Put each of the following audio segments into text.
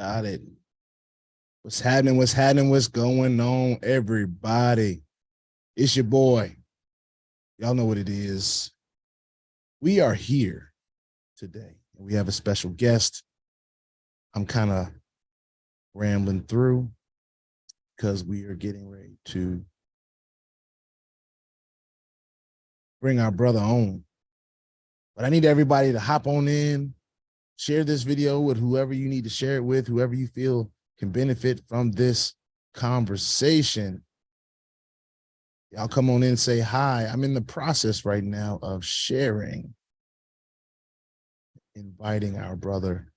Got it. What's happening? What's happening? What's going on, everybody? It's your boy. Y'all know what it is. We are here today. We have a special guest. I'm kind of rambling through because we are getting ready to bring our brother on. But I need everybody to hop on in, share this video with whoever you need to share it with, whoever you feel can benefit from this conversation. Y'all come on in and say hi. I'm in the process right now of sharing, inviting our brother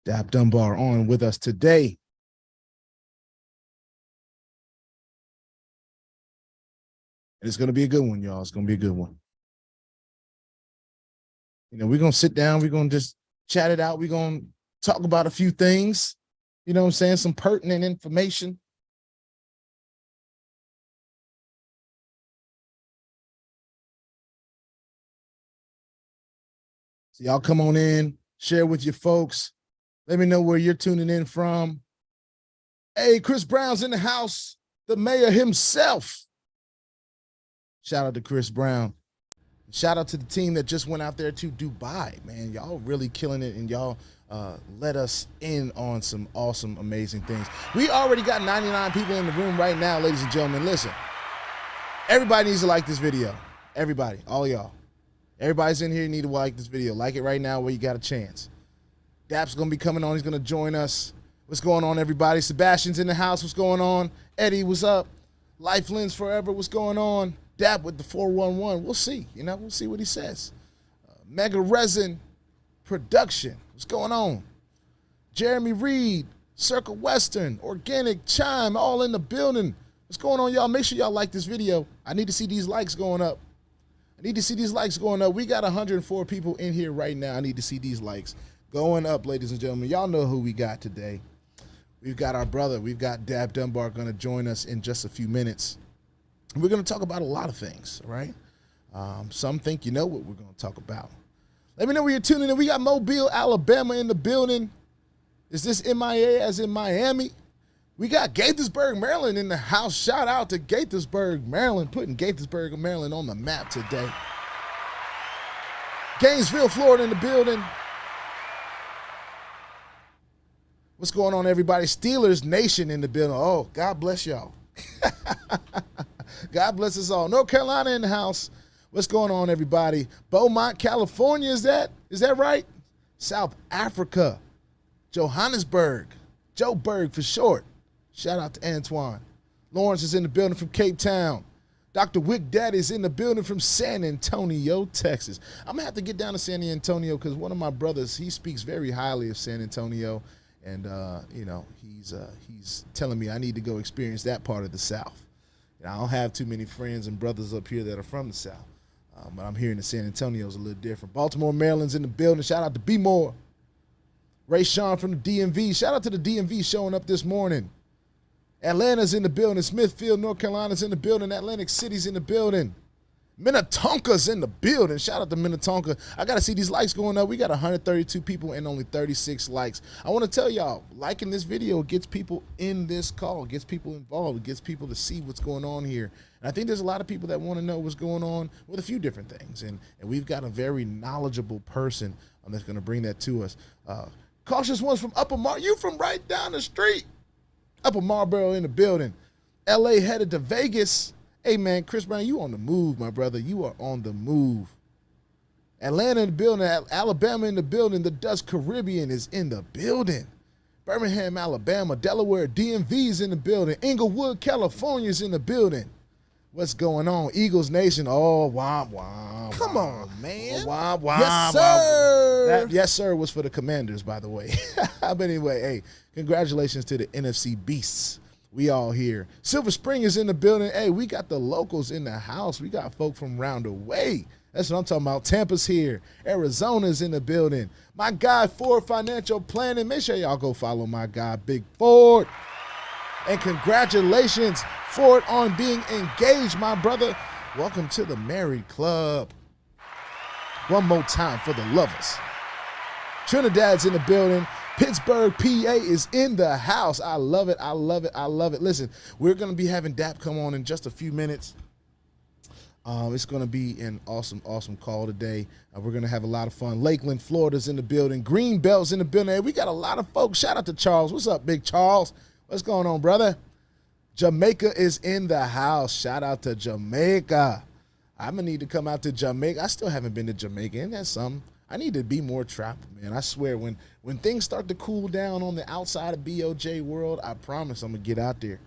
Dunbar on with us today. And it's going to be a good one, y'all. It's going to be a good one. You know, we're going to sit down. We're going to just chat it out. We're going to talk about a few things. You know what I'm saying? Some pertinent information. So y'all come on in, share with your folks. Let me know where you're tuning in from. Hey, Chris Brown's in the house, the mayor himself. Shout out to Chris Brown. Shout out to the team that just went out there to Dubai, man. Y'all really killing it, and y'all let us in on some awesome, amazing things. We already got 99 people in the room right now, ladies and gentlemen. Listen, everybody needs to like this video. Everybody, all y'all. Everybody's in here, you need to like this video. Like it right now where you got a chance. Dap's going to be coming on. He's going to join us. What's going on, everybody? Sebastian's in the house. What's going on? Eddie, what's up? Lifelines Forever, what's going on? Dap with the 411. We'll see. You know, we'll see what he says. Mega Resin Production. What's going on? Jeremy Reed, Circle Western, Organic Chime, all in the building. What's going on, y'all? Make sure y'all like this video. I need to see these likes going up. I need to see these likes going up. We got 104 people in here right now. I need to see these likes going up, ladies and gentlemen. Y'all know who we got today. We've got our brother. We've got Dunbar going to join us in just a few minutes. We're going to talk about a lot of things, right? Some think you know what we're going to talk about. Let me know where you're tuning in. We got Mobile, Alabama in the building. Is this MIA as in Miami? We got Gaithersburg, Maryland in the house. Shout out to Gaithersburg, Maryland, putting Gaithersburg, Maryland on the map today. Gainesville, Florida in the building. What's going on, everybody? Steelers Nation in the building. Oh, God bless y'all. God bless us all. North Carolina in the house. What's going on, everybody? Beaumont, California, is that right? South Africa, Johannesburg, Joburg for short. Shout out to Antoine. Lawrence is in the building from Cape Town. Dr. Wick Daddy is in the building from San Antonio, Texas. I'm going to have to get down to San Antonio because one of my brothers, he speaks very highly of San Antonio. And, you know, he's telling me I need to go experience that part of the South. And I don't have too many friends and brothers up here that are from the South. But I'm hearing that San Antonio is a little different. Baltimore, Maryland's in the building. Shout out to B Moore. Ray Sean from the DMV. Shout out to the DMV showing up this morning. Atlanta's in the building. Smithfield, North Carolina's in the building. Atlantic City's in the building. Minnetonka's in the building. Shout out to Minnetonka. I got to see these likes going up. We got 132 people and only 36 likes. I want to tell y'all, liking this video gets people in this call, gets people involved, it gets people to see what's going on here. And I think there's a lot of people that want to know what's going on with a few different things. And we've got a very knowledgeable person that's going to bring that to us. Cautious Ones from Upper Marlboro. You from right down the street. Upper Marlboro in the building. LA headed to Vegas. Hey, man, Chris Brown, you on the move, my brother. You are on the move. Atlanta in the building. Alabama in the building. The Dutch Caribbean is in the building. Birmingham, Alabama. Delaware, DMV's in the building. Inglewood, California is in the building. What's going on? Eagles Nation. Oh, womp, womp. Come on, man. Womp, womp, yes, sir. That, yes, sir, was for the Commanders, by the way. But anyway, hey, congratulations to the NFC Beasts. We all here. Silver Spring is in the building. Hey, we got the locals in the house. We got folk from round the way. That's what I'm talking about. Tampa's here. Arizona's in the building. My guy, Ford Financial Planning. Make sure y'all go follow my guy, Big Ford. And congratulations, Ford, on being engaged, my brother. Welcome to the married club. One more time for the lovers. Trinidad's in the building. Pittsburgh, PA is in the house. I love it. I love it. I love it. Listen, we're going to be having DAP come on in just a few minutes. It's going to be an awesome, awesome call today. We're going to have a lot of fun. Lakeland, Florida's in the building. Greenbelt's in the building. Hey, we got a lot of folks. Shout out to Charles. What's up, Big Charles? What's going on, brother? Jamaica is in the house. Shout out to Jamaica. I'm going to need to come out to Jamaica. I still haven't been to Jamaica, and that's something. I need to be more traveled, man. I swear, when things start to cool down on the outside of BOJ world, I promise I'm going to get out there.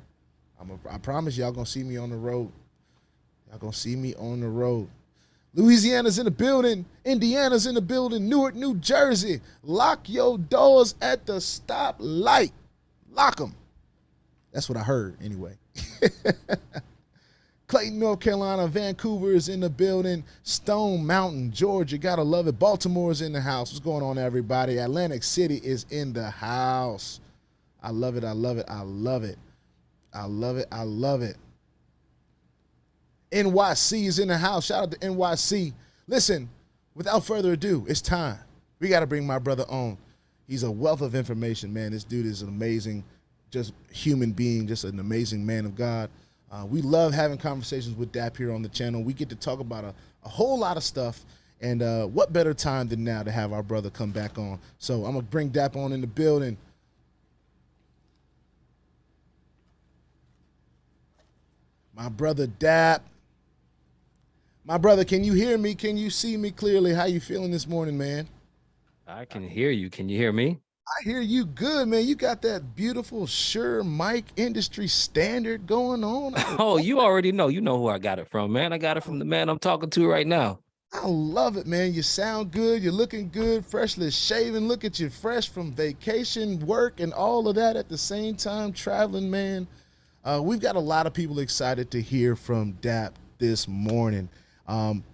I promise y'all going to see me on the road. Y'all going to see me on the road. Louisiana's in the building. Indiana's in the building. Newark, New Jersey. Lock your doors at the stoplight. Lock them. That's what I heard anyway. Clayton, North Carolina. Vancouver is in the building. Stone Mountain, Georgia. Gotta love it. Baltimore's in the house. What's going on, everybody? Atlantic City is in the house. I love it. I love it. I love it. I love it. I love it. NYC is in the house. Shout out to NYC. Listen, without further ado, it's time. We got to bring my brother on. He's a wealth of information, man. This dude is an amazing, just human being, just an amazing man of God. We love having conversations with DAP here on the channel. We get to talk about a whole lot of stuff, and what better time than now to have our brother come back on. So I'm going to bring DAP on in the building. My brother DAP. My brother, can you hear me? Can you see me clearly? How you feeling this morning, man? I can hear you. Can you hear me? I hear you good, man. You got that beautiful Shure mic industry standard going on. Oh, you already know. You know who I got it from, man. I got it from the man I'm talking to right now. I love it, man. You sound good. You're looking good, freshly shaven. Look at you, fresh from vacation, work, and all of that at the same time, traveling, man. We've got a lot of people excited to hear from DAP this morning.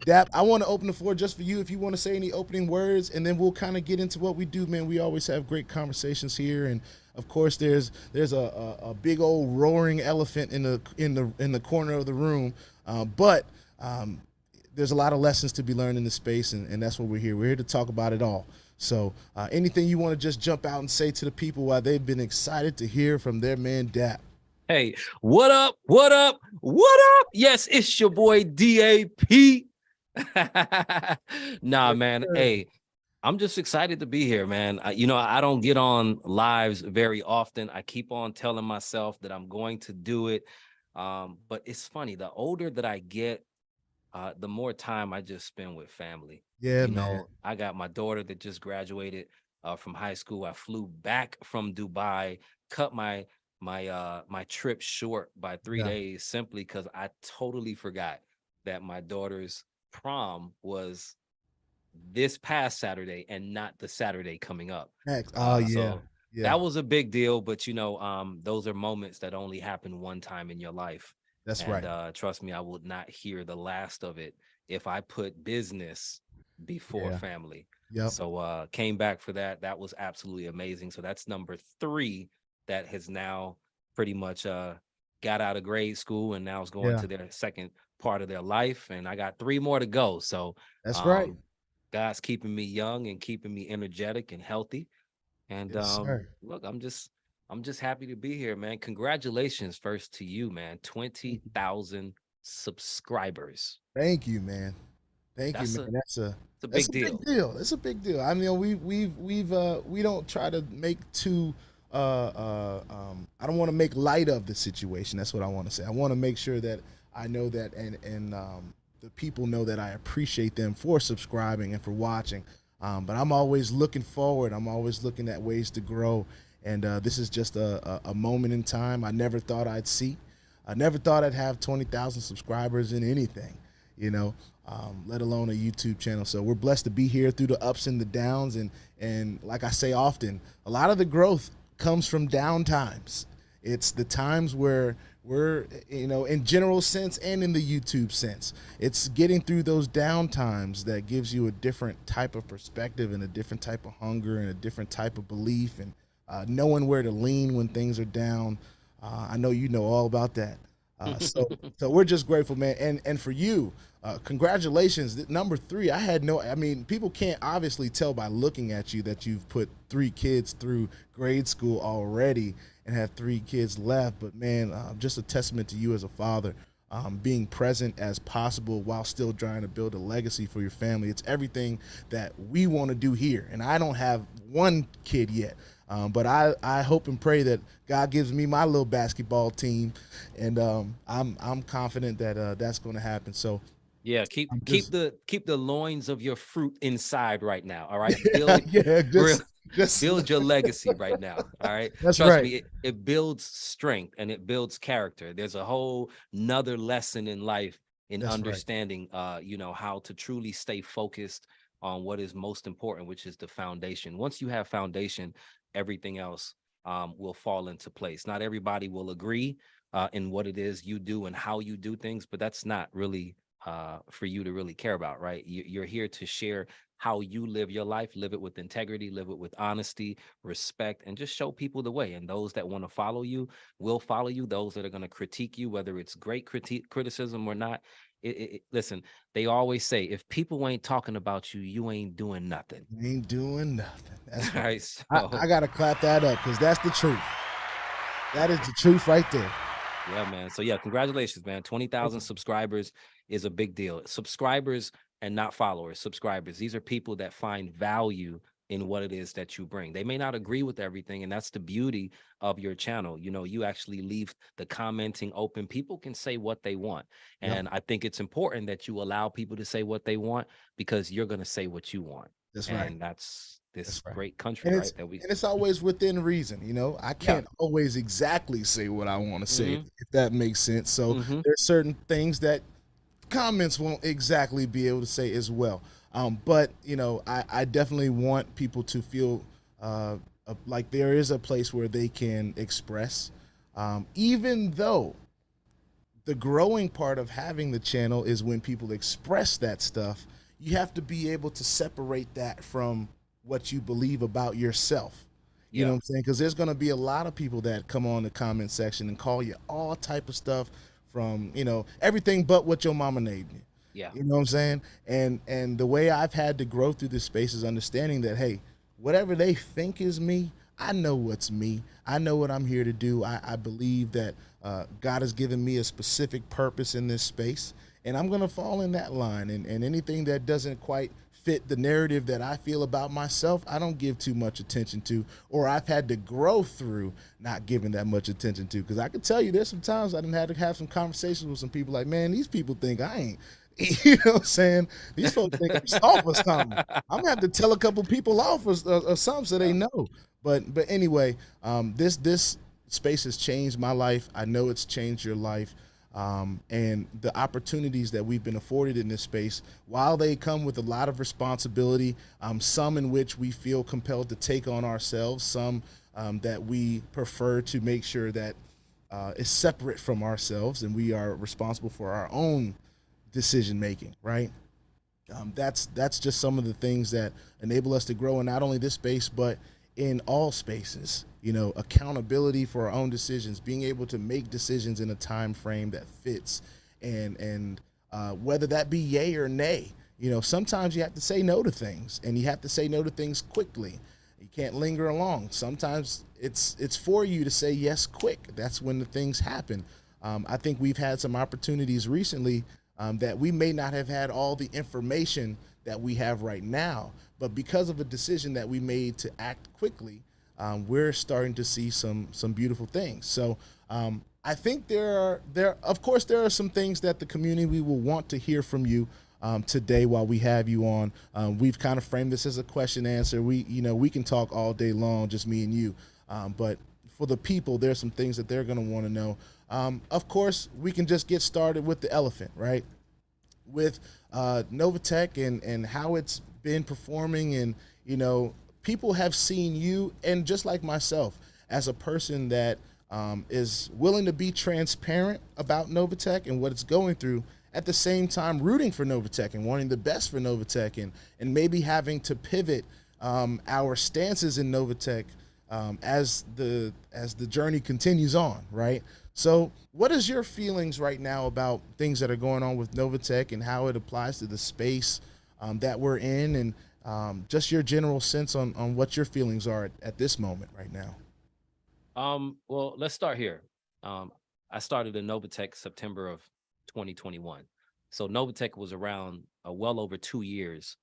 DAP, I want to open the floor just for you if you want to say any opening words, and then we'll kind of get into what we do, man. We always have great conversations here, and of course there's a big old roaring elephant in the corner of the room, but there's a lot of lessons to be learned in the space, and that's what we're here. We're here to talk about it all. So anything you want to just jump out and say to the people while they've been excited to hear from their man DAP? Hey, what up? What up? What up? Yes, it's your boy DAP. Nah, man. Hey, I'm just excited to be here, man. I don't get on lives very often. I keep on telling myself that I'm going to do it. But it's funny, the older that I get, the more time I just spend with family. Yeah, you man. know, I got my daughter that just graduated from high school. I flew back from Dubai, cut my trip short by 3 days simply because I totally forgot that my daughter's prom was this past Saturday and not the Saturday coming up. So that was a big deal, but those are moments that only happen one time in your life. That's right. Trust me, I would not hear the last of it if I put business before family. Yep. So came back for that. That was absolutely amazing. So that's number 3 that has now pretty much got out of grade school and now is going to their second part of their life. And I got 3 more to go. So that's right. God's keeping me young and keeping me energetic and healthy. And look, I'm just happy to be here, man. Congratulations first to you, man. 20,000 subscribers. Thank you, man. Thank you, man. That's a big deal. It's a big deal. I mean, we don't try to make too I don't want to make light of the situation. That's what I want to say. I want to make sure that I know that and the people know that I appreciate them for subscribing and for watching. But I'm always looking forward. I'm always looking at ways to grow. And this is just a moment in time I never thought I'd see. I never thought I'd have 20,000 subscribers in anything, let alone a YouTube channel. So we're blessed to be here through the ups and the downs. And like I say often, a lot of the growth comes from down times. It's the times where we're, in general sense and in the YouTube sense, it's getting through those down times that gives you a different type of perspective and a different type of hunger and a different type of belief and knowing where to lean when things are down. I know you know all about that. So we're just grateful, man. And for you, congratulations. Number 3, I mean, people can't obviously tell by looking at you that you've put 3 kids through grade school already and have 3 kids left. But man, just a testament to you as a father, being present as possible while still trying to build a legacy for your family. It's everything that we want to do here. And I don't have 1 kid yet. But I hope and pray that God gives me my little basketball team, and I'm confident that that's going to happen. So yeah, keep the loins of your fruit inside right now. All right, yeah, build your legacy right now. All right, That's trust right. me, it builds strength and it builds character. There's a whole nother lesson in life in That's right. understanding, how to truly stay focused on what is most important, which is the foundation. Once you have foundation, everything else will fall into place. Not everybody will agree in what it is you do and how you do things, but that's not really for you to really care about, right? You're here to share how you live your life, live it with integrity, live it with honesty, respect, and just show people the way. And those that want to follow you will follow you. Those that are going to critique you, whether it's great criticism or not, listen, they always say, if people ain't talking about you, you ain't doing nothing. You ain't doing nothing. That's All right. right, so I got to clap that up because that's the truth. That is the truth right there. yeah, man. So yeah, congratulations, man. 20,000 subscribers is a big deal. Subscribers and not followers, subscribers. These are people that find value in what it is that you bring. They may not agree with everything, and that's the beauty of your channel. You actually leave the commenting open. People can say what they want. Yep. And I think it's important that you allow people to say what they want, because you're going to say what you want. That's right. And that's this That's right. great country, And right? it's always within reason. I can't always exactly say what I want to say, if that makes sense. So there's certain things that comments won't exactly be able to say as well. But I definitely want people to feel like there is a place where they can express, even though the growing part of having the channel is when people express that stuff. You have to be able to separate that from what you believe about yourself. You know what I'm saying? Because there's going to be a lot of people that come on the comment section and call you all type of stuff from, everything but what your mama named you. Yeah. You know what I'm saying? And the way I've had to grow through this space is understanding that, hey, whatever they think is me, I know what's me. I know what I'm here to do. I believe that God has given me a specific purpose in this space, and I'm going to fall in that line. And anything that doesn't quite fit the narrative that I feel about myself, I don't give too much attention to, or I've had to grow through not giving that much attention to. Because I can tell you there's some times I done had to have some conversations with some people like, man, these people think I ain't. You know what I'm saying? These folks think I'm soft or something. I'm gonna have to tell a couple people off or something so they know. But anyway, this space has changed my life. I know it's changed your life. And the opportunities that we've been afforded in this space, while they come with a lot of responsibility, some in which we feel compelled to take on ourselves, some that we prefer to make sure that is separate from ourselves and we are responsible for our own decision making, right? That's just some of the things that enable us to grow in not only this space, but in all spaces. Accountability for our own decisions, being able to make decisions in a time frame that fits, and whether that be yay or nay. Sometimes you have to say no to things, and you have to say no to things quickly. You can't linger along. Sometimes it's for you to say yes quick. That's when the things happen. I think we've had some opportunities recently that we may not have had all the information that we have right now, but because of a decision that we made to act quickly, we're starting to see some beautiful things. So I think there are some things that the community will want to hear from you today while we have you on. We've kind of framed this as a question answer. We can talk all day long, just me and you. But for the people, there's some things that they're going to want to know. Of course, we can just get started with the elephant, right? With Novatech and how it's been performing, and people have seen you, and just like myself, as a person that is willing to be transparent about Novatech and what it's going through, at the same time rooting for Novatech and wanting the best for Novatech, and maybe having to pivot our stances in Novatech as the journey continues on, right? So, what is your feelings right now about things that are going on with Novatech and how it applies to the space that we're in, and just your general sense on what your feelings are at this moment right now? Well, let's start here. I started in Novatech September of 2021. So Novatech was around well over 2 years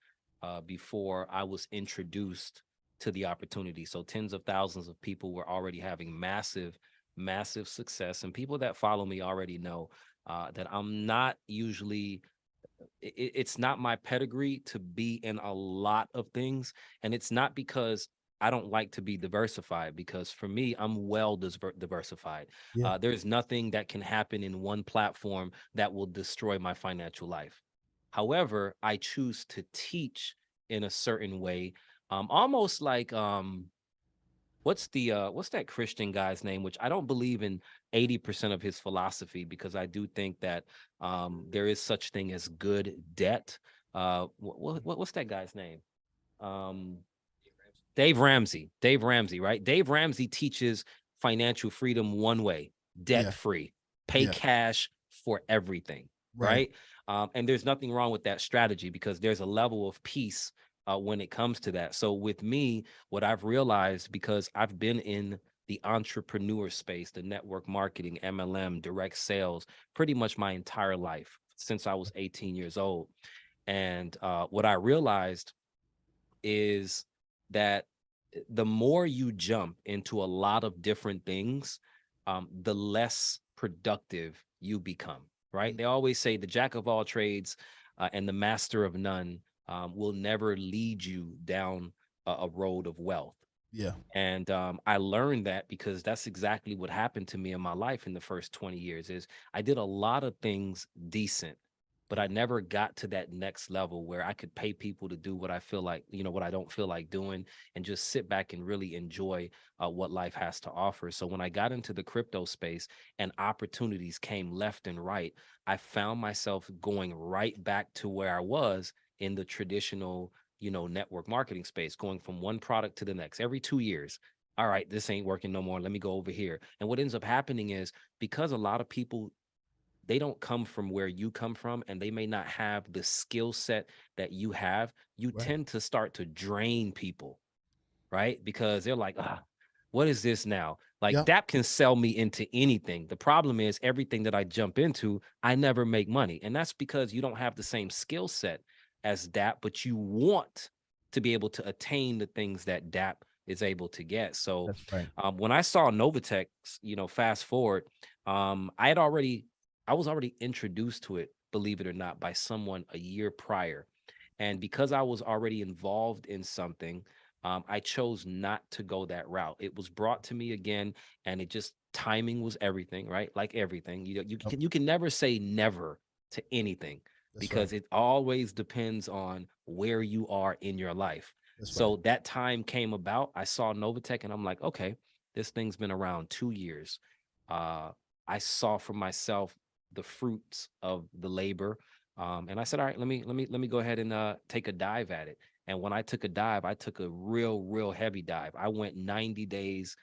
before I was introduced to the opportunity. So tens of thousands of people were already having massive, massive success. And people that follow me already know that I'm not usually, it's not my pedigree to be in a lot of things. And it's not because I don't like to be diversified, because for me, I'm well diversified. Yeah, There's nothing that can happen in one platform that will destroy my financial life. However, I choose to teach in a certain way, almost like what's that Christian guy's name, which I don't believe in 80% of his philosophy, because I do think that there is such thing as good debt. What's that guy's name? Um, Dave Ramsey, right? Dave Ramsey teaches financial freedom one way: debt yeah, free, pay yeah. cash for everything, Right. right? And there's nothing wrong with that strategy, because there's a level of peace when it comes to that. So with me, what I've realized, because I've been in the entrepreneur space, the network marketing, MLM, direct sales, pretty much my entire life since I was 18 years old. And what I realized is that the more you jump into a lot of different things, the less productive you become, right? Mm, They always say the jack of all trades and the master of none will never lead you down a road of wealth. yeah, And I learned that because that's exactly what happened to me in my life in the first 20 years. Is I did a lot of things decent, but I never got to that next level where I could pay people to do what I feel like, what I don't feel like doing, and just sit back and really enjoy what life has to offer. So when I got into the crypto space and opportunities came left and right, I found myself going right back to where I was in the traditional network marketing space, going from one product to the next every 2 years. All right, this ain't working no more. Let me go over here. And what ends up happening is, because a lot of people, they don't come from where you come from, and they may not have the skill set that you have, you right. tend to start to drain people, right? Because they're like, what is this now? Like, Yep, that can sell me into anything. The problem is, everything that I jump into, I never make money. And that's because you don't have the same skill set as DAP, but you want to be able to attain the things that DAP is able to get. So that's right. when I saw Novatech, fast forward, I was already introduced to it, believe it or not, by someone a year prior. And because I was already involved in something, I chose not to go that route. It was brought to me again, and it just, timing was everything, right? Like everything, Yep, you can never say never to anything, that's right. because it always depends on where you are in your life. That's right. So that time came about. I saw Novatech, and I'm like, okay, this thing's been around 2 years. Uh, I saw for myself the fruits of the labor, and I said, all right, let me go ahead and take a dive at it. And when I took a dive, I took a real heavy dive. I went 90 days,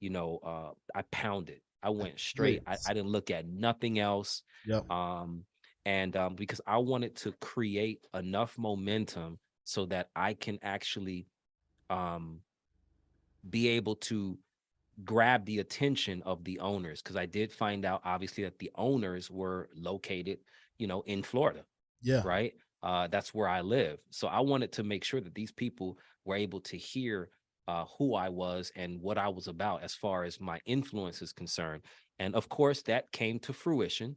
I pounded. I went straight. Yes. I didn't look at nothing else. Yep. Um, and because I wanted to create enough momentum so that I can actually um, be able to grab the attention of the owners, because I did find out, obviously, that the owners were located, in Florida, Yeah. right? That's where I live. So I wanted to make sure that these people were able to hear who I was and what I was about as far as my influence is concerned. And of course, that came to fruition.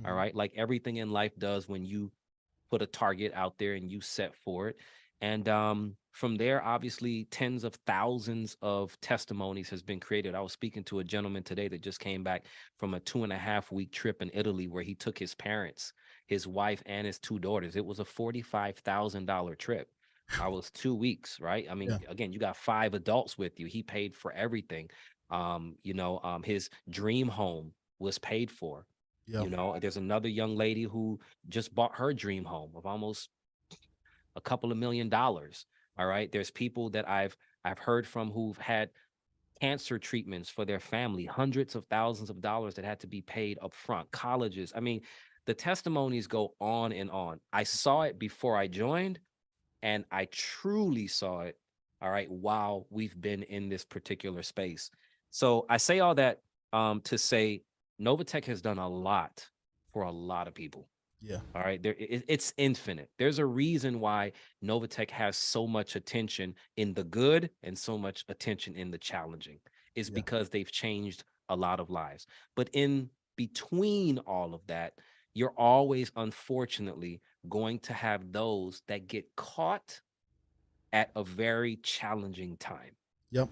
All Mhm. right. Like everything in life does when you put a target out there and you set for it. And from there, obviously, tens of thousands of testimonies has been created. I was speaking to a gentleman today that just came back from a 2.5 week trip in Italy, where he took his parents, his wife, and his two daughters. It was a $45,000 trip. I was 2 weeks, right? I mean, Yeah. again, you got 5 adults with you. He paid for everything. His dream home was paid for. Yep. There's another young lady who just bought her dream home of almost a couple of $1 million. All right. There's people that I've heard from who've had cancer treatments for their family, hundreds of thousands of dollars that had to be paid up front, colleges. I mean, the testimonies go on and on. I saw it before I joined, and I truly saw it, all right, while we've been in this particular space. So I say all that to say Novatech has done a lot for a lot of people. Yeah. All right. It's infinite. There's a reason why Novatech has so much attention in the good and so much attention in the challenging. Is Yeah. because they've changed a lot of lives. But in between all of that, you're always, unfortunately, going to have those that get caught at a very challenging time. Yep.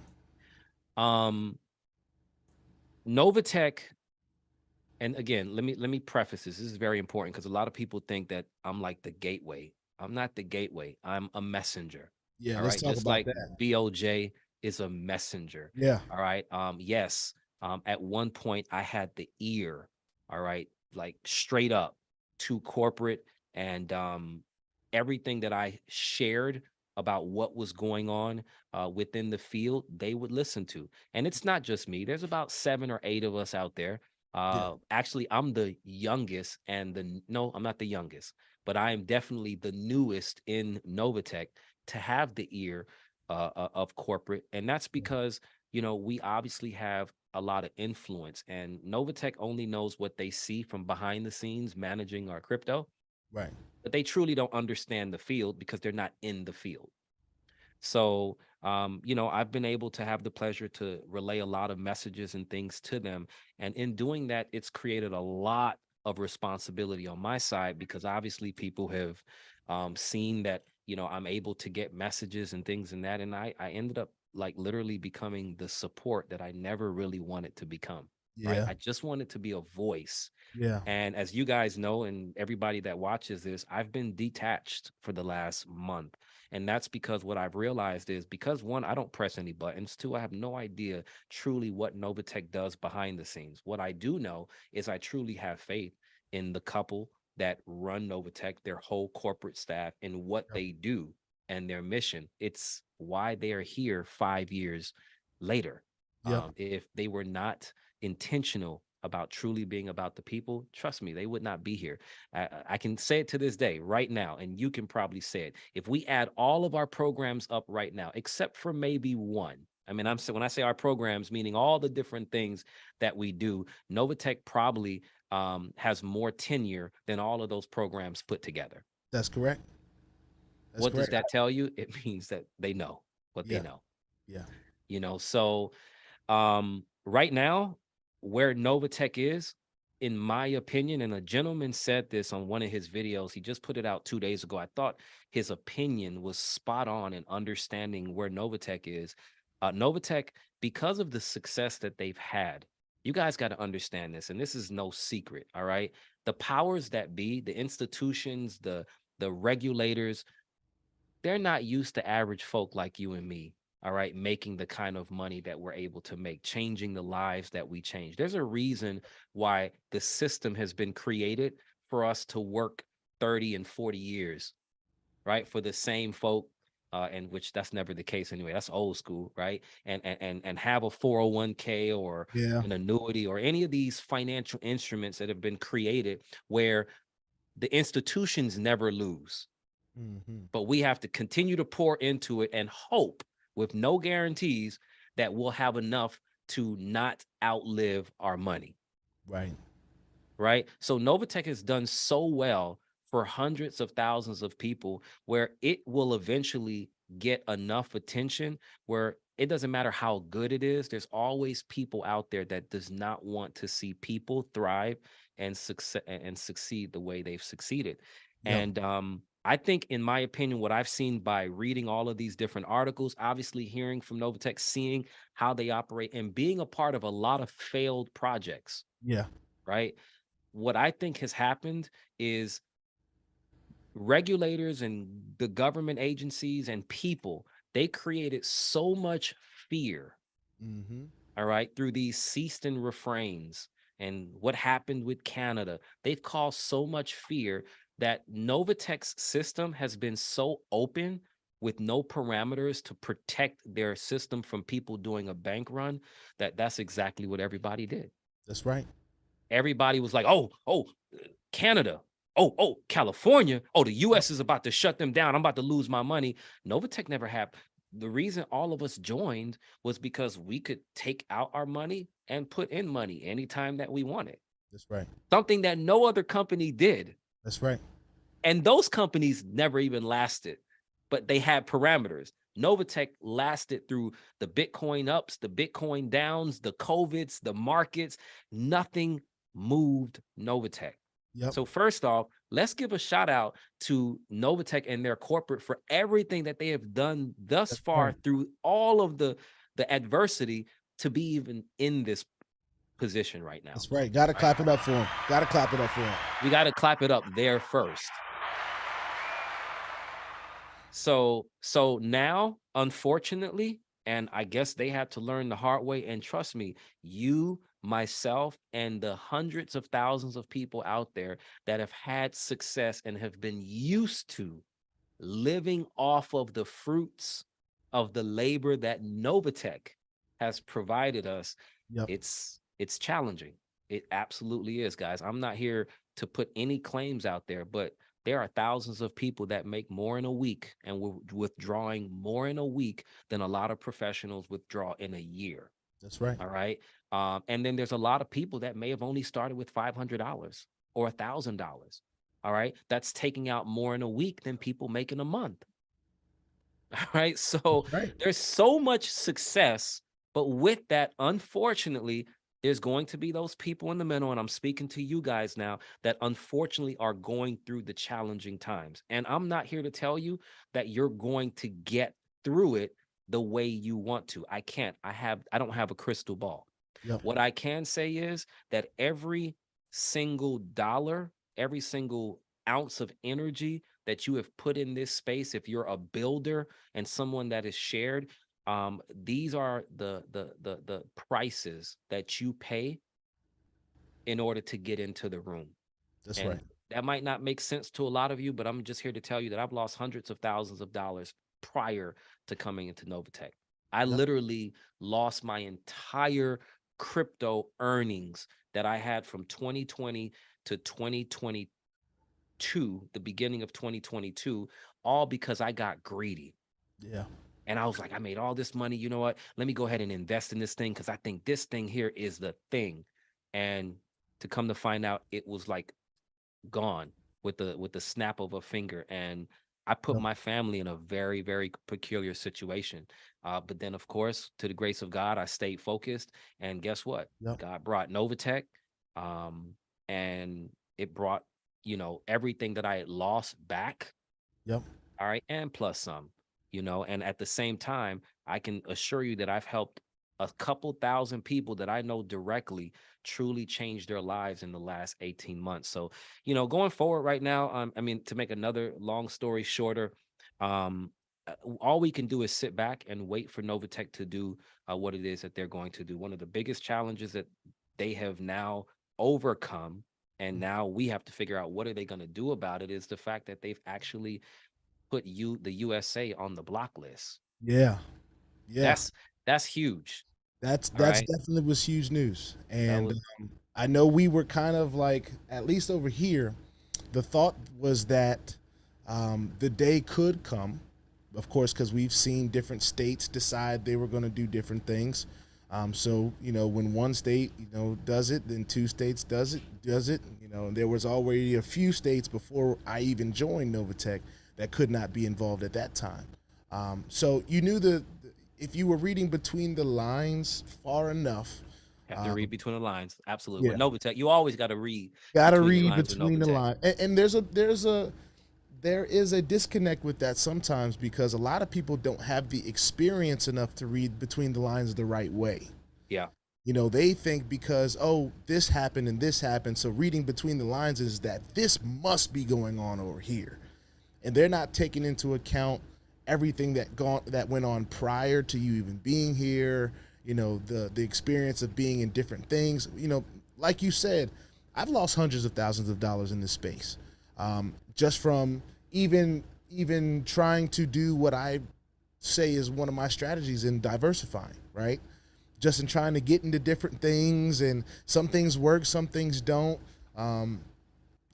Novatech, and again, let me preface this. This is very important because a lot of people think that I'm like the gateway. I'm not the gateway. I'm a messenger. Yeah. All Let's right. talk Just about like that. BOJ is a messenger. Yeah. All right. Yes. At one point I had the ear, all right, like straight up to corporate, and everything that I shared about what was going on within the field, they would listen to. And it's not just me. There's about 7 or 8 of us out there. Yeah. Actually, I'm the youngest, and no, I'm not the youngest, but I am definitely the newest in Novatech to have the ear of corporate. And that's because, you know, we obviously have a lot of influence, and Novatech only knows what they see from behind the scenes managing our crypto, Right. but they truly don't understand the field because they're not in the field. So, you know, I've been able to have the pleasure to relay a lot of messages and things to them. And in doing that, it's created a lot of responsibility on my side, because obviously people have seen that, you know, I'm able to get messages and things and that. And I ended up like literally becoming the support that I never really wanted to become. Right. Yeah. I just wanted to be a voice. Yeah. And as you guys know, and everybody that watches this, I've been detached for the last month. And that's because what I've realized is, because one, I don't press any buttons. Two, I have no idea truly what Novatech does behind the scenes. What I do know is I truly have faith in the couple that run Novatech, their whole corporate staff, and what Yep. they do and their mission. It's why they are here 5 years later. Yep. If they were not intentional about truly being about the people, trust me, they would not be here. I can say it to this day, right now, and you can probably say it. If we add all of our programs up right now, except for maybe one, I mean, when I say our programs, meaning all the different things that we do, Novatech probably has more tenure than all of those programs put together. That's correct. That's What does correct. that tell you? It means that they know what they Yeah. know. Yeah. You know, so right now, where Novatech is, in my opinion, and a gentleman said this on one of his videos, he just put it out 2 days ago. I thought his opinion was spot on in understanding where Novatech is. Novatech, because of the success that they've had, you guys got to understand this, and this is no secret. All right, the powers that be, the institutions, the regulators, they're not used to average folk like you and me, all right, making the kind of money that we're able to make, changing the lives that we change. There's a reason why the system has been created for us to work 30 and 40 years, right, for the same folk, and which that's never the case anyway. That's old school, right? And have a 401k or Yeah. an annuity or any of these financial instruments that have been created where the institutions never lose, Mm-hmm. but we have to continue to pour into it and hope, with no guarantees, that we'll have enough to not outlive our money. Right. Right. So Novatech has done so well for hundreds of thousands of people where it will eventually get enough attention where it doesn't matter how good it is. There's always people out there that does not want to see people thrive and succeed the way they've succeeded. Yep. And I think, in my opinion, what I've seen by reading all of these different articles, obviously hearing from Novatech, seeing how they operate, and being a part of a lot of failed projects, Yeah. right? What I think has happened is regulators and the government agencies and people, they created so much fear, Mm-hmm. all right, through these ceased and refrains and what happened with Canada. They've caused so much fear that Novatech's system has been so open with no parameters to protect their system from people doing a bank run, that's exactly what everybody did. That's right. Everybody was like, oh, Canada, oh, California, oh, the US is about to shut them down. I'm about to lose my money. Novatech never had. The reason all of us joined was because we could take out our money and put in money anytime that we wanted. That's right. Something that no other company did. That's right. And those companies never even lasted, but they had parameters. Novatech lasted through the Bitcoin ups, the Bitcoin downs, the COVIDs, the markets. Nothing moved Novatech. Yep. So first off, let's give a shout out to Novatech and their corporate for everything that they have done thus far through all of the adversity to be even in this position right now. That's right. Got to clap it up for him. Got to clap it up for him. We got to clap it up there first. So now, unfortunately, and I guess they had to learn the hard way. And trust me, you, myself, and the hundreds of thousands of people out there that have had success and have been used to living off of the fruits of the labor that Novatech has provided us. Yep. It's challenging. It absolutely is, guys. I'm not here to put any claims out there, but there are thousands of people that make more in a week and we're withdrawing more in a week than a lot of professionals withdraw in a year. That's right. All right. And then there's a lot of people that may have only started with $500 or $1,000. All right. That's taking out more in a week than people make in a month. All right. So there's so much success. But with that, unfortunately, there's going to be those people in the middle, and I'm speaking to you guys now, that unfortunately are going through the challenging times. And I'm not here to tell you that you're going to get through it the way you want to. I can't. I don't have a crystal ball. Yep. What I can say is that every single dollar, every single ounce of energy that you have put in this space, if you're a builder and someone that is shared, these are the prices that you pay in order to get into the room. That's right. That might not make sense to a lot of you, but I'm just here to tell you that I've lost hundreds of thousands of dollars prior to coming into Novatech. I literally lost my entire crypto earnings that I had from 2020 to 2022, the beginning of 2022, all because I got greedy. Yeah. And I was like, I made all this money. You know what? Let me go ahead and invest in this thing because I think this thing here is the thing. And to come to find out, it was like gone with the snap of a finger. And I put my family in a very, very peculiar situation. But then, of course, to the grace of God, I stayed focused. And guess what? God brought Novatech, and it brought, everything that I had lost back. Yep. All right. And plus some. And at the same time, I can assure you that I've helped a couple thousand people that I know directly truly change their lives in the last 18 months. So, going forward right now, to make another long story shorter, all we can do is sit back and wait for Novatech to do what it is that they're going to do. One of the biggest challenges that they have now overcome, and now we have to figure out what are they going to do about it, is the fact that they've actually put the USA on the block list. Yeah. That's huge. That's definitely was huge news. And I know we were kind of like, at least over here, the thought was that the day could come, of course, because we've seen different states decide they were going to do different things. So, when one state, does it, then two states does it. There was already a few states before I even joined Novatech that could not be involved at that time. So you knew if you were reading between the lines far enough. Have to read between the lines. Absolutely. With Novatech, you always got to read. Between the lines. And there is a disconnect with that sometimes, because a lot of people don't have the experience enough to read between the lines the right way. Yeah. They think because, this happened and this happened, so reading between the lines is that this must be going on over here. And they're not taking into account everything that went on prior to you even being here, the experience of being in different things. Like you said, I've lost hundreds of thousands of dollars in this space, just from even even trying to do what I say is one of my strategies in diversifying, right? Just in trying to get into different things, and some things work, some things don't.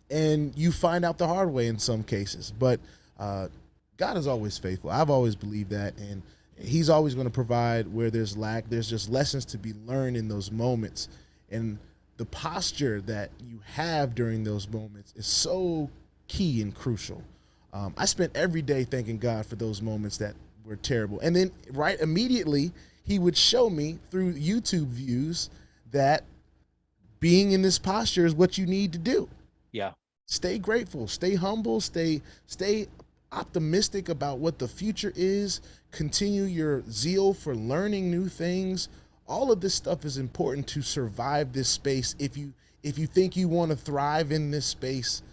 And you find out the hard way in some cases, but God is always faithful. I've always believed that, and he's always going to provide where there's lack. There's just lessons to be learned in those moments, and the posture that you have during those moments is so key and crucial. I spent every day thanking God for those moments that were terrible, and then right immediately he would show me through YouTube views that being in this posture is what you need to do. Yeah. Stay grateful, stay humble, stay optimistic about what the future is, continue your zeal for learning new things. All of this stuff is important to survive this space. If you think you want to thrive in this space,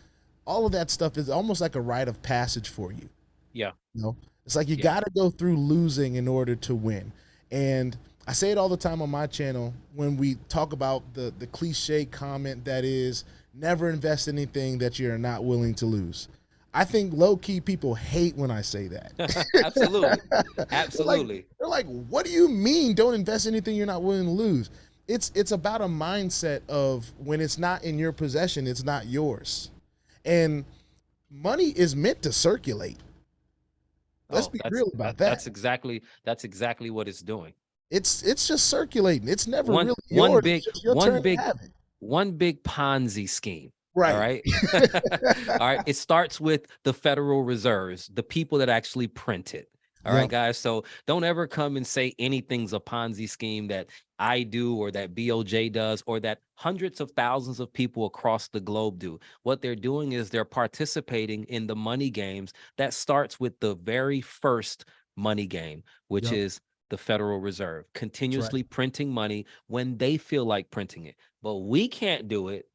all of that stuff is almost like a rite of passage for you. Yeah. You know, it's like you got to go through losing in order to win. And I say it all the time on my channel when we talk about the cliche comment that is, never invest in anything that you're not willing to lose. I think low-key people hate when I say that. Absolutely. Absolutely. They're like, what do you mean don't invest in anything you're not willing to lose? It's about a mindset of when it's not in your possession, it's not yours. And money is meant to circulate. Let's be real about that. That's exactly what it's doing. It's just circulating. It's never really yours. One big Ponzi scheme. Right. All right. All right. It starts with the Federal Reserves, the people that actually print it. All right, guys. So don't ever come and say anything's a Ponzi scheme that I do or that BOJ does or that hundreds of thousands of people across the globe do. What they're doing is they're participating in the money games that starts with the very first money game, which is the Federal Reserve, continuously printing money when they feel like printing it. But we can't do it,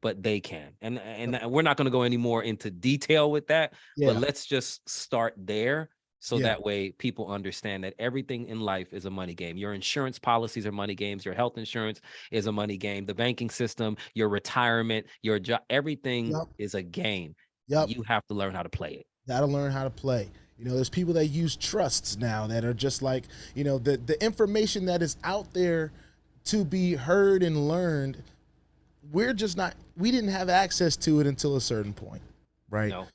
but they can. And we're not going to go any more into detail with that, but let's just start there. So that way people understand that everything in life is a money game. Your insurance policies are money games. Your health insurance is a money game. The banking system, your retirement, your job, everything is a game. You have to learn how to play it. Got to learn how to play. You know, there's people that use trusts now that are just like, you know, the information that is out there to be heard and learned, we didn't have access to it until a certain point, right? No.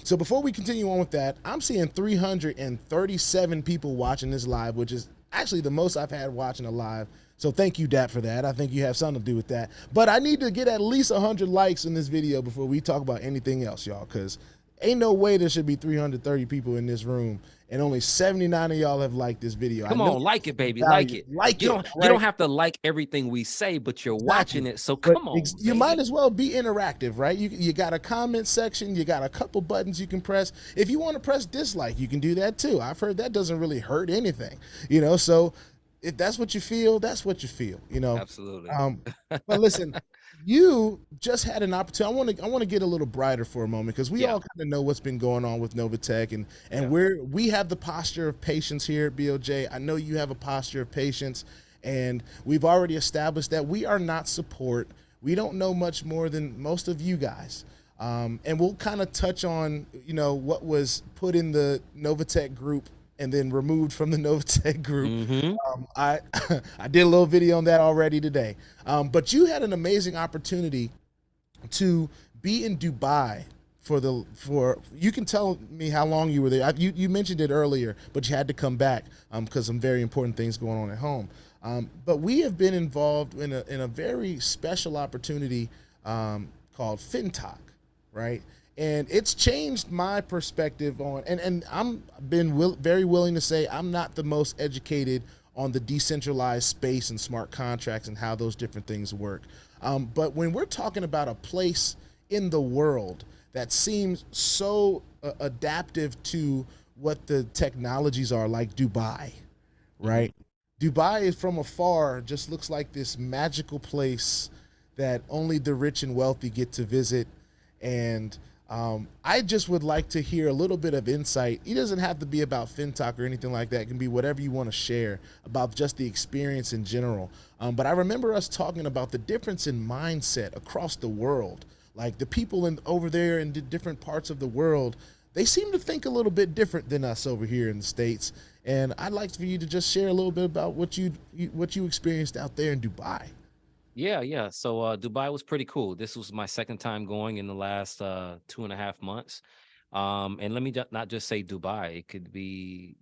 So before we continue on with that, I'm seeing 337 people watching this live, which is actually the most I've had watching a live. So thank you, Dat, for that. I think you have something to do with that. But I need to get at least 100 likes in this video before we talk about anything else, y'all, because ain't no way there should be 330 people in this room and only 79 of y'all have liked this video. Come on, like it, baby. Like it. You don't have to like everything we say, but you're watching it. So come on. You might as well be interactive, right? You got a comment section. You got a couple buttons you can press. If you want to press dislike, you can do that too. I've heard that doesn't really hurt anything, you know? So if that's what you feel, that's what you feel, you know? Absolutely. But listen, you just had an opportunity. I want to get a little brighter for a moment because we all kind of know what's been going on with Novatech, and we have the posture of patience here at BOJ. I know you have a posture of patience, and we've already established that we are not support. We don't know much more than most of you guys. And we'll kind of touch on, you know, what was put in the Novatech group and then removed from the Novatech group. I did a little video on that already today. But you had an amazing opportunity to be in Dubai for you can tell me how long you were there. You mentioned it earlier, but you had to come back because some very important things going on at home. But we have been involved in a very special opportunity called FINTOCH, right? And it's changed my perspective on, and I'm very willing to say I'm not the most educated on the decentralized space and smart contracts and how those different things work. But when we're talking about a place in the world that seems so adaptive to what the technologies are, like Dubai, right? Dubai is from afar just looks like this magical place that only the rich and wealthy get to visit. And I just would like to hear a little bit of insight. It doesn't have to be about FINTOCH or anything like that. It can be whatever you want to share about just the experience in general. But I remember us talking about the difference in mindset across the world. Like the people over there in different parts of the world, they seem to think a little bit different than us over here in the States. And I'd like for you to just share a little bit about what you experienced out there in Dubai. Yeah, yeah. So Dubai was pretty cool. This was my second time going in the last 2.5 months. And let me not just say Dubai. It could be,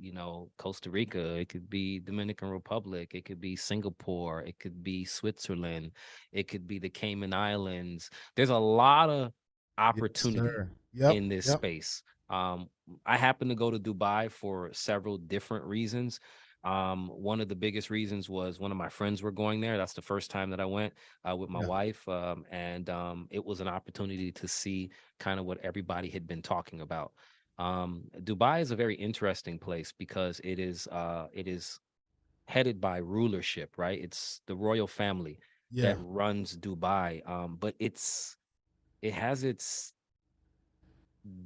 Costa Rica. It could be Dominican Republic. It could be Singapore. It could be Switzerland. It could be the Cayman Islands. There's a lot of Yes, opportunity sir. Yep. in this Yep. space. I happen to go to Dubai for several different reasons. One of the biggest reasons was one of my friends were going there. That's the first time that I went with my Yeah. wife. And it was an opportunity to see kind of what everybody had been talking about. Dubai is a very interesting place because it is headed by rulership, right? It's the royal family Yeah. that runs Dubai. But it has its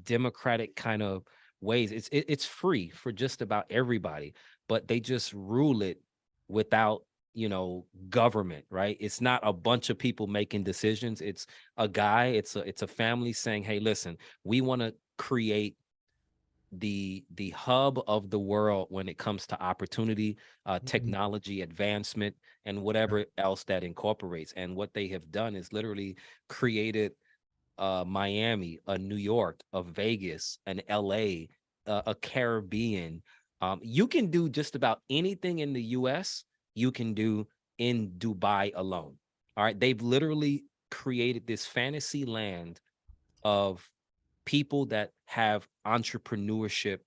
democratic kind of ways. It's free for just about everybody, but they just rule it without, government, right? It's not a bunch of people making decisions. It's it's a family saying, "Hey, listen, we want to create the hub of the world when it comes to opportunity, Mhm. technology advancement, and Yeah. whatever else that incorporates." And what they have done is literally created Miami, a New York, a Vegas, an LA, a Caribbean. You can do just about anything in the US, you can do in Dubai alone. All right. They've literally created this fantasy land of people that have entrepreneurship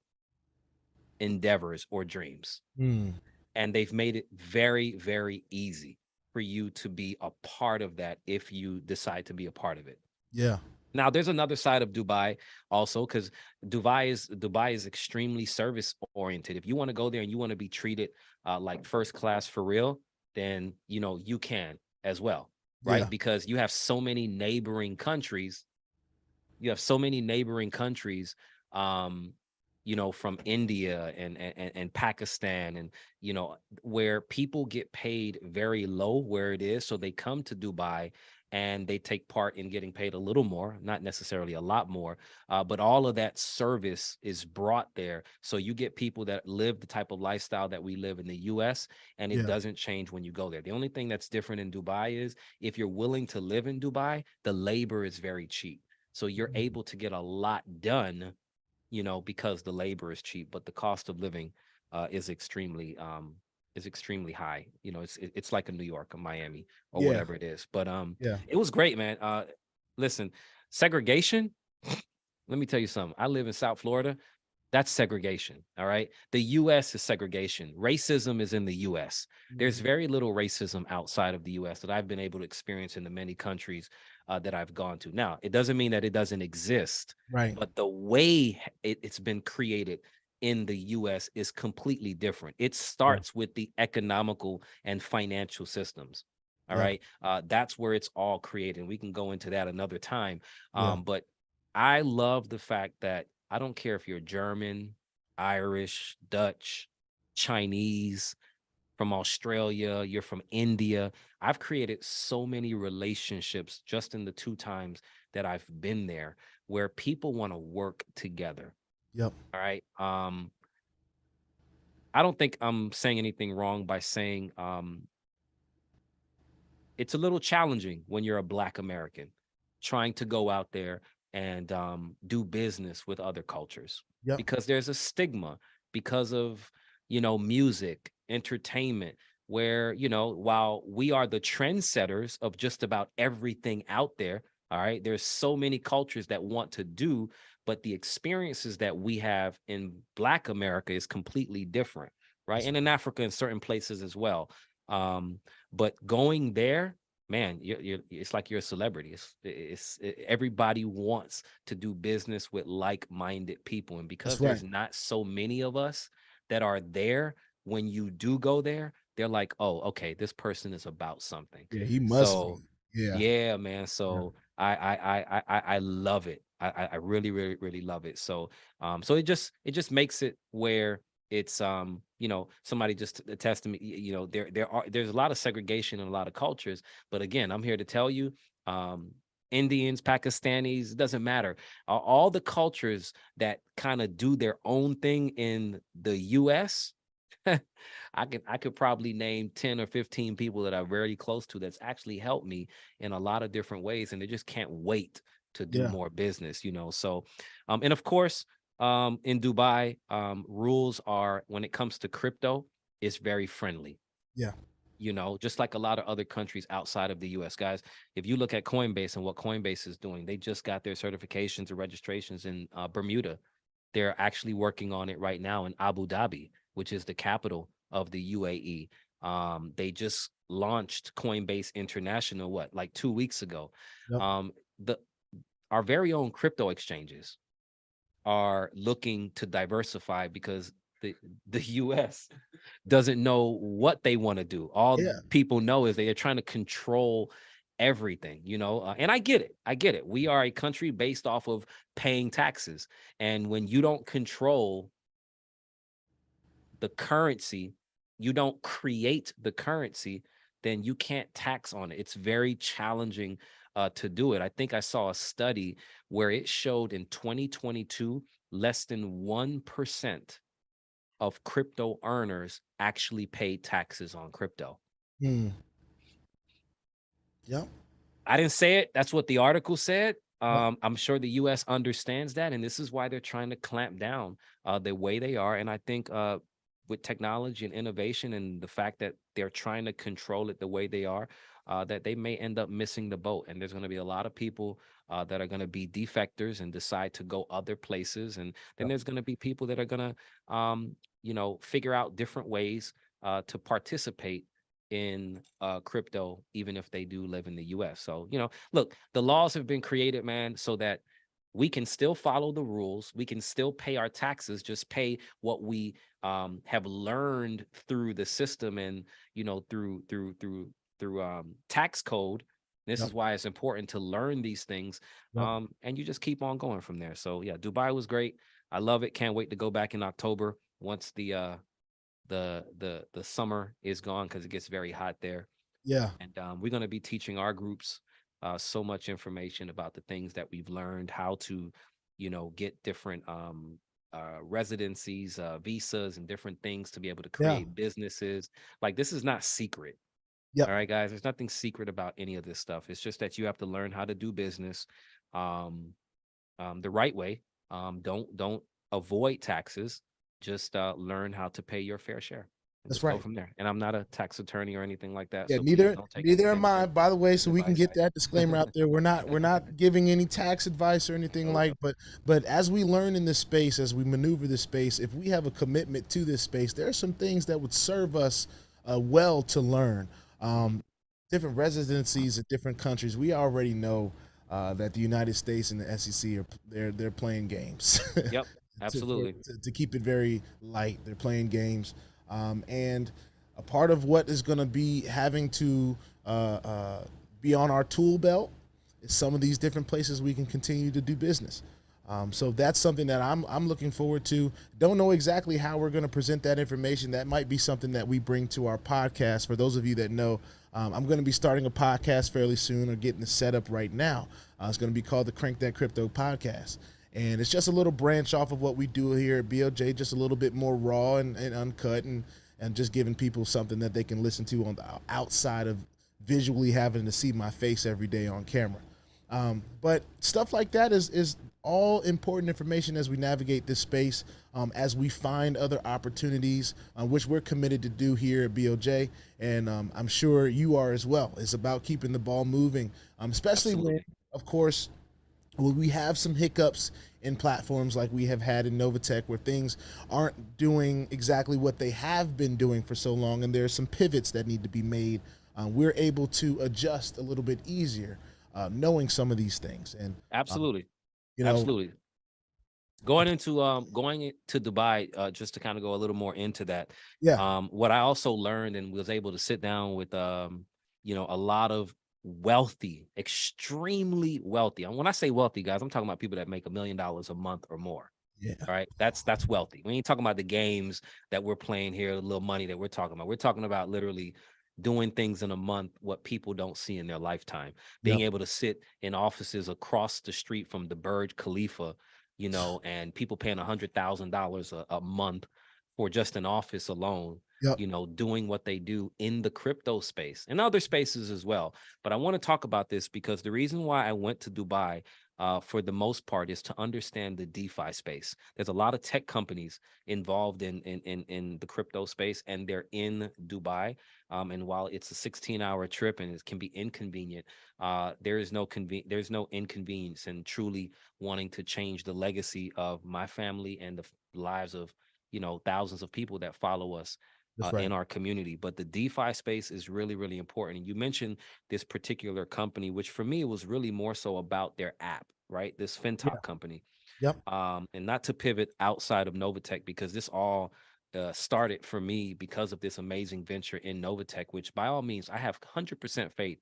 endeavors or dreams. Mm. And they've made it very, very easy for you to be a part of that if you decide to be a part of it. Yeah. Now, there's another side of Dubai also, because Dubai is extremely service oriented. If you want to go there and you want to be treated like first class for real, then you can as well, right? Yeah. Because you have so many neighboring countries. You have so many neighboring countries, um, from India and Pakistan, and where people get paid very low where it is, so they come to Dubai and they take part in getting paid a little more, not necessarily a lot more, but all of that service is brought there. So you get people that live the type of lifestyle that we live in the US, and it Yeah. doesn't change when you go there. The only thing that's different in Dubai is if you're willing to live in Dubai, the labor is very cheap. So you're Mm. able to get a lot done, because the labor is cheap, but the cost of living is extremely high. It's like a New York, a Miami, or Yeah. whatever it is. But Yeah. it was great, man. Listen, segregation. Let me tell you something. I live in South Florida. That's segregation. All right. The US is segregation. Racism is in the US. There's Mhm. very little racism outside of the US that I've been able to experience in the many countries that I've gone to. Now, it doesn't mean that it doesn't exist, Right. but the way it's been created in the US is completely different. It Yeah. starts with the economical and financial systems. All Yeah. right. That's where it's all created. We can go into that another time. Yeah. But I love the fact that I don't care if you're German, Irish, Dutch, Chinese, from Australia, you're from India. I've created so many relationships just in the 2 times that I've been there where people want to work together. Yep. All right. I don't think I'm saying anything wrong by saying it's a little challenging when you're a Black American trying to go out there and do business with other cultures, Yep. because there's a stigma because of music, entertainment, where while we are the trendsetters of just about everything out there, all right, there's so many cultures that want to do, but the experiences that we have in Black America is completely different, right? That's And in Africa, in certain places as well. um but going there, man, it's like you're a celebrity. Everybody wants to do business with like-minded people, and because that's right. there's not so many of us that are there, when you do go there, they're like, oh, okay, this person is about something. Yeah. He must So be. Yeah. yeah, man. Yeah. So I love it. I really, really, really love it. So so it just makes it where it's somebody just attest to me, there's a lot of segregation in a lot of cultures, but again, I'm here to tell you, um Indians, Pakistanis, it doesn't matter. All the cultures that kind of do their own thing in the US, I could probably name 10 or 15 people that I'm very close to that's actually helped me in a lot of different ways, and they just can't wait to do Yeah. more business, So, and of course, in Dubai, rules are, when it comes to crypto, it's very friendly. Yeah. Just like a lot of other countries outside of the US, guys. If you look at Coinbase and what Coinbase is doing, they just got their certifications and registrations in Bermuda. They're actually working on it right now in Abu Dhabi, which is the capital of the UAE. They just launched Coinbase International, like 2 weeks ago. Yep. Our very own crypto exchanges are looking to diversify because the US doesn't know what they want to do. All Yeah. people know is they are trying to control everything, and I get it. We are a country based off of paying taxes. And when you don't control the currency, you don't create the currency, then you can't tax on it. It's very challenging to do it. I think I saw a study where it showed in 2022, less than 1% of crypto earners actually paid taxes on crypto. Mm. Yep. I didn't say it. That's what the article said. Yep. I'm sure the US understands that, and this is why they're trying to clamp down the way they are. And I think with technology and innovation and the fact that they're trying to control it the way they are, that they may end up missing the boat. And there's going to be a lot of people that are going to be defectors and decide to go other places. And then Yep. there's going to be people that are going to, figure out different ways to participate in crypto, even if they do live in the US. So, look, the laws have been created, man, so that we can still follow the rules. We can still pay our taxes, just pay what we have learned through the system and, through tax code. This Yep. is why it's important to learn these things. Yep. And you just keep on going from there. So yeah, Dubai was great. I love it. Can't wait to go back in October once the summer is gone, because it gets very hot there. Yeah. And we're going to be teaching our groups so much information about the things that we've learned, how to, get different residencies, visas, and different things to be able to create businesses. Like, this is not secret. Yep. All right, guys, there's nothing secret about any of this stuff. It's just that you have to learn how to do business the right way. Don't avoid taxes. Just learn how to pay your fair share. That's Just go right. from there. And I'm not a tax attorney or anything like that. Yeah, So please don't take neither am anything I, from by the way, so the we can advice get that disclaimer out there. We're not giving any tax advice or anything Nope. but as we learn in this space, as we maneuver this space, if we have a commitment to this space, there are some things that would serve us well to learn. Different residencies in different countries. We already know that the United States and the SEC they're playing games. Yep, absolutely. to keep it very light, they're playing games, and a part of what is going to be having to be on our tool belt is some of these different places we can continue to do business. So that's something that I'm looking forward to. Don't know exactly how we're going to present that information. That might be something that we bring to our podcast. For those of you that know, I'm going to be starting a podcast fairly soon, or getting the setup right now. It's going to be called the Crank That Crypto Podcast. And it's just a little branch off of what we do here at BOJ, just a little bit more raw and uncut, and just giving people something that they can listen to on the outside of visually having to see my face every day on camera. But stuff like that is all important information as we navigate this space, as we find other opportunities, which we're committed to do here at BOJ. And I'm sure you are as well. It's about keeping the ball moving, especially Absolutely. when, of course, we have some hiccups in platforms like we have had in Novatech, where things aren't doing exactly what they have been doing for so long, and there are some pivots that need to be made. We're able to adjust a little bit easier, knowing some of these things. And Absolutely. absolutely, Going into Dubai, just to kind of go a little more into that. yeah, What I also learned and was able to sit down with a lot of wealthy, extremely wealthy. And when I say wealthy, guys, I'm talking about people that make $1 million a month or more. yeah, All right. That's wealthy. We ain't talking about the games that we're playing here, the little money that we're talking about. We're talking about literally doing things in a month what people don't see in their lifetime, being Yep. able to sit in offices across the street from the Burj Khalifa, you know, and people paying $100,000 a month for just an office alone, Yep. you know, doing what they do in the crypto space and other spaces as well. But I want to talk about this because the reason why I went to Dubai for the most part is to understand the DeFi space. There's a lot of tech companies involved in the crypto space, and they're in Dubai. And while it's a 16-hour trip and it can be inconvenient, there's no inconvenience in truly wanting to change the legacy of my family and the lives of, you know, thousands of people that follow us That's right. in our community. But the DeFi space is really, really important. And you mentioned this particular company, which for me was really more so about their app, right? This Yeah. FinTocH company. Yep. And not to pivot outside of Novatech, because this all started for me because of this amazing venture in Novatech, which by all means, I have 100% faith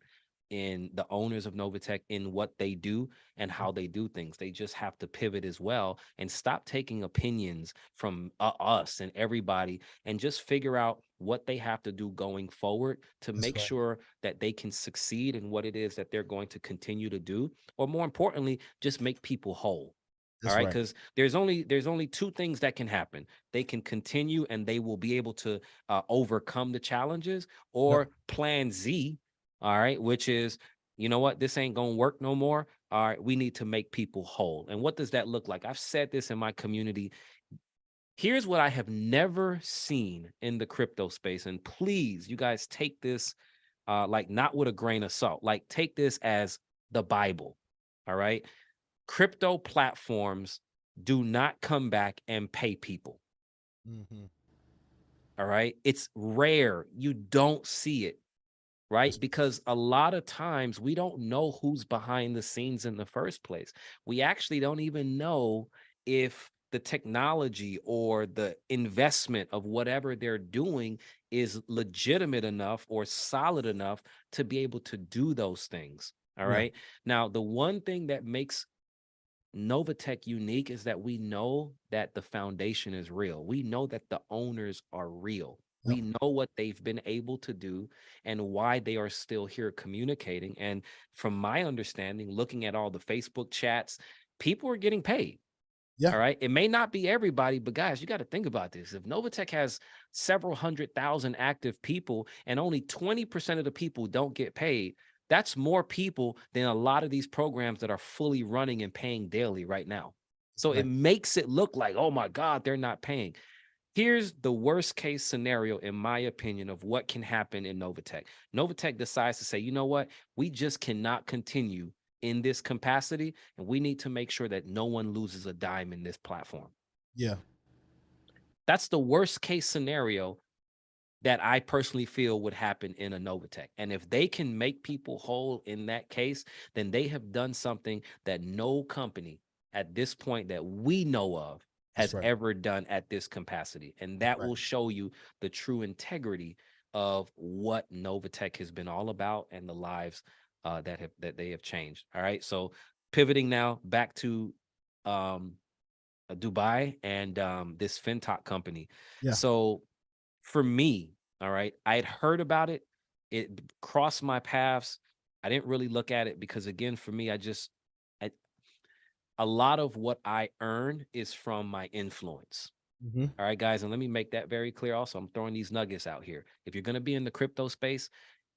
in the owners of Novatech, in what they do and how they do things. They just have to pivot as well and stop taking opinions from us and everybody, and just figure out what they have to do going forward to That's make right. sure that they can succeed in what it is that they're going to continue to do, or more importantly, just make people whole. All That's right, right. because there's only two things that can happen. They can continue and they will be able to overcome the challenges, Yep. or plan Z, all right, which is, you know what, this ain't gonna work no more. All right, we need to make people whole. And what does that look like? I've said this in my community. Here's what I have never seen in the crypto space, and please, you guys, take this like not with a grain of salt. Like, take this as the Bible. All right. Crypto platforms do not come back and pay people. Mm-hmm. All right. It's rare. You don't see it, right? Because a lot of times we don't know who's behind the scenes in the first place. We actually don't even know if the technology or the investment of whatever they're doing is legitimate enough or solid enough to be able to do those things. All Yeah. right. Now, the one thing that makes Novatech unique is that we know that the foundation is real. We know that the owners are real. Yep. We know what they've been able to do and why they are still here communicating. And from my understanding, looking at all the Facebook chats, people are getting paid. Yeah. All right. It may not be everybody, but guys, you got to think about this. If Novatech has several 100,000 active people and only 20% of the people don't get paid, that's more people than a lot of these programs that are fully running and paying daily right now. So Right. it makes it look like, oh my God, they're not paying. Here's the worst case scenario, in my opinion, of what can happen in Novatech. Novatech decides to say, you know what, we just cannot continue in this capacity, and we need to make sure that no one loses a dime in this platform. Yeah. That's the worst case scenario that I personally feel would happen in a Novatech. And if they can make people whole in that case, then they have done something that no company at this point that we know of That's has right. ever done at this capacity. And that right. will show you the true integrity of what Novatech has been all about and the lives that they have changed. All right. So pivoting now back to Dubai and this FinTocH company. Yeah. So for me, all right, I had heard about it. It crossed my paths. I didn't really look at it because, again, for me, a lot of what I earn is from my influence. Mm-hmm. All right, guys, and let me make that very clear. Also, I'm throwing these nuggets out here. If you're going to be in the crypto space,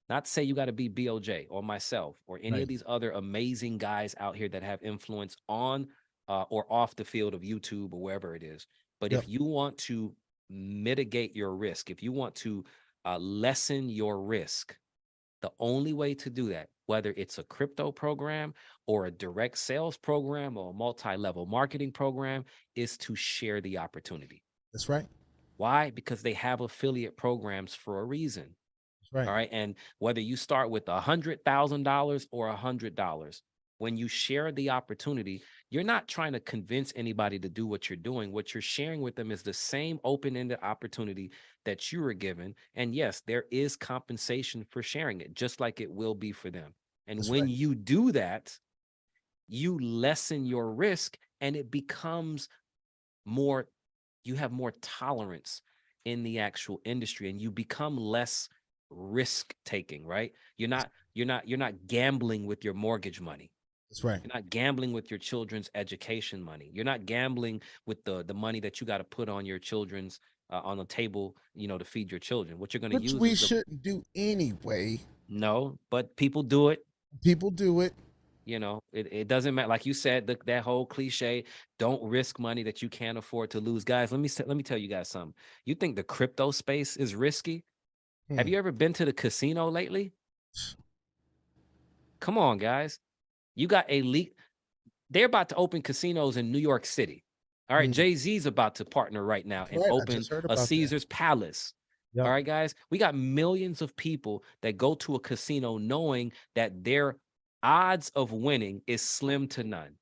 not to say you got to be BOJ or myself or any Right. of these other amazing guys out here that have influence on or off the field of YouTube or wherever it is. But Yep. if you want to mitigate your risk, if you want to lessen your risk, the only way to do that, whether it's a crypto program or a direct sales program or a multi-level marketing program, is to share the opportunity. That's right. Why? Because they have affiliate programs for a reason. That's right. All right. And whether you start with $100,000 or $100, when you share the opportunity, you're not trying to convince anybody to do what you're doing. What you're sharing with them is the same open-ended opportunity that you were given. And yes, there is compensation for sharing it, just like it will be for them. And That's when right. you do that, you lessen your risk and it becomes more, you have more tolerance in the actual industry and you become less risk taking, right? You're not gambling with your mortgage money. That's right. You're not gambling with your children's education money. You're not gambling with the money that you got to put on your children's on the table, to feed your children. What you're going to Which use we is shouldn't do anyway. no, but people do it. People do it. It doesn't matter. Like you said, that whole cliche, don't risk money that you can't afford to lose. Guys, let me tell you guys something. You think the crypto space is risky? Have you ever been to the casino lately? Come on, guys. You got they're about to open casinos in New York City. All right, Jay-Z's about to partner right now and open a Caesar's Palace. Yep. All right, guys. We got millions of people that go to a casino knowing that their odds of winning is slim to none.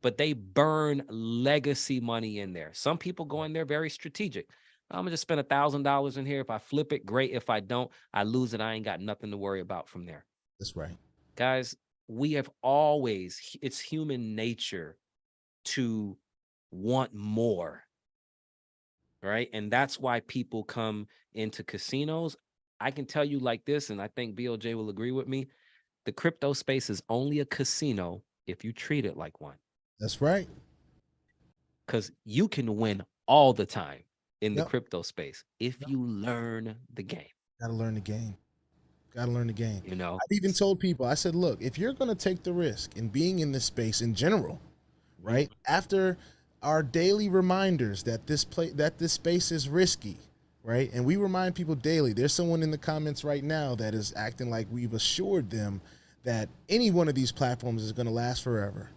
But they burn legacy money in there. Some people go in there very strategic. I'm gonna just spend $1,000 in here. If I flip it, great. If I don't, I lose it. I ain't got nothing to worry about from there. That's right. Guys, we have it's human nature to want more, right? And that's why people come into casinos. I can tell you like this, and I think BLJ will agree with me. The crypto space is only a casino if you treat it like one. That's right. Because you can win all the time in the Yep. crypto space if Yep. you learn the game. Got to learn the game. Got to learn the game. I've even told people, I said, look, if you're going to take the risk in being in this space in general, right? After our daily reminders that this space is risky, right? And we remind people daily. There's someone in the comments right now that is acting like we've assured them that any one of these platforms is going to last forever.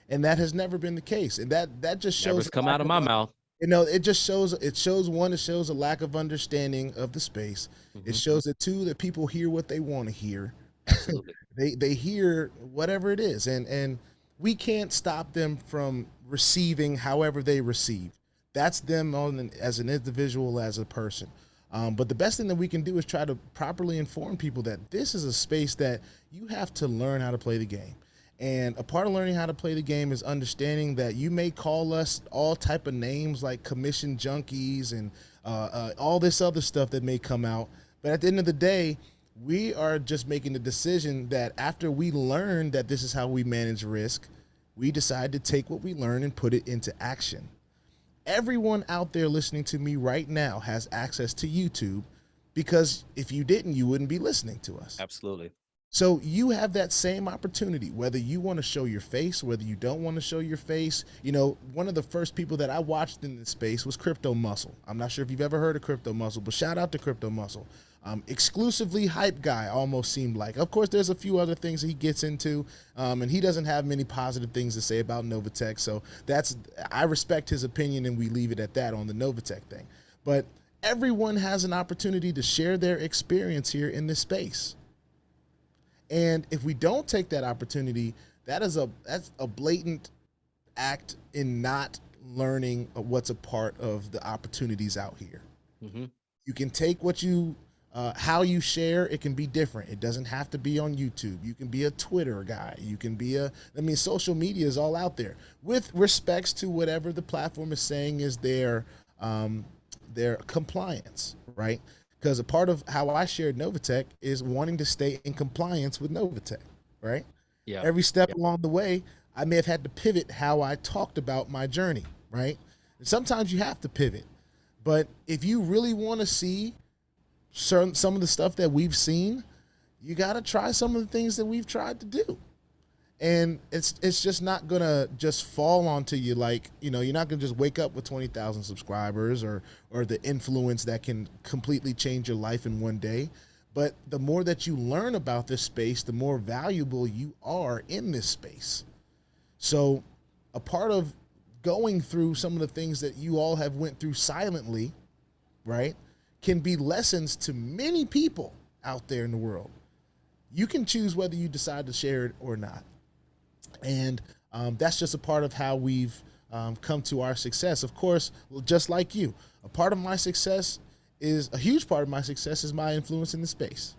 And that has never been the case. And that just shows Never's come out of my mouth. It just shows, it shows a lack of understanding of the space. It shows that two, that people hear what they want to hear. Absolutely. they hear whatever it is. And we can't stop them from receiving however they receive. That's them as an individual, as a person. But the best thing that we can do is try to properly inform people that this is a space that you have to learn how to play the game. And a part of learning how to play the game is understanding that you may call us all type of names like commission junkies and all this other stuff that may come out. But at the end of the day, we are just making the decision that after we learn that this is how we manage risk, we decide to take what we learn and put it into action. Everyone out there listening to me right now has access to YouTube, because if you didn't, you wouldn't be listening to us. Absolutely. So you have that same opportunity, whether you want to show your face, whether you don't want to show your face. One of the first people that I watched in this space was Crypto Muscle. I'm not sure if you've ever heard of Crypto Muscle, but shout out to Crypto Muscle. Exclusively hype guy, almost seemed like. Of course, there's a few other things that he gets into, and he doesn't have many positive things to say about Novatech. So I respect his opinion, and we leave it at that on the Novatech thing. But everyone has an opportunity to share their experience here in this space. And if we don't take that opportunity, that's a blatant act in not learning what's a part of the opportunities out here. You can take what how you share. It can be different. It doesn't have to be on YouTube. You can be a Twitter guy. You can be social media is all out there, with respects to whatever the platform is saying is their compliance, right? Because a part of how I shared Novatech is wanting to stay in compliance with Novatech, right? Yeah. Every step along the way, I may have had to pivot how I talked about my journey, right? And sometimes you have to pivot. But if you really want to see some of the stuff that we've seen, you got to try some of the things that we've tried to do. And it's just not going to just fall onto you like, you're not going to just wake up with 20,000 subscribers or the influence that can completely change your life in one day. But the more that you learn about this space, the more valuable you are in this space. So a part of going through some of the things that you all have went through silently, right, can be lessons to many people out there in the world. You can choose whether you decide to share it or not. And that's just a part of how we've come to our success. Of course, just like you, a huge part of my success is my influence in the space.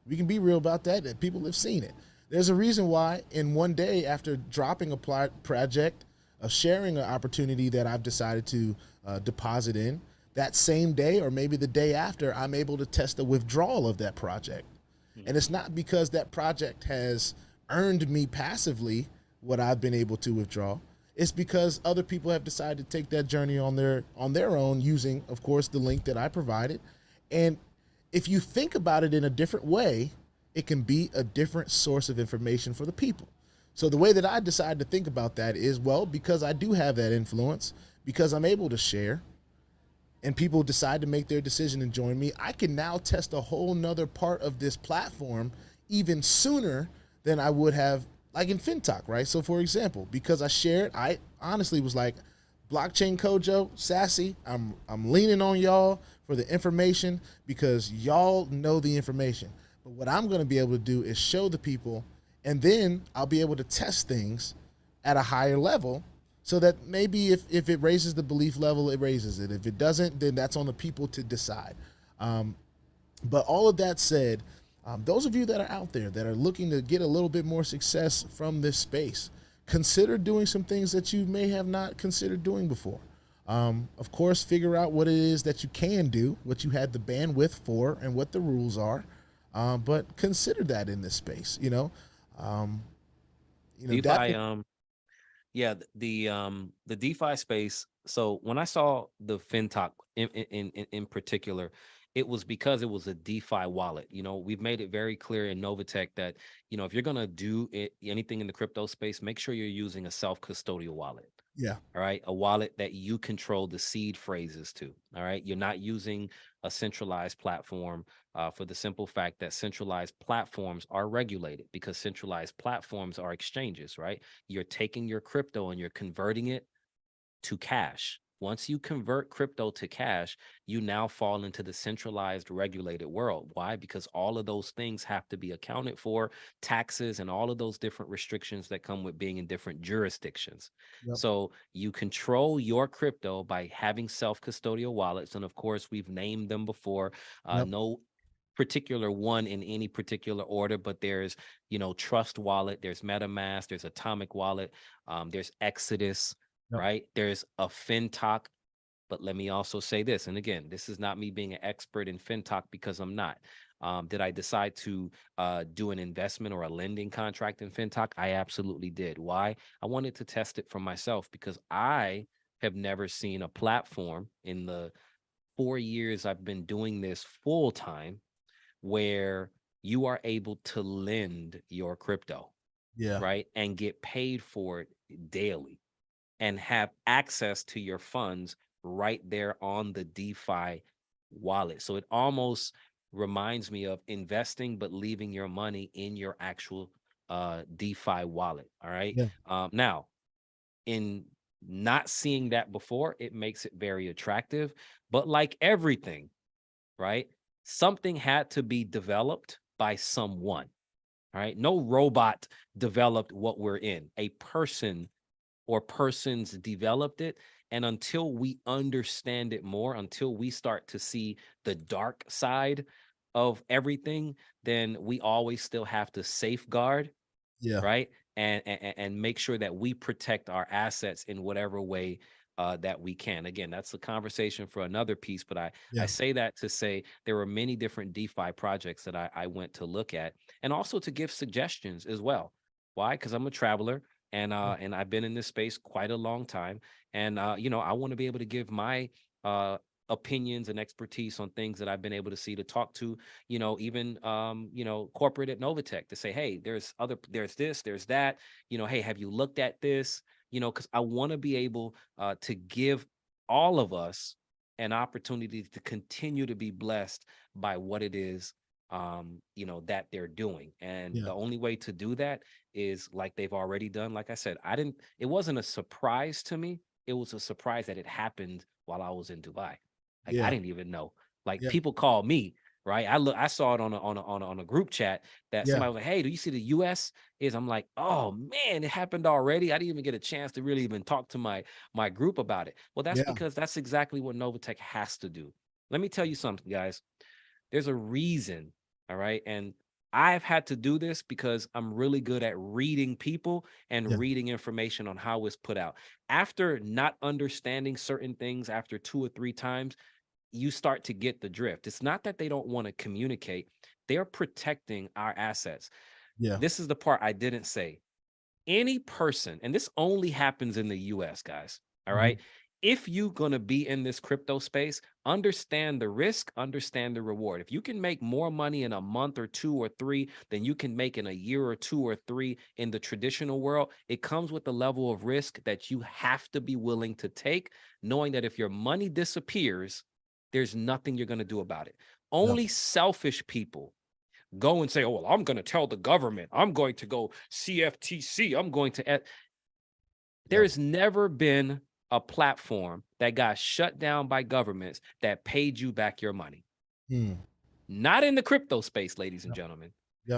We can be real about that people have seen it. There's a reason why in one day after dropping a project, of sharing an opportunity that I've decided to deposit in, that same day or maybe the day after, I'm able to test the withdrawal of that project. And it's not because that project has earned me passively what I've been able to withdraw. It's because other people have decided to take that journey on their own using, of course, the link that I provided. And if you think about it in a different way, it can be a different source of information for the people. So the way that I decide to think about that is, well, because I do have that influence, because I'm able to share, and people decide to make their decision and join me, I can now test a whole nother part of this platform even sooner than I would have, like in FinTocH, right? So for example, because I shared, I honestly was like, Blockchain Kojo, Sassy, I'm leaning on y'all for the information because y'all know the information. But what I'm gonna be able to do is show the people, and then I'll be able to test things at a higher level so that maybe if it raises the belief level, it raises it. If it doesn't, then that's on the people to decide. But all of that said, those of you that are out there that are looking to get a little bit more success from this space, consider doing some things that you may have not considered doing before. Of course, figure out what it is that you can do, what you had the bandwidth for, and what the rules are. But consider that in this space, DeFi, yeah, the DeFi space. So when I saw the FinTocH in particular, it was because it was a DeFi wallet. We've made it very clear in Novatech that, if you're going to do anything in the crypto space, make sure you're using a self-custodial wallet. Yeah. All right. A wallet that you control the seed phrases to. All right. You're not using a centralized platform for the simple fact that centralized platforms are regulated, because centralized platforms are exchanges, right? You're taking your crypto and you're converting it to cash. Once you convert crypto to cash, you now fall into the centralized regulated world. Why? Because all of those things have to be accounted for, taxes and all of those different restrictions that come with being in different jurisdictions. Yep. So you control your crypto by having self-custodial wallets. And of course, we've named them before. Yep. No particular one in any particular order, but there's, Trust Wallet, there's MetaMask, there's Atomic Wallet, there's Exodus, Yep. right? There's a FinTocH. But let me also say this, and again, this is not me being an expert in FinTocH, because I'm not. Did I decide to do an investment or a lending contract in FinTocH? I absolutely did. Why? I wanted to test it for myself, because I have never seen a platform in the 4 years I've been doing this full time where you are able to lend your crypto, Yeah. right? And get paid for it daily and have access to your funds right there on the DeFi wallet. So it almost reminds me of investing, but leaving your money in your actual DeFi wallet. All right. Yeah. Now, in not seeing that before, it makes it very attractive. But like everything, right? Something had to be developed by someone. All right. No robot developed what we're in. A person or persons developed it. And until we understand it more, until we start to see the dark side of everything, then we always still have to safeguard, Yeah. right? And make sure that we protect our assets in whatever way that we can. Again, that's a conversation for another piece, but I say that to say there were many different DeFi projects that I went to look at, and also to give suggestions as well. Why? Because I'm a traveler. And I've been in this space quite a long time. And, I want to be able to give my opinions and expertise on things that I've been able to see, to talk to, even, corporate at Novatech, to say, hey, there's this, there's that, hey, have you looked at this? Because I want to be able to give all of us an opportunity to continue to be blessed by what it is that they're doing. And the only way to do that is like they've already done. Like I said, it wasn't a surprise to me. It was a surprise that it happened while I was in Dubai. Like, I didn't even know. Like, people call me, right? I saw it on a group chat that somebody was like, hey, do you see the US is? I'm like, oh man, it happened already. I didn't even get a chance to really even talk to my group about it. Well, that's because that's exactly what Novatech has to do. Let me tell you something, guys. There's a reason. All right. And I've had to do this because I'm really good at reading people and reading information on how it's put out. After not understanding certain things after 2 or 3 times, you start to get the drift. It's not that they don't want to communicate. They're protecting our assets. Yeah. This is the part I didn't say. Any person, and this only happens in the US, guys, all right? If you're going to be in this crypto space, understand the risk, understand the reward. If you can make more money in a month or 2 or 3 than you can make in a year or 2 or 3 in the traditional world, it comes with a level of risk that you have to be willing to take, knowing that if your money disappears, there's nothing you're going to do about it. Only selfish people go and say, oh, well, I'm going to tell the government, I'm going to go CFTC, I'm going to. There's never been a platform that got shut down by governments that paid you back your money. Not in the crypto space, ladies and gentlemen.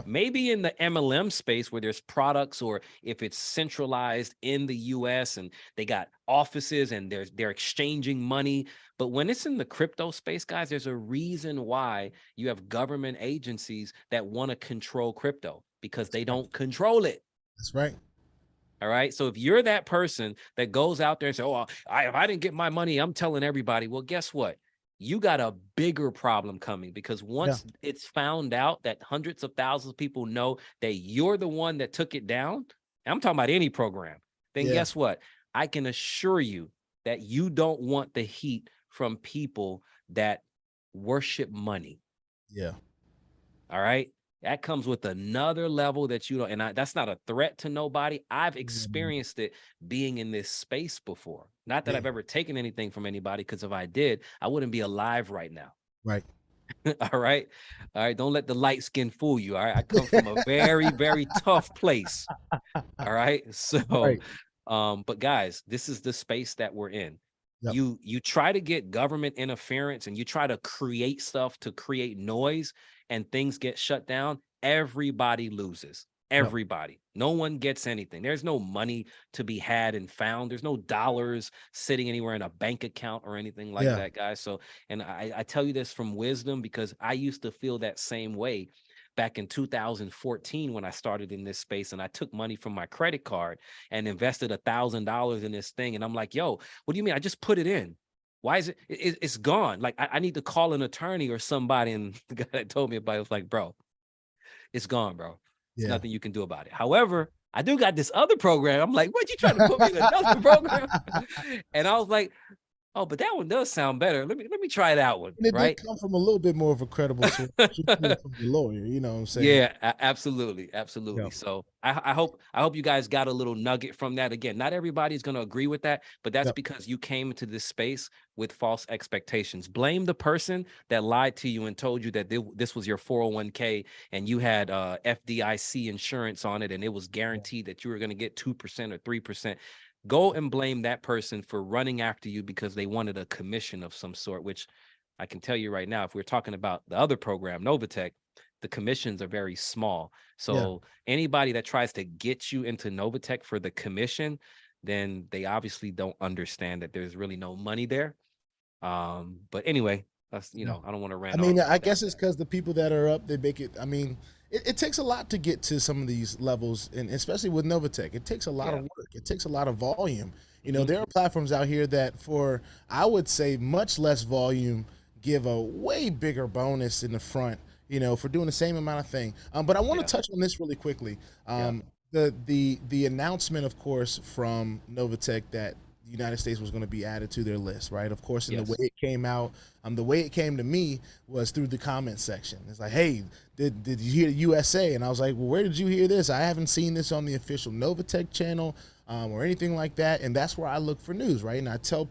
Maybe in the MLM space where there's products, or if it's centralized in the US and they got offices and they're exchanging money. But when it's in the crypto space, guys, there's a reason why you have government agencies that want to control crypto, because they don't control it. That's right. All right. So if you're that person that goes out there and say, oh, if I didn't get my money, I'm telling everybody. Well, guess what? You got a bigger problem coming, because once it's found out that hundreds of thousands of people know that you're the one that took it down, and I'm talking about any program, then guess what? I can assure you that you don't want the heat from people that worship money. All right. That comes with another level that you don't, and that's not a threat to nobody. I've experienced it being in this space before. Not that I've ever taken anything from anybody, because if I did, I wouldn't be alive right now. Right. All right. All right. Don't let the light skin fool you. All right. I come from a very, very tough place. All right. So, but guys, this is the space that we're in. You try to get government interference and you try to create stuff to create noise, and things get shut down. Everybody loses. Everybody. No one gets anything. There's no money to be had and found. There's no dollars sitting anywhere in a bank account or anything like that, guys. So, and I tell you this from wisdom, because I used to feel that same way back in 2014 when I started in this space, and I took money from my credit card and invested $1,000 in this thing. And I'm like, yo, what do you mean? I just put it in. Why is it's gone? Like, I need to call an attorney or somebody. And the guy that told me about it was like, bro, it's gone, bro. There's nothing you can do about it. However, I do got this other program. I'm like, what, you trying to put me in another program? And I was like, oh, but that one does sound better. Let me try that one. And it did come from a little bit more of a credible source from the lawyer. You know what I'm saying? Yeah, absolutely, absolutely. So I hope you guys got a little nugget from that. Again, not everybody's going to agree with that, but that's because you came into this space with false expectations. Blame the person that lied to you and told you that this was your 401k and you had FDIC insurance on it, and it was guaranteed that you were going to get 2% or 3%. Go and blame that person for running after you because they wanted a commission of some sort, which I can tell you right now, if we're talking about the other program, Novatech, the commissions are very small. So anybody that tries to get you into Novatech for the commission, then they obviously don't understand that there's really no money there. But anyway, that's, I don't want to rant. I mean, I guess it's because the people that are up, they make it. I mean, it takes a lot to get to some of these levels, and especially with Novatech, it takes a lot of work. It takes a lot of volume. There are platforms out here that for, I would say, much less volume, give a way bigger bonus in the front, for doing the same amount of thing. But I want to touch on this really quickly. The announcement, of course, from Novatech that the United States was going to be added to their list, right? Of course, and the way it came out, the way it came to me was through the comment section. It's like, hey, did you hear USA? And I was like, well, where did you hear this? I haven't seen this on the official Novatech channel or anything like that. And that's where I look for news, right? And I tell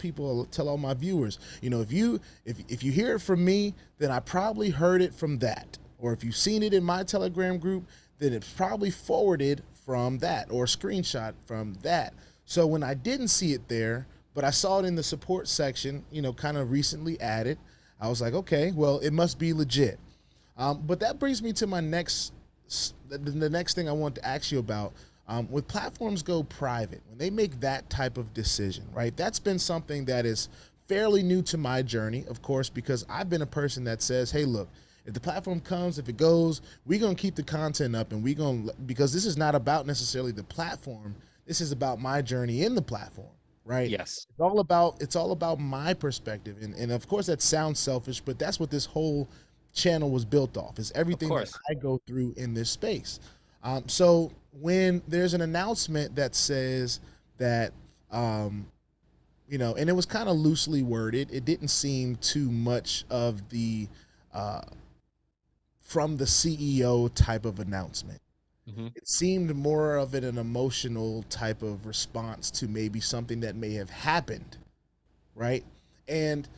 all my viewers, if you hear it from me, then I probably heard it from that. Or if you've seen it in my Telegram group, then it's probably forwarded from that or screenshot from that. So when I didn't see it there, but I saw it in the support section, kind of recently added, I was like, okay, well, it must be legit. But that brings me to my the next thing I want to ask you about. When platforms go private, when they make that type of decision, right? That's been something that is fairly new to my journey, of course, because I've been a person that says, hey, look, if the platform comes, if it goes, we're going to keep the content up, and we're going to, because this is not about necessarily the platform. This is about my journey in the platform. right? Yes. It's all about my perspective, and of course that sounds selfish, but that's what this whole channel was built off. Is Of everything that course. I go through in this space. So when there's an announcement that says that, you know, and it was kind of loosely worded, it didn't seem too much of the uh, from the CEO type of announcement. Hmm. It seemed more of an emotional type of response to maybe something that may have happened, right? And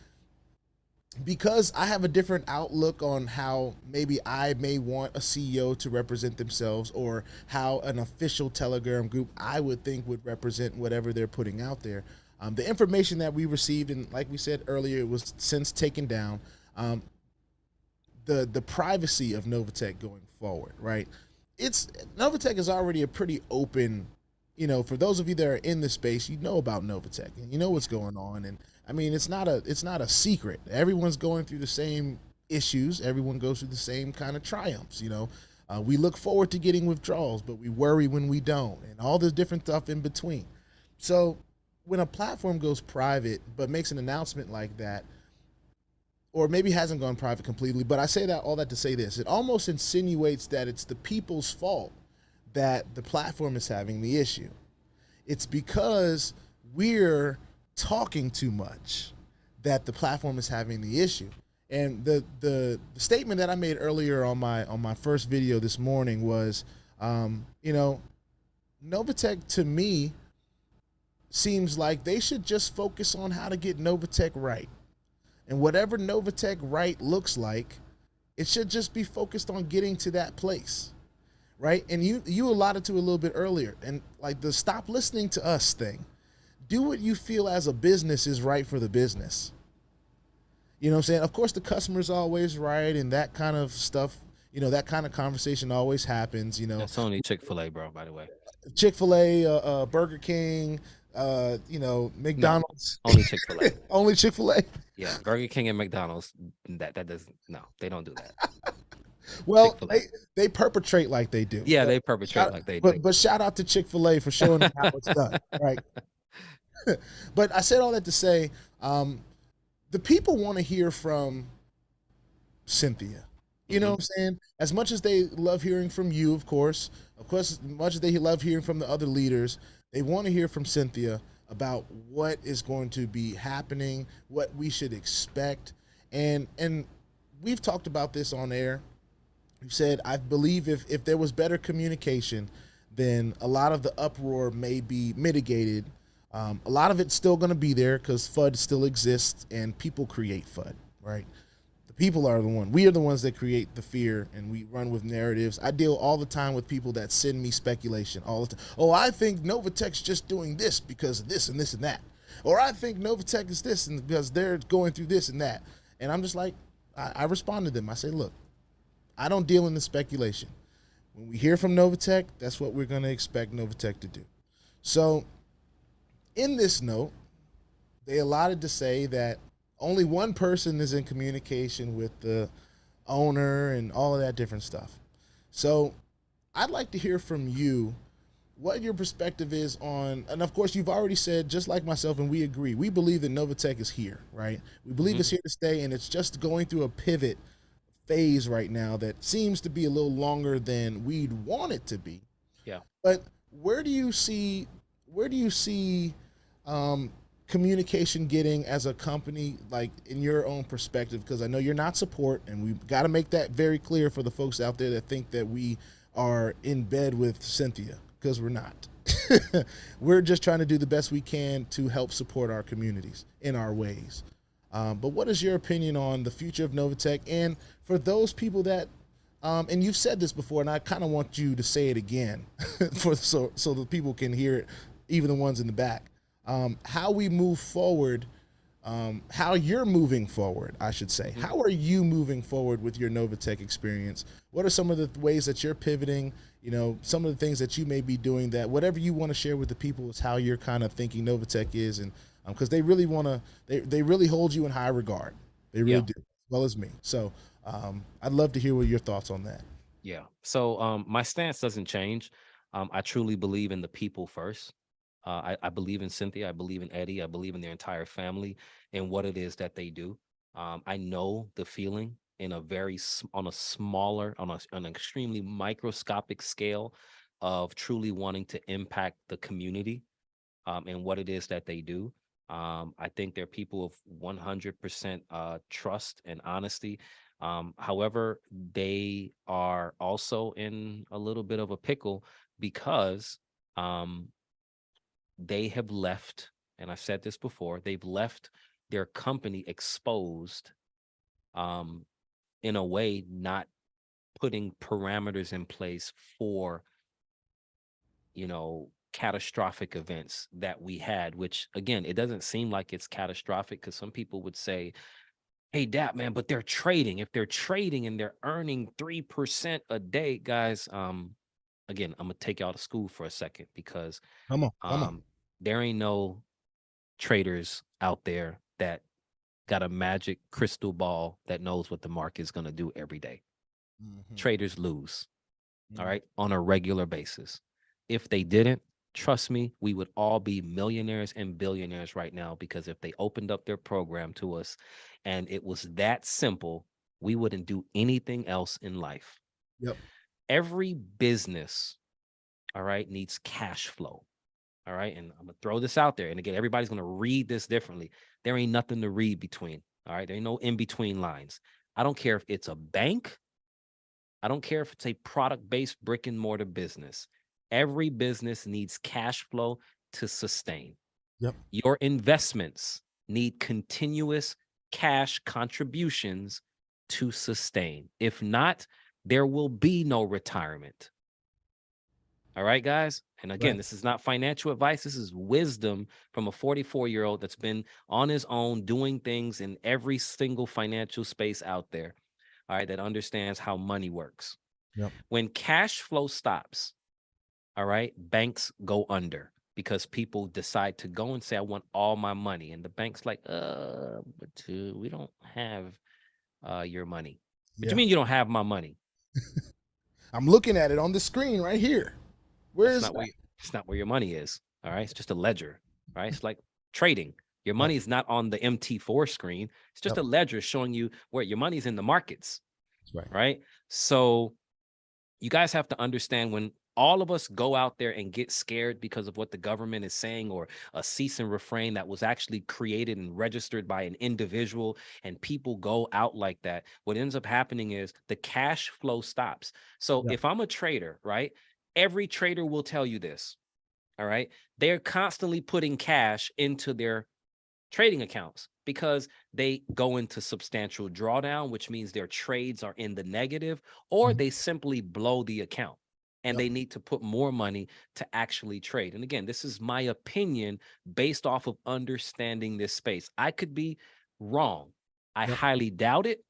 because I have a different outlook on how maybe I may want a CEO to represent themselves, or how an official Telegram group I would think would represent whatever they're putting out there. The information that we received, and like we said earlier, it was since taken down. Um, the privacy of Novatech going forward, right? It's Novatech is already a pretty open, you know, for those of you that are in the space, you know about Novatech and you know what's going on. And I mean, it's not a secret. Everyone's going through the same issues. Everyone goes through the same kind of triumphs, you know. We look forward to getting withdrawals, but we worry when we don't, and all the different stuff in between. So when a platform goes private but makes an announcement like that, or maybe hasn't gone private completely, but I say that all that to say this, it almost insinuates that it's the people's fault that the platform is having the issue. It's because we're talking too much that the platform is having the issue. And the statement that I made earlier on my first video this morning was, you know, Novatech to me seems like they should just focus on how to get Novatech right. And whatever Novatech right looks like, it should just be focused on getting to that place, right? And you allotted to a little bit earlier, and like the stop listening to us thing. Do what you feel as a business is right for the business. You know what I'm saying? Of course, the customer's always right, and that kind of stuff. You know, that kind of conversation always happens. You know, That's only Chick-fil-A, bro, by the way. Chick-fil-A, Burger King, you know, No, McDonald's. only Chick-fil-A. Only Chick-fil-A. Yeah, Burger King and McDonald's, that does no, they don't do that. Well, Chick-fil-A. they perpetrate like they do. Yeah, they perpetrate like they do. But shout out to Chick-fil-A for showing them how it's done, right? But I said all that to say, the people want to hear from Cynthia. You know what I'm saying? As much as they love hearing from you, of course, as much as they love hearing from the other leaders, they want to hear from Cynthia about what is going to be happening, what we should expect. And we've talked about this on air. You said, I believe if there was better communication, then a lot of the uproar may be mitigated. A lot of it's still going to be there because FUD still exists and people create FUD, right? The people are we are the ones that create the fear, and we run with narratives. I deal all the time with people that send me speculation all the time. Oh, I think Novatech's just doing this because of this and this and that. Or I think Novatech is this and because they're going through this and that. And I'm just like, I respond to them. I say, look, I don't deal in the speculation. When we hear from Novatech, that's what we're going to expect Novatech to do. So in this note, they allotted to say that only one person is in communication with the owner and all of that different stuff. So I'd like to hear from you what your perspective is on, and of course you've already said, just like myself, and we agree, we believe that Novatech is here, right? We believe it's here to stay, and it's just going through a pivot phase right now that seems to be a little longer than we'd want it to be. Yeah. But where do you see communication getting as a company, like in your own perspective? Because I know you're not support, and we've got to make that very clear for the folks out there that think that we are in bed with Cynthia, because we're not. We're just trying to do the best we can to help support our communities in our ways. But what is your opinion on the future of Novatech? And for those people that, and you've said this before, and I kind of want you to say it again, so the people can hear it, even the ones in the back. How we move forward, how you're moving forward, I should say. How are you moving forward with your Novatech experience? What are some of the ways that you're pivoting? You know, some of the things that you may be doing, that whatever you want to share with the people is how you're kind of thinking Novatech is, and because they really want to, they really hold you in high regard. They really do, as well as me. So I'd love to hear what your thoughts on that. Yeah. So my stance doesn't change. I truly believe in the people first. I believe in Cynthia. I believe in Eddie. I believe in their entire family and what it is that they do. I know the feeling in a on a smaller, on an extremely microscopic scale of truly wanting to impact the community and what it is that they do. I think they're people of 100% trust and honesty. However, they are also in a little bit of a pickle because they have left, and I've said this before, they've left their company exposed in a way, not putting parameters in place for, catastrophic events that we had, which again, it doesn't seem like it's catastrophic because some people would say, hey, Dap, man, but they're trading. If they're trading and they're earning 3% a day, guys, again, I'm gonna take y'all to school for a second because Come on. there ain't no traders out there that got a magic crystal ball that knows what the market is gonna do every day. Traders lose, all right, on a regular basis. If they didn't, trust me, we would all be millionaires and billionaires right now, because if they opened up their program to us and it was that simple, we wouldn't do anything else in life. Yep. Every business, all right, needs cash flow. All right. And I'm going to throw this out there. And again, everybody's going to read this differently. There ain't nothing to read between. All right. There ain't no in between lines. I don't care if it's a bank. I don't care if it's a product-based brick and mortar business. Every business needs cash flow to sustain. Yep. Your investments need continuous cash contributions to sustain. If not, there will be no retirement. All right, guys? And again, This is not financial advice. This is wisdom from a 44-year-old that's been on his own doing things in every single financial space out there. All right, that understands how money works. Yep. When cash flow stops, all right, banks go under because people decide to go and say, I want all my money. And the bank's like, but we don't have your money. What do you mean you don't have my money? I'm looking at it on the screen right here. It's not where your money is. All right. It's just a ledger. All right. It's like trading. Your money is not on the MT4 screen. It's just a ledger showing you where your money's in the markets. That's right. Right. So you guys have to understand, when all of us go out there and get scared because of what the government is saying, or a cease and refrain that was actually created and registered by an individual, and people go out like that, what ends up happening is the cash flow stops. So if I'm a trader, right, every trader will tell you this. All right. They're constantly putting cash into their trading accounts because they go into substantial drawdown, which means their trades are in the negative, or they simply blow the account and they need to put more money to actually trade. And again, this is my opinion based off of understanding this space. I could be wrong. I highly doubt it.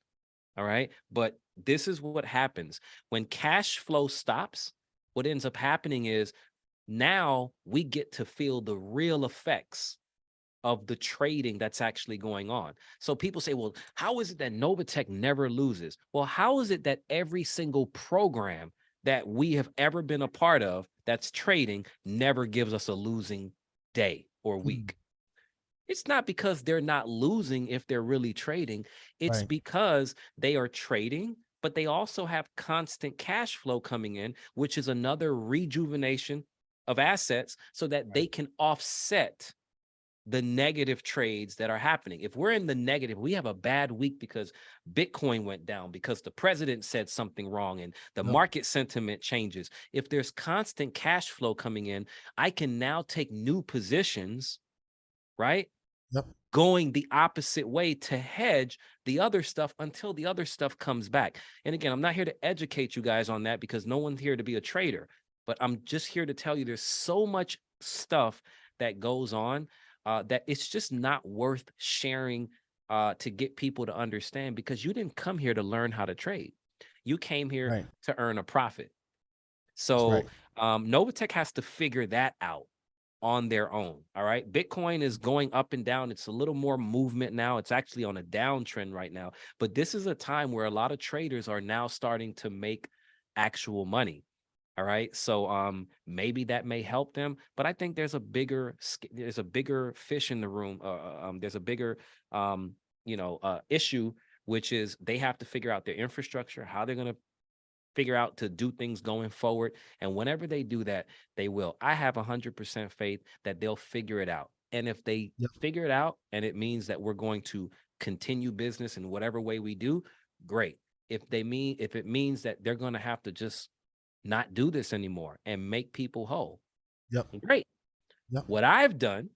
All right. But this is what happens when cash flow stops. What ends up happening is now we get to feel the real effects of the trading that's actually going on. So people say, well, how is it that Novatech never loses? Well, how is it that every single program that we have ever been a part of that's trading never gives us a losing day or week? It's not because they're not losing if they're really trading. It's because they are trading, but they also have constant cash flow coming in, which is another rejuvenation of assets so that they can offset the negative trades that are happening. If we're in the negative, we have a bad week because Bitcoin went down, because the president said something wrong and the market sentiment changes. If there's constant cash flow coming in, I can now take new positions, right? Going the opposite way to hedge the other stuff until the other stuff comes back. And again, I'm not here to educate you guys on that because no one's here to be a trader, but I'm just here to tell you there's so much stuff that goes on that it's just not worth sharing to get people to understand, because you didn't come here to learn how to trade. You came here to earn a profit. So Novatech has to figure that out on their own. All right. Bitcoin is going up and down. It's a little more movement now. It's actually on a downtrend right now. But this is a time where a lot of traders are now starting to make actual money. All right. So maybe that may help them, but I think there's a bigger fish in the room. There's a bigger issue, which is they have to figure out their infrastructure, how they're going to figure out to do things going forward. And whenever they do that, they will. I have 100% faith that they'll figure it out. And if they Yep. figure it out and it means that we're going to continue business in whatever way we do, great. If it means that they're going to have to just not do this anymore and make people whole, Yep. great. Yep. What I've done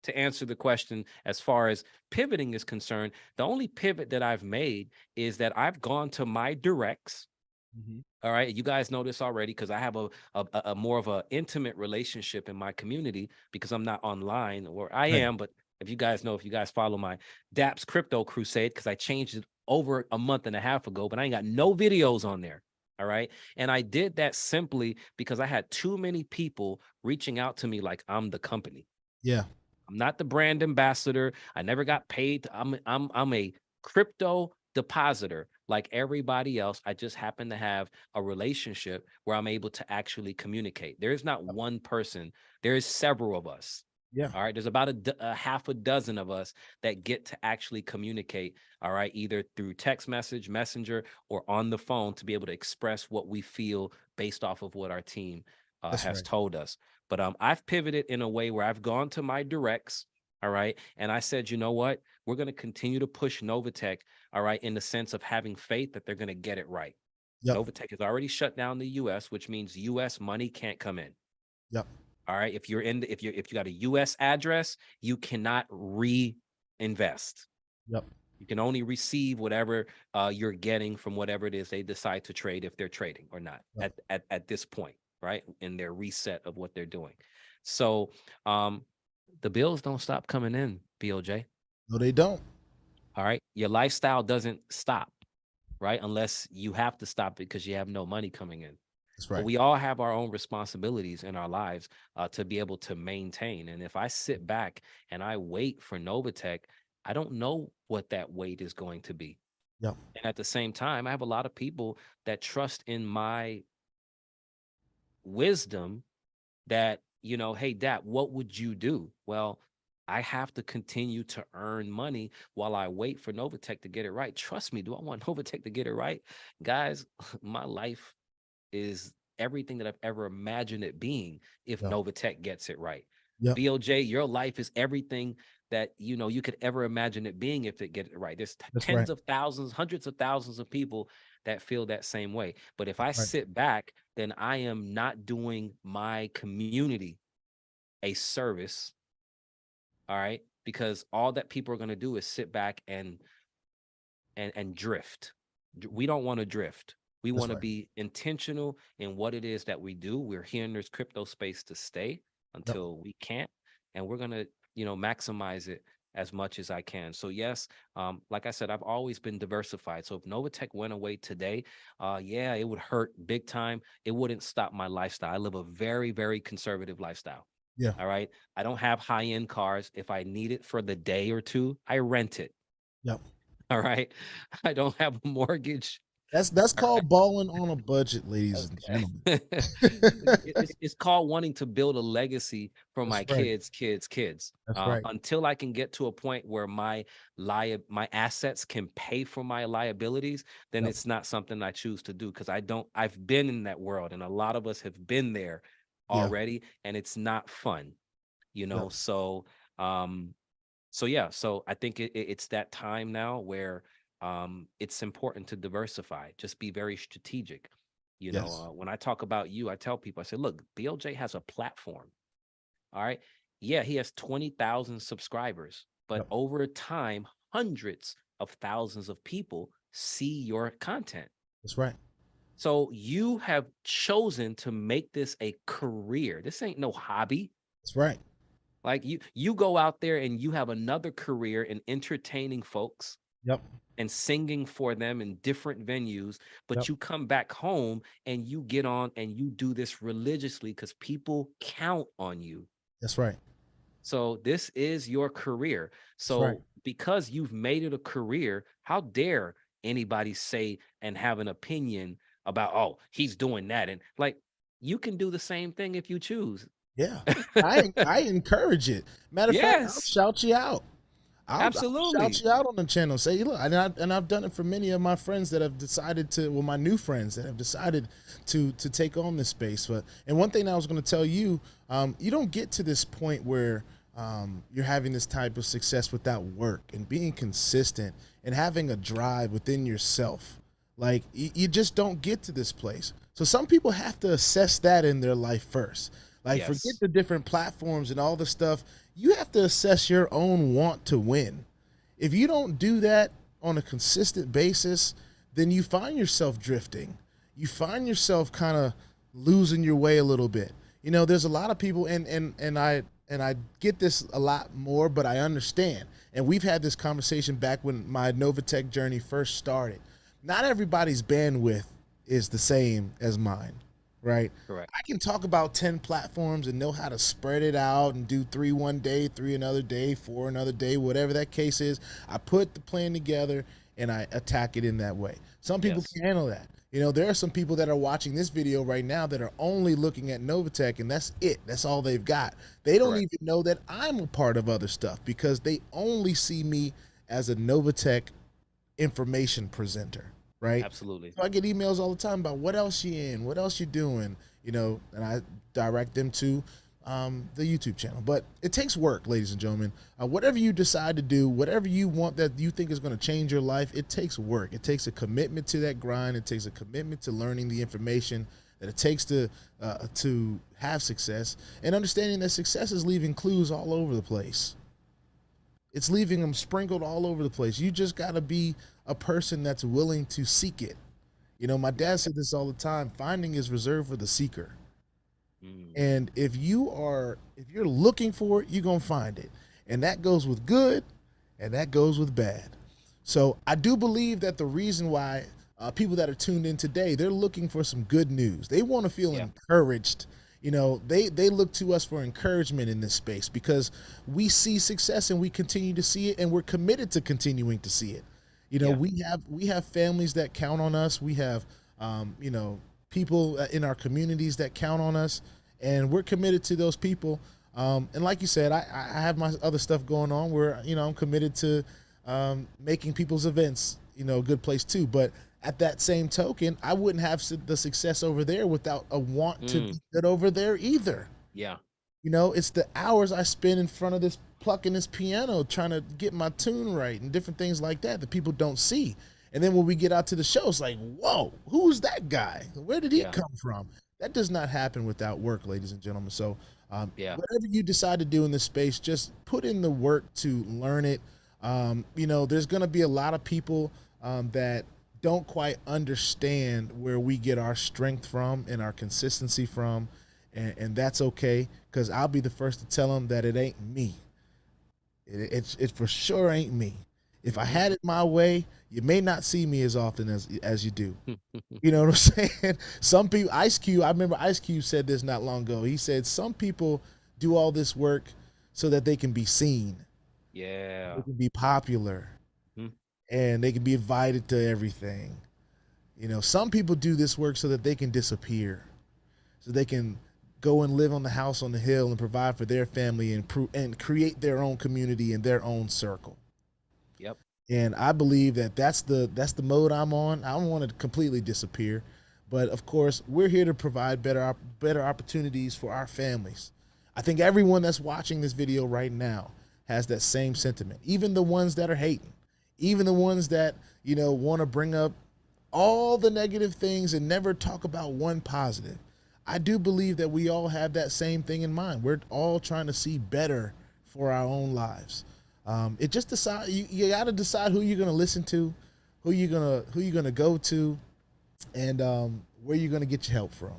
to answer the question as far as pivoting is concerned, the only pivot that I've made is that I've gone to my directs. All right. You guys know this already because I have a more of an intimate relationship in my community because I'm not online, or I am. But if you guys follow my DAPS Crypto Crusade, because I changed it over a month and a half ago, but I ain't got no videos on there. All right. And I did that simply because I had too many people reaching out to me like I'm the company. Yeah. I'm not the brand ambassador. I never got paid. I'm a crypto depositor like everybody else. I just happen to have a relationship where I'm able to actually communicate. There is not one person. There is several of us. Yeah. All right. There's about a half a dozen of us that get to actually communicate. All right. Either through text message, messenger, or on the phone to be able to express what we feel based off of what our team has told us. But I've pivoted in a way where I've gone to my directs. All right. And I said, you know what? We're going to continue to push Novatech. All right. In the sense of having faith that they're going to get it right. Yep. Novatech has already shut down the US, which means US money can't come in. Yep. All right. If you got a US address, you cannot reinvest. Yep. You can only receive whatever you're getting from whatever it is they decide to trade, if they're trading or not. Yep. At this point, right? In their reset of what they're doing. So the bills don't stop coming in, BOJ. No, they don't. All right. Your lifestyle doesn't stop, right? Unless you have to stop because you have no money coming in. That's right. But we all have our own responsibilities in our lives to be able to maintain. And if I sit back and I wait for Novatech, I don't know what that wait is going to be. Yep. And at the same time, I have a lot of people that trust in my wisdom that, hey, Dad, what would you do? Well, I have to continue to earn money while I wait for Novatech to get it right. Trust me, do I want Novatech to get it right? Guys, my life is everything that I've ever imagined it being if Novatech gets it right. Yep. BOJ, your life is everything that you could ever imagine it being if it gets it right. There's tens of thousands, hundreds of thousands of people that feel that same way. But if I sit back, then I am not doing my community a service. All right. Because all that people are going to do is sit back and drift. We don't want to drift. We want to be intentional in what it is that we do. We're here in this crypto space to stay until we can't. And we're going to, maximize it as much as I can. So yes, like I said, I've always been diversified. So if Novatech went away today, it would hurt big time. It wouldn't stop my lifestyle. I live a very, very conservative lifestyle. Yeah. All right. I don't have high-end cars. If I need it for the day or two, I rent it. Yep. All right. I don't have a mortgage. That's called balling on a budget, ladies and gentlemen. It's called wanting to build a legacy for my kids. That's right. Until I can get to a point where my assets can pay for my liabilities, then it's not something I choose to do because I've been in that world, and a lot of us have been there already, and it's not fun, So so I think it's that time now where it's important to diversify, just be very strategic. When I talk about you, I tell people, I say, look, BLJ has a platform. All right. Yeah, he has 20,000 subscribers, but over time, hundreds of thousands of people see your content. That's right. So you have chosen to make this a career. This ain't no hobby. That's right. Like you go out there and you have another career in entertaining folks. Yep. And singing for them in different venues, but you come back home and you get on and you do this religiously because people count on you. That's right. So this is your career. So because you've made it a career, how dare anybody say and have an opinion about, oh, he's doing that? And like, you can do the same thing if you choose. Yeah, I encourage it. Matter of fact, I'll Yes, shout you out. I'll shout absolutely. you out on the channel. Say, look, and I've done it for many of my friends that have decided to, well, my new friends that have decided to take on this space. But and one thing I was going to tell you, you don't get to this point where you're having this type of success without work and being consistent and having a drive within yourself. Like you just don't get to this place. So some people have to assess that in their life first. Like forget Yes. the different platforms and all the stuff. You have to assess your own want to win. If you don't do that on a consistent basis, then you find yourself drifting. You find yourself kind of losing your way a little bit. You know, there's a lot of people and I get this a lot more, but I understand. And we've had this conversation back when my Novatech journey first started. Not everybody's bandwidth is the same as mine, right? Correct. I can talk about 10 platforms and know how to spread it out and do 3 one day, 3 another day, 4 another day, whatever that case is. I put the plan together and I attack it in that way. Some people Yes. can handle that. You know, there are some people that are watching this video right now that are only looking at Novatech and that's it. That's all they've got. They don't Correct. even know that I'm a part of other stuff because they only see me as a Novatech information presenter, right? Absolutely. So I get emails all the time about what else you in, what else you doing, you know, and I direct them to the YouTube channel. But it takes work, ladies and gentlemen. Whatever you decide to do, whatever you want that you think is going to change your life, it takes work. It takes a commitment to that grind. It takes a commitment to learning the information that it takes to have success and understanding that success is leaving clues all over the place. It's leaving them sprinkled all over the place. You just got to be a person that's willing to seek it. You know, my dad said this all the time, finding is reserved for the seeker. Mm. And if you're looking for it, you're going to find it. And that goes with good and that goes with bad. So I do believe that the reason why people that are tuned in today, they're looking for some good news. They want to feel Yeah. encouraged. You know, they look to us for encouragement in this space because we see success and we continue to see it and we're committed to continuing to see it. You know, Yeah. we have families that count on us. We have, you know, people in our communities that count on us and we're committed to those people. And like you said, I have my other stuff going on where, you know, I'm committed to making people's events, you know, a good place too. But at that same token, I wouldn't have the success over there without a want to be good over there either. Yeah. You know, it's the hours I spend in front of this plucking this piano, trying to get my tune right and different things like that that people don't see. And then when we get out to the show, it's like, whoa, who's that guy? Where did he Yeah. come from? That does not happen without work, ladies and gentlemen. So Yeah. whatever you decide to do in this space, just put in the work to learn it. You know, there's going to be a lot of people that don't quite understand where we get our strength from and our consistency from. And that's okay, because I'll be the first to tell them that it ain't me. It for sure ain't me. If I had it my way, you may not see me as often as you do. You know what I'm saying? Some people, Ice Cube, I remember Ice Cube said this not long ago. He said, some people do all this work so that they can be seen, Yeah. they can be popular, Mhm. and they can be invited to everything. You know, some people do this work so that they can disappear, so they can go and live on the house on the hill and provide for their family and create their own community and their own circle. Yep. And I believe that that's the mode I'm on. I don't want to completely disappear, but of course we're here to provide better opportunities for our families. I think everyone that's watching this video right now has that same sentiment. Even the ones that are hating, even the ones that, you know, want to bring up all the negative things and never talk about one positive. I do believe that we all have that same thing in mind. We're all trying to see better for our own lives. It just you got to decide who you're going to listen to, who you're going to go to, and where you're going to get your help from.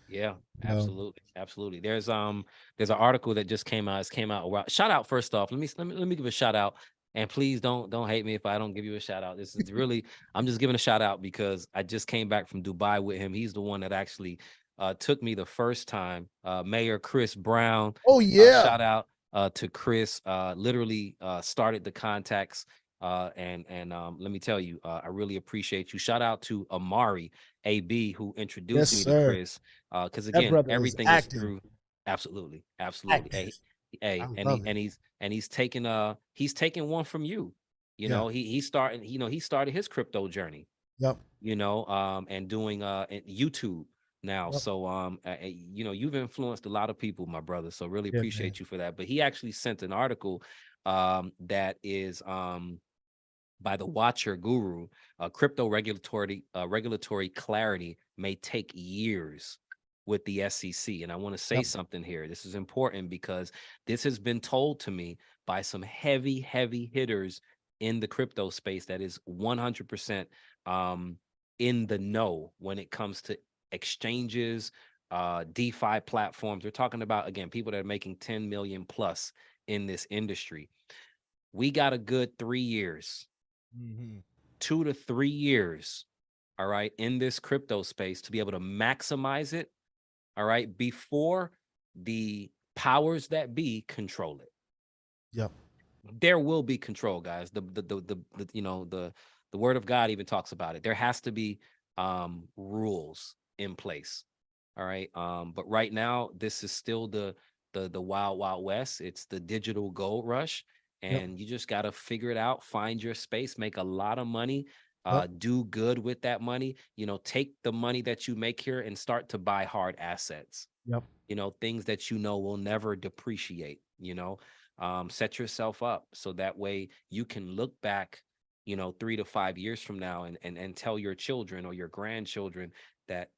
Yeah, You know? absolutely. There's an article that just came out. It came out. Shout out first off. Let me give a shout out. And please don't hate me if I don't give you a shout out. This is really, I'm just giving a shout out because I just came back from Dubai with him. He's the one that actually took me the first time. Mayor Chris Brown. Oh yeah. Shout out to Chris. Literally started the contacts Let me tell you, I really appreciate you. Shout out to Amari AB who Yes, introduced me to sir. Chris. Because That again, brother is everything is active. through. Absolutely, absolutely. Active. I And love it. he's taking one from you. You Yeah. know, he started. You know, he started his crypto journey. Yep. You know, and doing YouTube now. Yep. So you know, you've influenced a lot of people, my brother. So really Yeah, man. appreciate you for that. But he actually sent an article that is by the Watcher Guru. Crypto regulatory clarity may take years with the SEC. And I want to say Yep. something here. This is important because this has been told to me by some heavy hitters in the crypto space that is 100% in the know when it comes to exchanges, DeFi platforms. We're talking about, again, people that are making 10 million plus in this industry. We got a good 3 years, Mm-hmm. 2 to 3 years, all right, in this crypto space to be able to maximize it, all right, before the powers that be control it. Yep. There will be control, guys. You know, the word of God even talks about it. There has to be rules in place. All right. But right now, this is still the wild west. It's the digital gold rush. Yep. And you just got to figure it out, find your space, make a lot of money, Yep. do good with that money. You know, take the money that you make here and start to buy hard assets. Yep. You know, things that you know will never depreciate. You know, set yourself up so that way you can look back, you know, 3 to 5 years from now and tell your children or your grandchildren that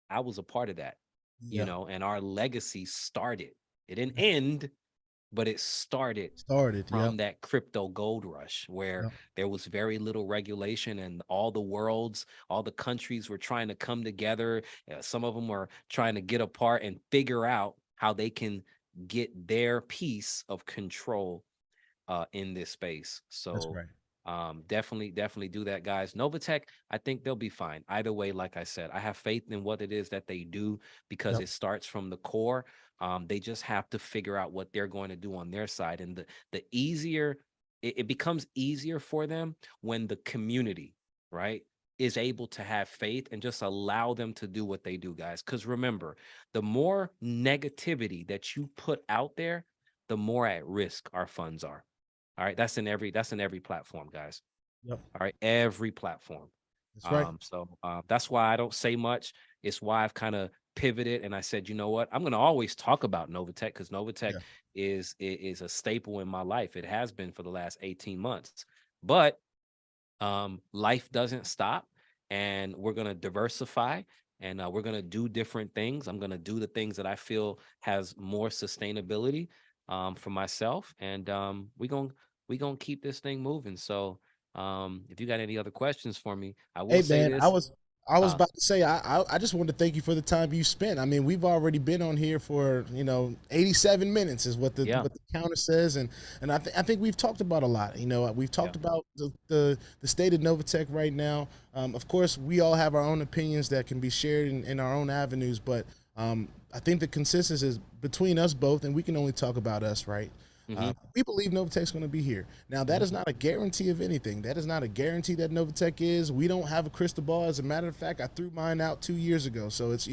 I was a part of that, you Yeah. know, and our legacy started. It didn't end, but it started Started. Yep. from that crypto gold rush where Yep. there was very little regulation and all the countries were trying to come together. Some of them were trying to get apart and figure out how they can get their piece of control in this space. That's So right. definitely do that, guys. Novatech, I think they'll be fine. Either way, like I said, I have faith in what it is that they do because Yep. it starts from the core. They just have to figure out what they're going to do on their side. And the easier it becomes easier for them when the community, right, is able to have faith and just allow them to do what they do, guys. Because remember, the more negativity that you put out there, the more at risk our funds are. All right, that's in every platform, guys. Yep. All right, every platform. That's right. That's why I don't say much. It's why I've kind of pivoted and I said, you know what, I'm going to always talk about Novatech because Novatech Yeah. is a staple in my life. It has been for the last 18 months. But life doesn't stop, and we're going to diversify, and we're going to do different things. I'm going to do the things that I feel has more sustainability for myself, and we're gonna keep this thing moving. So if you got any other questions for me, I will Hey say man, I this. was I was Uh, about to say I just wanted to thank you for the time you spent. I mean, we've already been on here for 87 minutes is what the yeah, counter says, and I think we've talked about a lot. We've yeah, talked about the state of Novatech right now. Of course, we all have our own opinions that can be shared in our own avenues, but I think the consensus is between us both, and we can only talk about us, right? hmm We believe Novatech's going to be here. Now, that is not a guarantee of anything. That is not a guarantee that Novatech is. We don't have a crystal ball. As a matter of fact, I threw mine out 2 years ago, so it's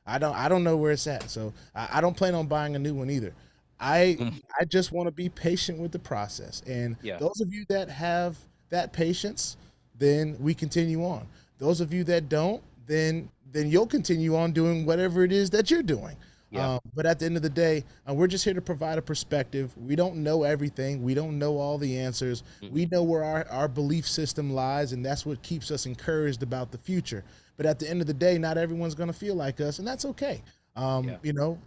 I don't know where it's at. So I don't plan on buying a new one either. I I just want to be patient with the process. And yeah, those of you that have that patience, then we continue on. Those of you that don't, then you'll continue on doing whatever it is that you're doing. yeah, But at the end of the day, we're just here to provide a perspective. We don't know everything. We don't know all the answers. hmm We know where our belief system lies, and that's what keeps us encouraged about the future. But at the end of the day, not everyone's going to feel like us, and that's okay. yeah.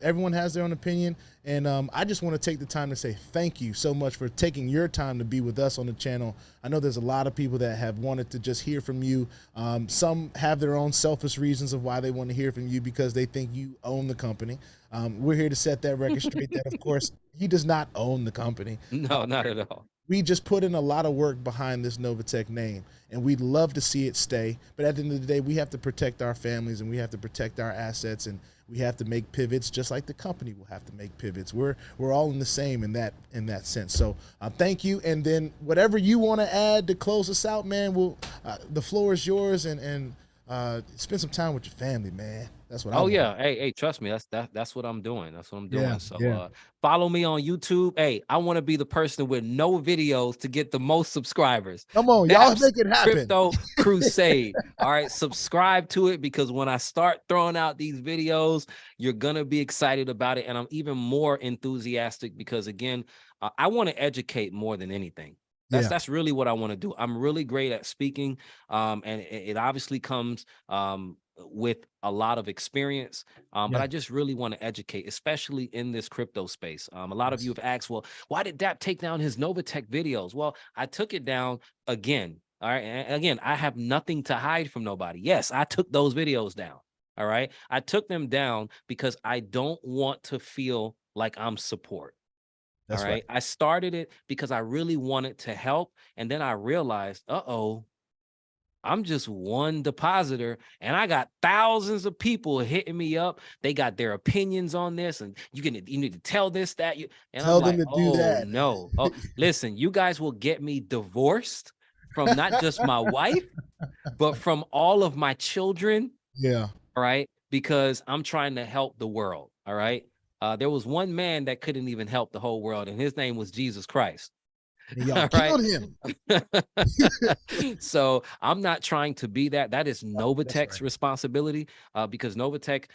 Everyone has their own opinion, and I just want to take the time to say thank you so much for taking your time to be with us on the channel. I know there's a lot of people that have wanted to just hear from you. Some have their own selfish reasons of why they want to hear from you because they think you own the company. We're here to set that record straight that, of course, he does not own the company. No, not at all. We just put in a lot of work behind this Novatech name, and we'd love to see it stay. But at the end of the day, we have to protect our families and we have to protect our assets, and we have to make pivots, just like the company will have to make pivots. We're all in the same in that sense. So thank you. And then whatever you want to add to close us out, man, the floor is yours, and spend some time with your family, man. That's what I want. Yeah. Hey, trust me. That's what I'm doing. That's what I'm doing. Yeah, So yeah. follow me on YouTube. Hey, I want to be the person with no videos to get the most subscribers. Come on, y'all That's make it happen. Crypto Crusade. All right, subscribe to it, because when I start throwing out these videos, you're gonna be excited about it, and I'm even more enthusiastic because, again, I want to educate more than anything. That's really what I want to do. I'm really great at speaking, and it obviously comes with a lot of experience, but I just really want to educate, especially in this crypto space. A lot of you have asked, well, why did Dap take down his Novatech videos? Well, I took it down again. All right. And again, I have nothing to hide from nobody. Yes, I took those videos down. All right. I took them down because I don't want to feel like I'm support. That's all right. I started it because I really wanted to help. And then I realized, I'm just one depositor, and I got thousands of people hitting me up. They got their opinions on this, and you need to tell this, that, and Tell I'm them like, to do that. No. Oh, listen, you guys will get me divorced from not just my wife, but from all of my children. Yeah. All right. Because I'm trying to help the world. All right. There was one man that couldn't even help the whole world, and his name was Jesus Christ. And y'all killed him. So I'm not trying to be that. That is Novatech's responsibility, because Novatech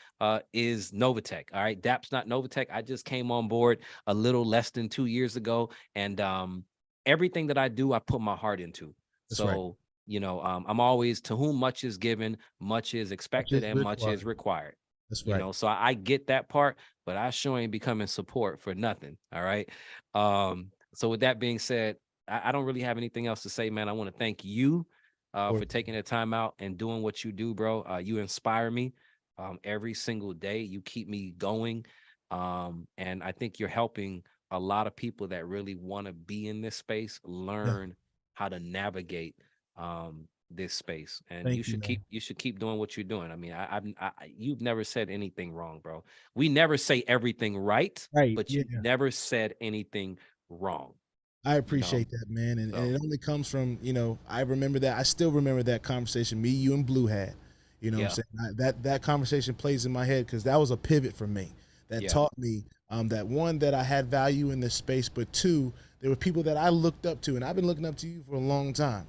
is Novatech. All right. DAP's not Novatech. I just came on board a little less than 2 years ago. And everything that I do, I put my heart into. I'm always, to whom much is given, much is expected, and much is required. That's right. So I get that part, but I sure ain't becoming support for nothing. All right. So with that being said, I don't really have anything else to say, man. I want to thank you for taking the time out and doing what you do, bro. You inspire me every single day. You keep me going. And I think you're helping a lot of people that really want to be in this space learn how to navigate this space. And you should keep doing what you're doing. I mean, you've never said anything wrong, bro. We never say everything right, but you never said anything wrong. I appreciate that, man. And it only comes from, I remember that. I still remember that conversation me, you, and Blue had. You know what I'm saying? That conversation plays in my head because that was a pivot for me that taught me that, one, that I had value in this space, but two, there were people that I looked up to, and I've been looking up to you for a long time.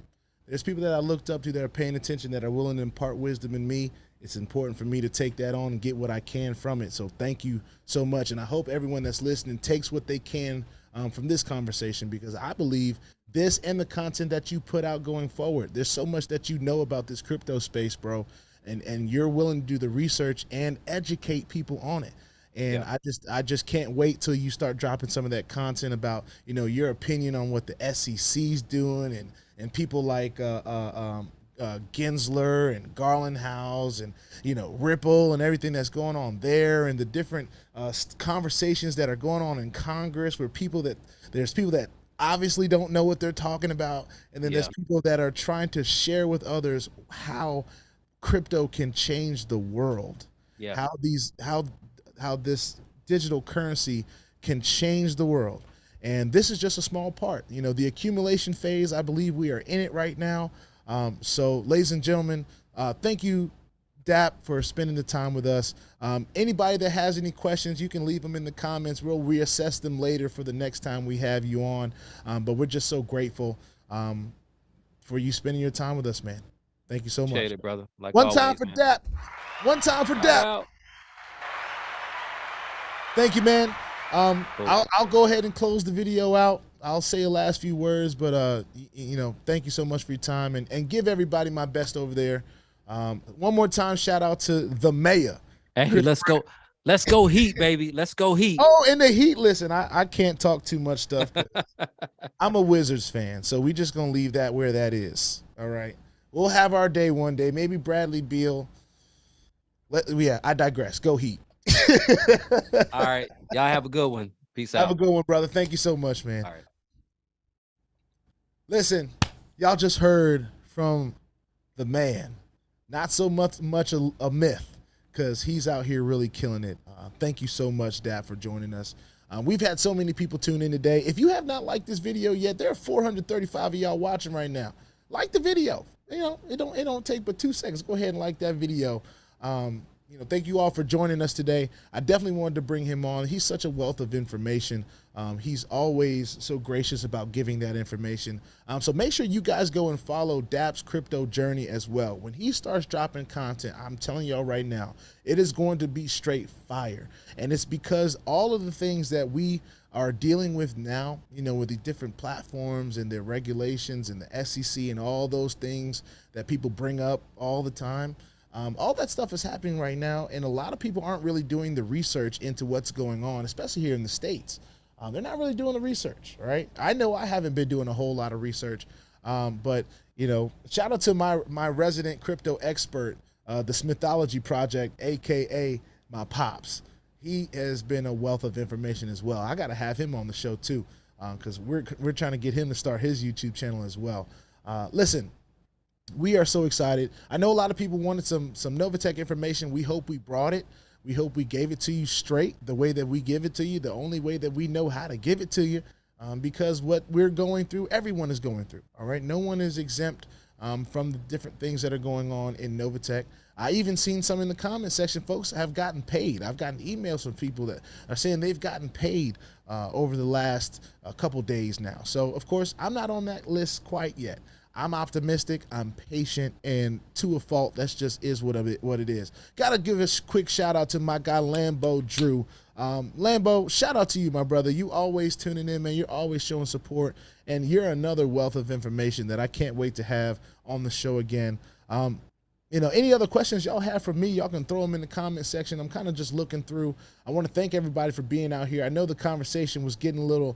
There's people that I looked up to that are paying attention, that are willing to impart wisdom in me. It's important for me to take that on and get what I can from it. So thank you so much. And I hope everyone that's listening takes what they can from this conversation, because I believe this and the content that you put out going forward, there's so much that you know about this crypto space, bro. And you're willing to do the research and educate people on it. And I just can't wait till you start dropping some of that content about, your opinion on what the SEC's doing, and people like Gensler and Garland House and, Ripple and everything that's going on there, and the different conversations that are going on in Congress, where there's people that obviously don't know what they're talking about. And then there's people that are trying to share with others how crypto can change the world. How this digital currency can change the world. And this is just a small part. The accumulation phase, I believe we are in it right now. So ladies and gentlemen, thank you, Dap, for spending the time with us. Anybody that has any questions, you can leave them in the comments. We'll reassess them later for the next time we have you on. But we're just so grateful for you spending your time with us, man. Thank you so much. Appreciate it, brother. Like One always, time for man. Dap. One time for Dap. Thank you, man. I'll go ahead and close the video out. I'll say the last few words, but thank you so much for your time, and give everybody my best over there. One more time, shout out to the mayor. Hey, let's go Heat, baby. Let's go Heat. Oh, and the Heat. Listen, I can't talk too much stuff. I'm a Wizards fan, so we just gonna leave that where that is. All right, we'll have our day one day. Maybe Bradley Beal. I digress. Go Heat. All right, y'all have a good one. Peace out. Have a good one, brother. Thank you so much, man. All right. Listen, y'all just heard from the man. Not so much a myth, because he's out here really killing it. Thank you so much, Dap, for joining us. We've had so many people tune in today. If you have not liked this video yet, there are 435 of y'all watching right now. Like the video. You know, it don't take but 2 seconds. Go ahead and like that video. You know, thank you all for joining us today. I definitely wanted to bring him on. He's such a wealth of information. He's always so gracious about giving that information. So make sure you guys go and follow Dap's crypto journey as well. When he starts dropping content, I'm telling y'all right now, it is going to be straight fire. And it's because all of the things that we are dealing with now, you know, with the different platforms and their regulations and the SEC and all those things that people bring up all the time, all that stuff is happening right now, and a lot of people aren't really doing the research into what's going on, especially here in the States. They're not really doing the research, right? I know I haven't been doing a whole lot of research, but, you know, shout out to my resident crypto expert, the Smithology Project, AKA my Pops. He has been a wealth of information as well. I got to have him on the show too, because we're trying to get him to start his YouTube channel as well. Listen, we are so excited. I know a lot of people wanted some Novatech information. We hope we brought it. We hope we gave it to you straight, the way that we give it to you, the only way that we know how to give it to you, because what we're going through, everyone is going through, all right? No one is exempt from the different things that are going on in Novatech. I even seen some in the comment section, folks have gotten paid. I've gotten emails from people that are saying they've gotten paid over the last couple days now. So, of course, I'm not on that list quite yet. I'm optimistic, I'm patient, and to a fault, that's just is what it is. Gotta give a quick shout out to my guy, Lambo Drew. Lambo, shout out to you, my brother. You always tuning in, man. You're always showing support, and you're another wealth of information that I can't wait to have on the show again. You know, any other questions y'all have for me, y'all can throw them in the comment section. I'm kind of just looking through. I want to thank everybody for being out here. I know the conversation was getting a little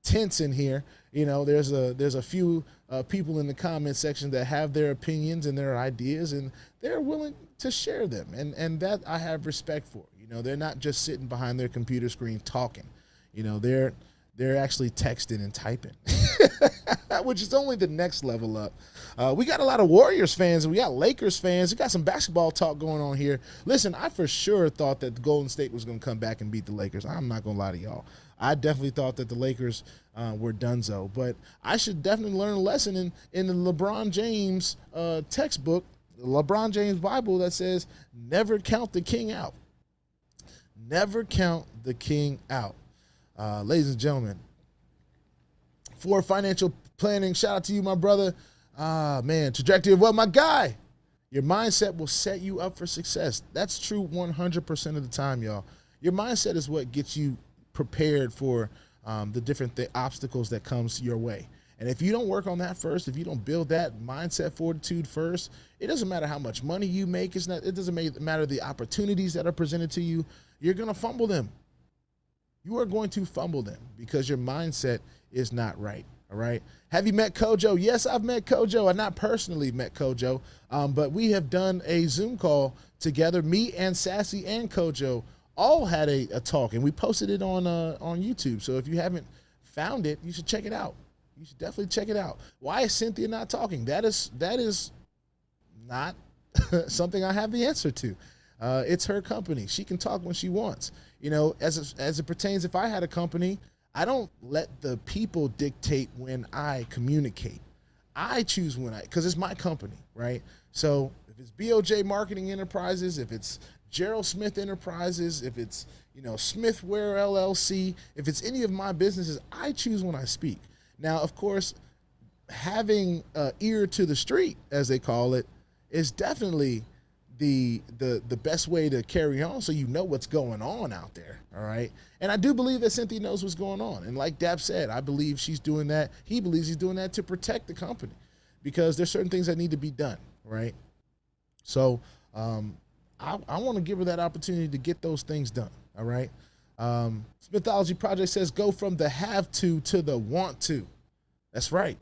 tense in here. You know, there's a few people in the comment section that have their opinions and their ideas, and they're willing to share them, and that I have respect for. You know, they're not just sitting behind their computer screen talking. You know, they're actually texting and typing, which is only the next level up. We got a lot of Warriors fans, and we got Lakers fans. We got some basketball talk going on here. Listen, I for sure thought that the Golden State was going to come back and beat the Lakers. I'm not going to lie to y'all. I definitely thought that the Lakers were donezo, but I should definitely learn a lesson in the LeBron James textbook, the LeBron James Bible, that says never count the king out. Never count the king out. Ladies and gentlemen, for financial planning, shout out to you, my brother. Man, trajectory of wealth, my guy. Your mindset will set you up for success. That's true 100% of the time, y'all. Your mindset is what gets you prepared for the different obstacles that comes your way. And if you don't work on that first, if you don't build that mindset fortitude first, it doesn't matter how much money you make. It doesn't matter the opportunities that are presented to you. You're going to fumble them. You are going to fumble them because your mindset is not right. All right. Have you met Kojo? Yes, I've met Kojo. I've not personally met Kojo, but we have done a Zoom call together. Me and Sassy and Kojo all had a talk, and we posted it on YouTube. So if you haven't found it, you should check it out. You should definitely check it out. Why is Cynthia not talking? That is not something I have the answer to. It's her company. She can talk when she wants. You know, as it pertains, if I had a company, I don't let the people dictate when I communicate. I choose when because it's my company, right? So if it's BOJ Marketing Enterprises, if it's Gerald Smith Enterprises, if it's, you know, Smithware LLC, if it's any of my businesses, I choose when I speak. Now, of course, having ear to the street, as they call it, is definitely the best way to carry on, so you know what's going on out there, all right? And I do believe that Cynthia knows what's going on. And like Dap said, I believe she's doing that. He believes he's doing that to protect the company because there's certain things that need to be done, right? So I want to give her that opportunity to get those things done, all right? Smithology Project says go from the have to the want to. That's right.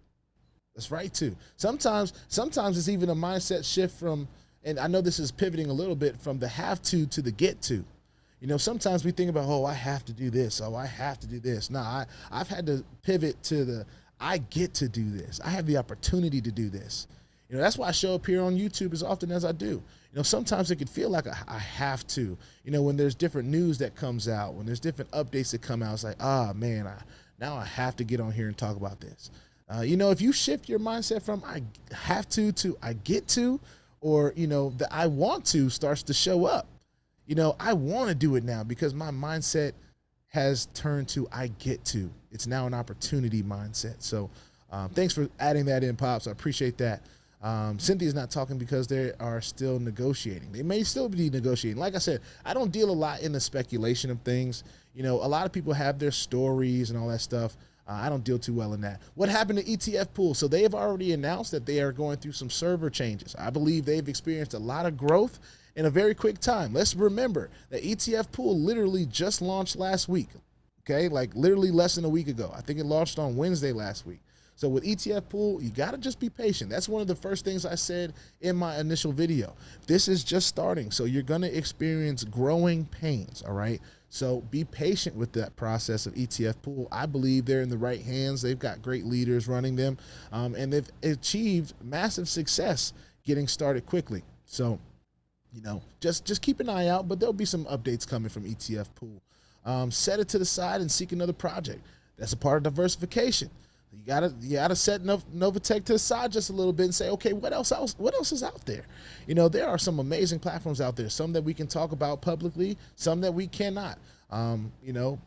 That's right, too. Sometimes it's even a mindset shift from, and I know this is pivoting a little bit from the have to the get to. You know, sometimes we think about, oh, I have to do this. Oh, I have to do this. No, I've had to pivot to the I get to do this. I have the opportunity to do this. You know, that's why I show up here on YouTube as often as I do. You know, sometimes it could feel like I have to, you know, when there's different news that comes out, when there's different updates that come out, it's like, ah, man, now I have to get on here and talk about this. You know, if you shift your mindset from I have to I get to, or, you know, the I want to starts to show up. You know, I want to do it now because my mindset has turned to I get to. It's now an opportunity mindset. So thanks for adding that in, Pops. I appreciate that. Cynthia's not talking because they are still negotiating. They may still be negotiating. Like I said, I don't deal a lot in the speculation of things. You know, a lot of people have their stories and all that stuff. I don't deal too well in that. What happened to ETF Pool? So they have already announced that they are going through some server changes. I believe they've experienced a lot of growth in a very quick time. Let's remember that ETF Pool literally just launched last week. Okay, like literally less than a week ago. I think it launched on Wednesday last week. So with ETF Pool, you got to just be patient. That's one of the first things I said in my initial video. This is just starting, so you're going to experience growing pains, all right? So be patient with that process of ETF Pool. I believe they're in the right hands. They've got great leaders running them, and they've achieved massive success getting started quickly. So, you know, just keep an eye out, but there'll be some updates coming from ETF Pool. Set it to the side and seek another project. That's a part of diversification. You gotta set Novatech to the side just a little bit and say, okay, what else is out there? You know, there are some amazing platforms out there, some that we can talk about publicly, some that we cannot. You know,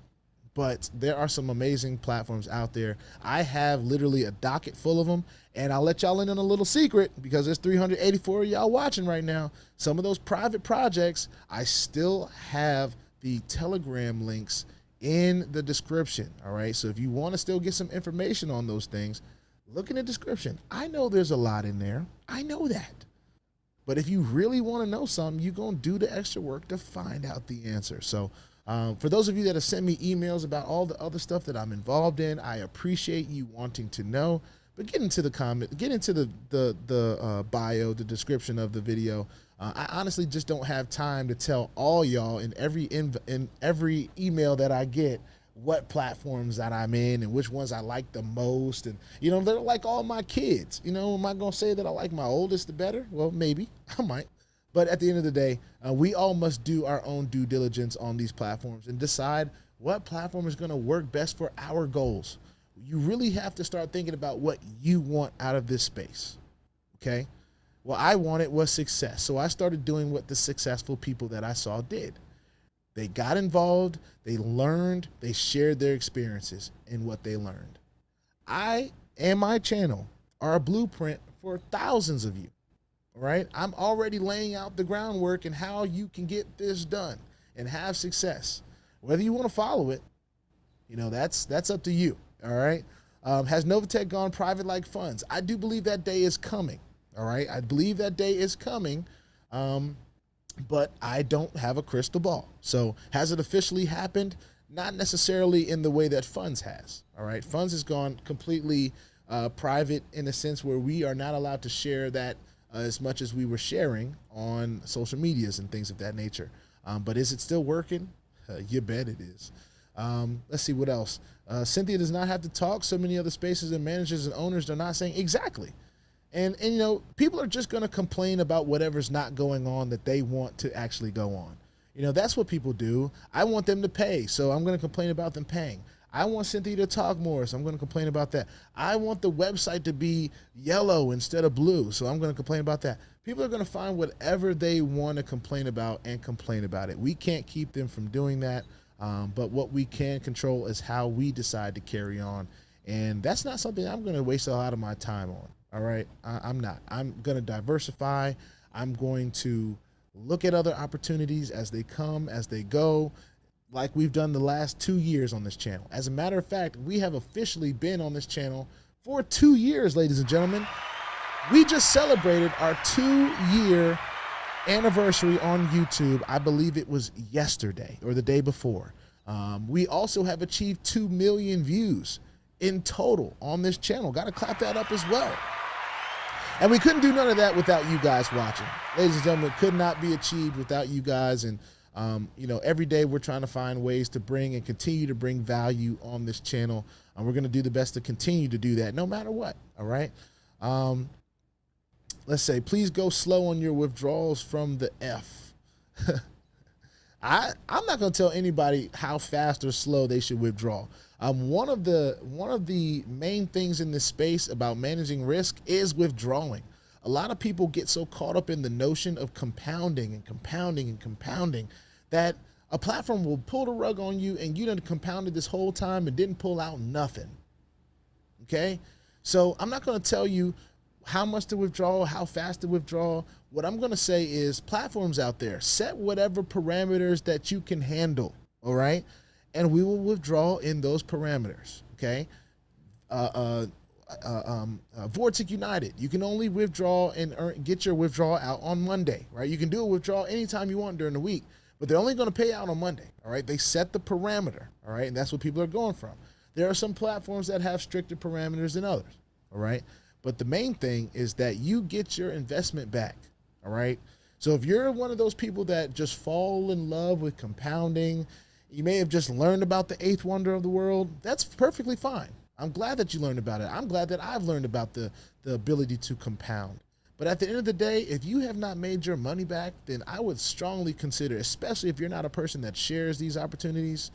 but there are some amazing platforms out there. I have literally a docket full of them, and I'll let y'all in on a little secret because there's 384 of y'all watching right now. Some of those private projects, I still have the Telegram links in the description, all right? So if you want to still get some information on those things, look in the description. I know there's a lot in there. I know that. But if you really want to know something, you're going to do the extra work to find out the answer. So for those of you that have sent me emails about all the other stuff that I'm involved in, I appreciate you wanting to know. But get into the comment, get into the bio, the description of the video. I honestly just don't have time to tell all y'all in every email that I get what platforms that I'm in and which ones I like the most. And, you know, they're like all my kids. You know, am I going to say that I like my oldest the better? Well, maybe. I might. But at the end of the day, we all must do our own due diligence on these platforms and decide what platform is going to work best for our goals. You really have to start thinking about what you want out of this space, okay? What I wanted was success, so I started doing what the successful people that I saw did. They got involved, they learned, they shared their experiences and what they learned. I and my channel are a blueprint for thousands of you, all right? I'm already laying out the groundwork and how you can get this done and have success. Whether you want to follow it, you know, that's up to you. All right. Has Novatech gone private like funds? I do believe that day is coming. All right. I believe that day is coming. But I don't have a crystal ball. So has it officially happened? Not necessarily in the way that funds has. All right. Funds has gone completely private in a sense where we are not allowed to share that as much as we were sharing on social medias and things of that nature. But is it still working? You bet it is. Let's see what else. Cynthia does not have to talk. So many other spaces and managers and owners are not saying exactly. And you know, people are just going to complain about whatever's not going on that they want to actually go on. You know, that's what people do. I want them to pay, so I'm going to complain about them paying. I want Cynthia to talk more, so I'm going to complain about that. I want the website to be yellow instead of blue, so I'm going to complain about that. People are going to find whatever they want to complain about and complain about it. We can't keep them from doing that. But what we can control is how we decide to carry on. And that's not something I'm going to waste a lot of my time on. All right. I'm not. I'm going to diversify. I'm going to look at other opportunities as they come, as they go, like we've done the last 2 years on this channel. As a matter of fact, we have officially been on this channel for 2 years, ladies and gentlemen. We just celebrated our 2-year anniversary on YouTube. I believe it was yesterday or the day before. We also have achieved 2 million views in total on this channel. Got to clap that up as well. And we couldn't do none of that without you guys watching. Ladies and gentlemen, it could not be achieved without you guys. And you know, every day we're trying to find ways to bring and continue to bring value on this channel. And we're going to do the best to continue to do that no matter what. All right. let's say, please go slow on your withdrawals from the F. I'm not going to tell anybody how fast or slow they should withdraw. One of the main things in this space about managing risk is withdrawing. A lot of people get so caught up in the notion of compounding and compounding and compounding that a platform will pull the rug on you and you done compounded this whole time and didn't pull out nothing. Okay? So I'm not going to tell you how much to withdraw, how fast to withdraw. What I'm going to say is platforms out there, set whatever parameters that you can handle, all right? And we will withdraw in those parameters, okay? Vortex United, you can only withdraw and get your withdrawal out on Monday, right? You can do a withdrawal anytime you want during the week, but they're only going to pay out on Monday, all right? They set the parameter, all right? And that's what people are going from. There are some platforms that have stricter parameters than others, all right? But the main thing is that you get your investment back, all right? So if you're one of those people that just fall in love with compounding, you may have just learned about the eighth wonder of the world, that's perfectly fine. I'm glad that you learned about it. I'm glad that I've learned about the ability to compound. But at the end of the day, if you have not made your money back, then I would strongly consider, especially if you're not a person that shares these opportunities,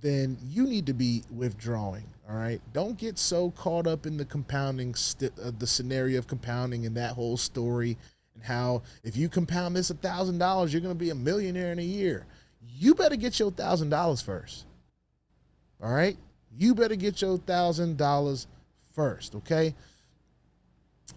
then you need to be withdrawing, all right? Don't get so caught up in the compounding, the scenario of compounding and that whole story and how if you compound this $1,000, you're going to be a millionaire in a year. You better get your $1,000 first, all right? You better get your $1,000 first, okay?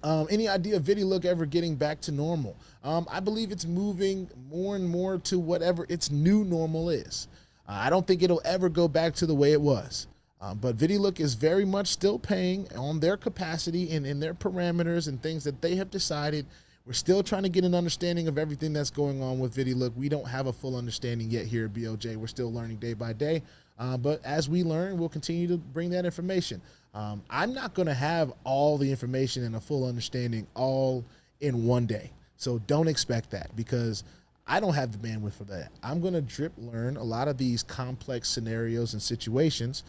Any idea of VIDILOOK ever getting back to normal? I believe it's moving more and more to whatever its new normal is. I don't think it'll ever go back to the way it was. But VIDILOOK is very much still paying on their capacity and in their parameters and things that they have decided. We're still trying to get an understanding of everything that's going on with VIDILOOK. We don't have a full understanding yet here at BOJ. We're still learning day by day. But as we learn, we'll continue to bring that information. I'm not going to have all the information and a full understanding all in one day. So don't expect that because I don't have the bandwidth for that. I'm going to drip learn a lot of these complex scenarios and situations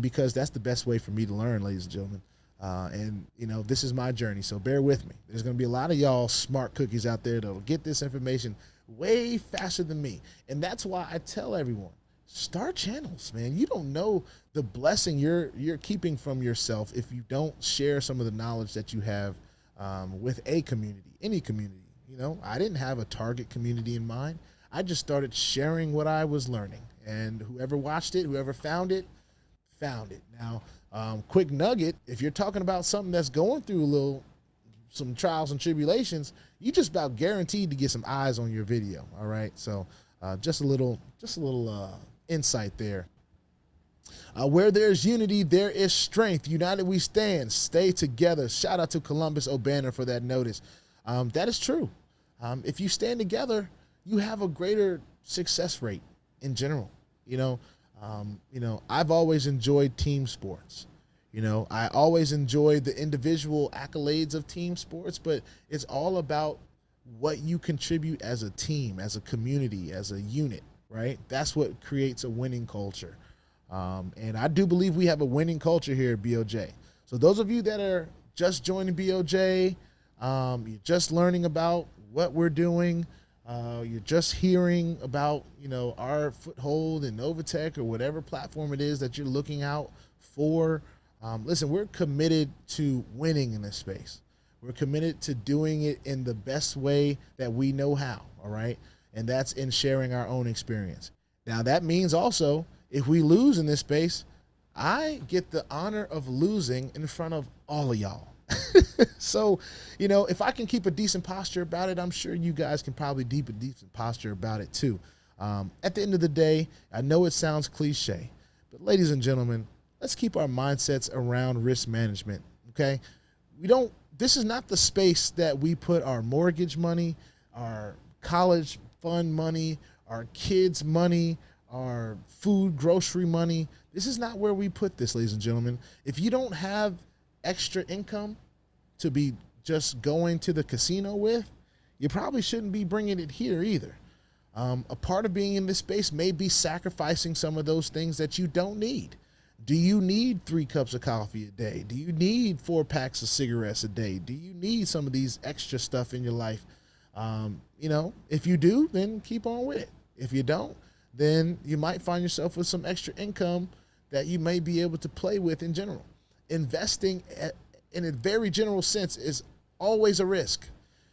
because that's the best way for me to learn, ladies and gentlemen. And, you know, this is my journey, so bear with me. There's going to be a lot of y'all smart cookies out there that'll get this information way faster than me. And that's why I tell everyone, start channels, man. You don't know the blessing you're keeping from yourself if you don't share some of the knowledge that you have with a community, any community. You know, I didn't have a target community in mind. I just started sharing what I was learning. And whoever watched it, whoever found it, found it. Now, quick nugget, if you're talking about something that's going through some trials and tribulations, you just about guaranteed to get some eyes on your video. All right. So just a little insight there. Where there's unity, there is strength. United we stand. Stay together. Shout out to Columbus O'Banner for that notice. That is true. If you stand together, you have a greater success rate in general. You know, I've always enjoyed team sports. You know, I always enjoyed the individual accolades of team sports, but it's all about what you contribute as a team, as a community, as a unit, right? That's what creates a winning culture. And I do believe we have a winning culture here at BOJ. So those of you that are just joining BOJ, you're just learning about what we're doing, you're just hearing about, you know, our foothold in Novatech or whatever platform it is that you're looking out for. Listen, we're committed to winning in this space. We're committed to doing it in the best way that we know how, all right? And that's in sharing our own experience. Now, that means also, if we lose in this space, I get the honor of losing in front of all of y'all. So, you know, if I can keep a decent posture about it, I'm sure you guys can probably keep a decent posture about it too. At the end of the day, I know it sounds cliche, but ladies and gentlemen, let's keep our mindsets around risk management, okay? This is not the space that we put our mortgage money, our college fund money, our kids' money, our food, grocery money. This is not where we put this, ladies and gentlemen. If you don't have extra income to be just going to the casino with, you probably shouldn't be bringing it here either. A part of being in this space may be sacrificing some of those things that you don't need. Do you need 3 cups of coffee a day? Do you need 4 packs of cigarettes a day? Do you need some of these extra stuff in your life? You know, if you do, then keep on with it. If you don't, then you might find yourself with some extra income that you may be able to play with in general. Investing in a very general sense is always a risk.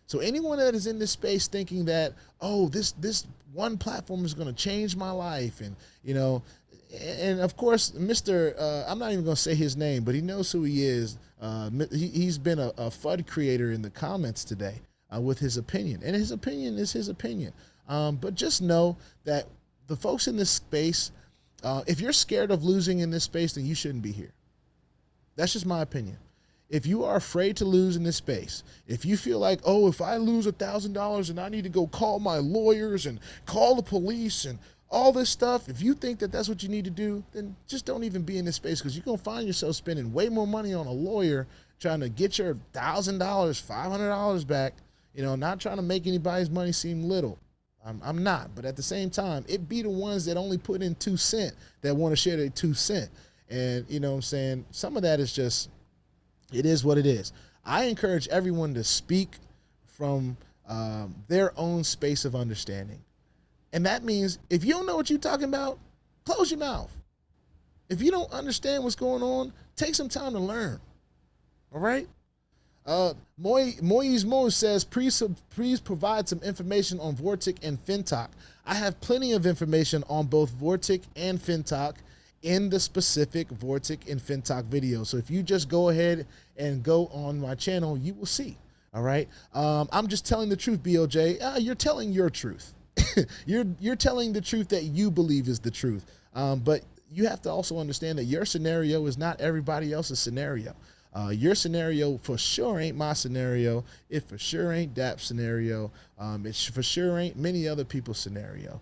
So anyone that is in this space thinking that, oh, this one platform is going to change my life, and you know, and of course, Mr. I'm not even going to say his name, but he knows who he is. He's been a FUD creator in the comments today with his opinion, and his opinion is his opinion. But just know that the folks in this space, if you're scared of losing in this space, then you shouldn't be here. That's just my opinion. If you are afraid to lose in this space, if you feel like, oh, if I lose $1,000 and I need to go call my lawyers and call the police and all this stuff, if you think that that's what you need to do, then just don't even be in this space, because you're going to find yourself spending way more money on a lawyer trying to get your $1,000, $500 back, you know, not trying to make anybody's money seem little. I'm not, but at the same time, it be the ones that only put in 2 cents that want to share their 2 cents. And, you know what I'm saying? Some of that is just, it is what it is. I encourage everyone to speak from their own space of understanding. And that means if you don't know what you're talking about, close your mouth. If you don't understand what's going on, take some time to learn. All right? Moise says, please provide some information on Vortic and FINTOCH. I have plenty of information on both Vortic and FINTOCH in the specific Vortic and FINTOCH video. So if you just go ahead and go on my channel, you will see. All right. I'm just telling the truth, BOJ. You're telling your truth. you're telling the truth that you believe is the truth. But you have to also understand that your scenario is not everybody else's scenario. Your scenario for sure ain't my scenario. It for sure ain't DAP's scenario. It for sure ain't many other people's scenario.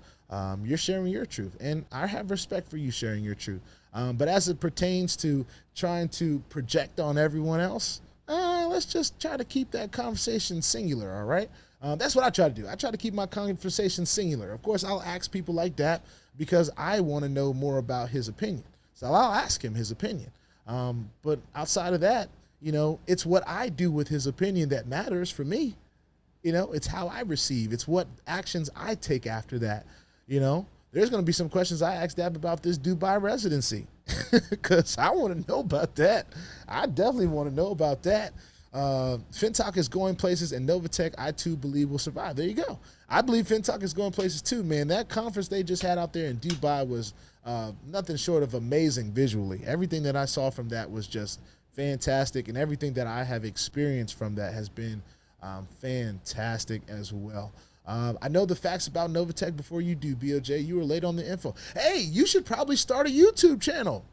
You're sharing your truth, and I have respect for you sharing your truth. But as it pertains to trying to project on everyone else, let's just try to keep that conversation singular, all right? That's what I try to do. I try to keep my conversation singular. Of course, I'll ask people like that because I want to know more about his opinion. So I'll ask him his opinion. But outside of that, you know, it's what I do with his opinion that matters for me. You know, it's how I receive. It's what actions I take after that. You know, there's going to be some questions I asked Dab about this Dubai residency because I want to know about that. I definitely want to know about that. FINTOCH is going places, and Novatech, I too believe, will survive. There you go. I believe FINTOCH is going places too, man. That conference they just had out there in Dubai was nothing short of amazing visually. Everything that I saw from that was just fantastic, and everything that I have experienced from that has been fantastic as well. I know the facts about Novatech before you do, BOJ. You were late on the info. Hey, you should probably start a YouTube channel.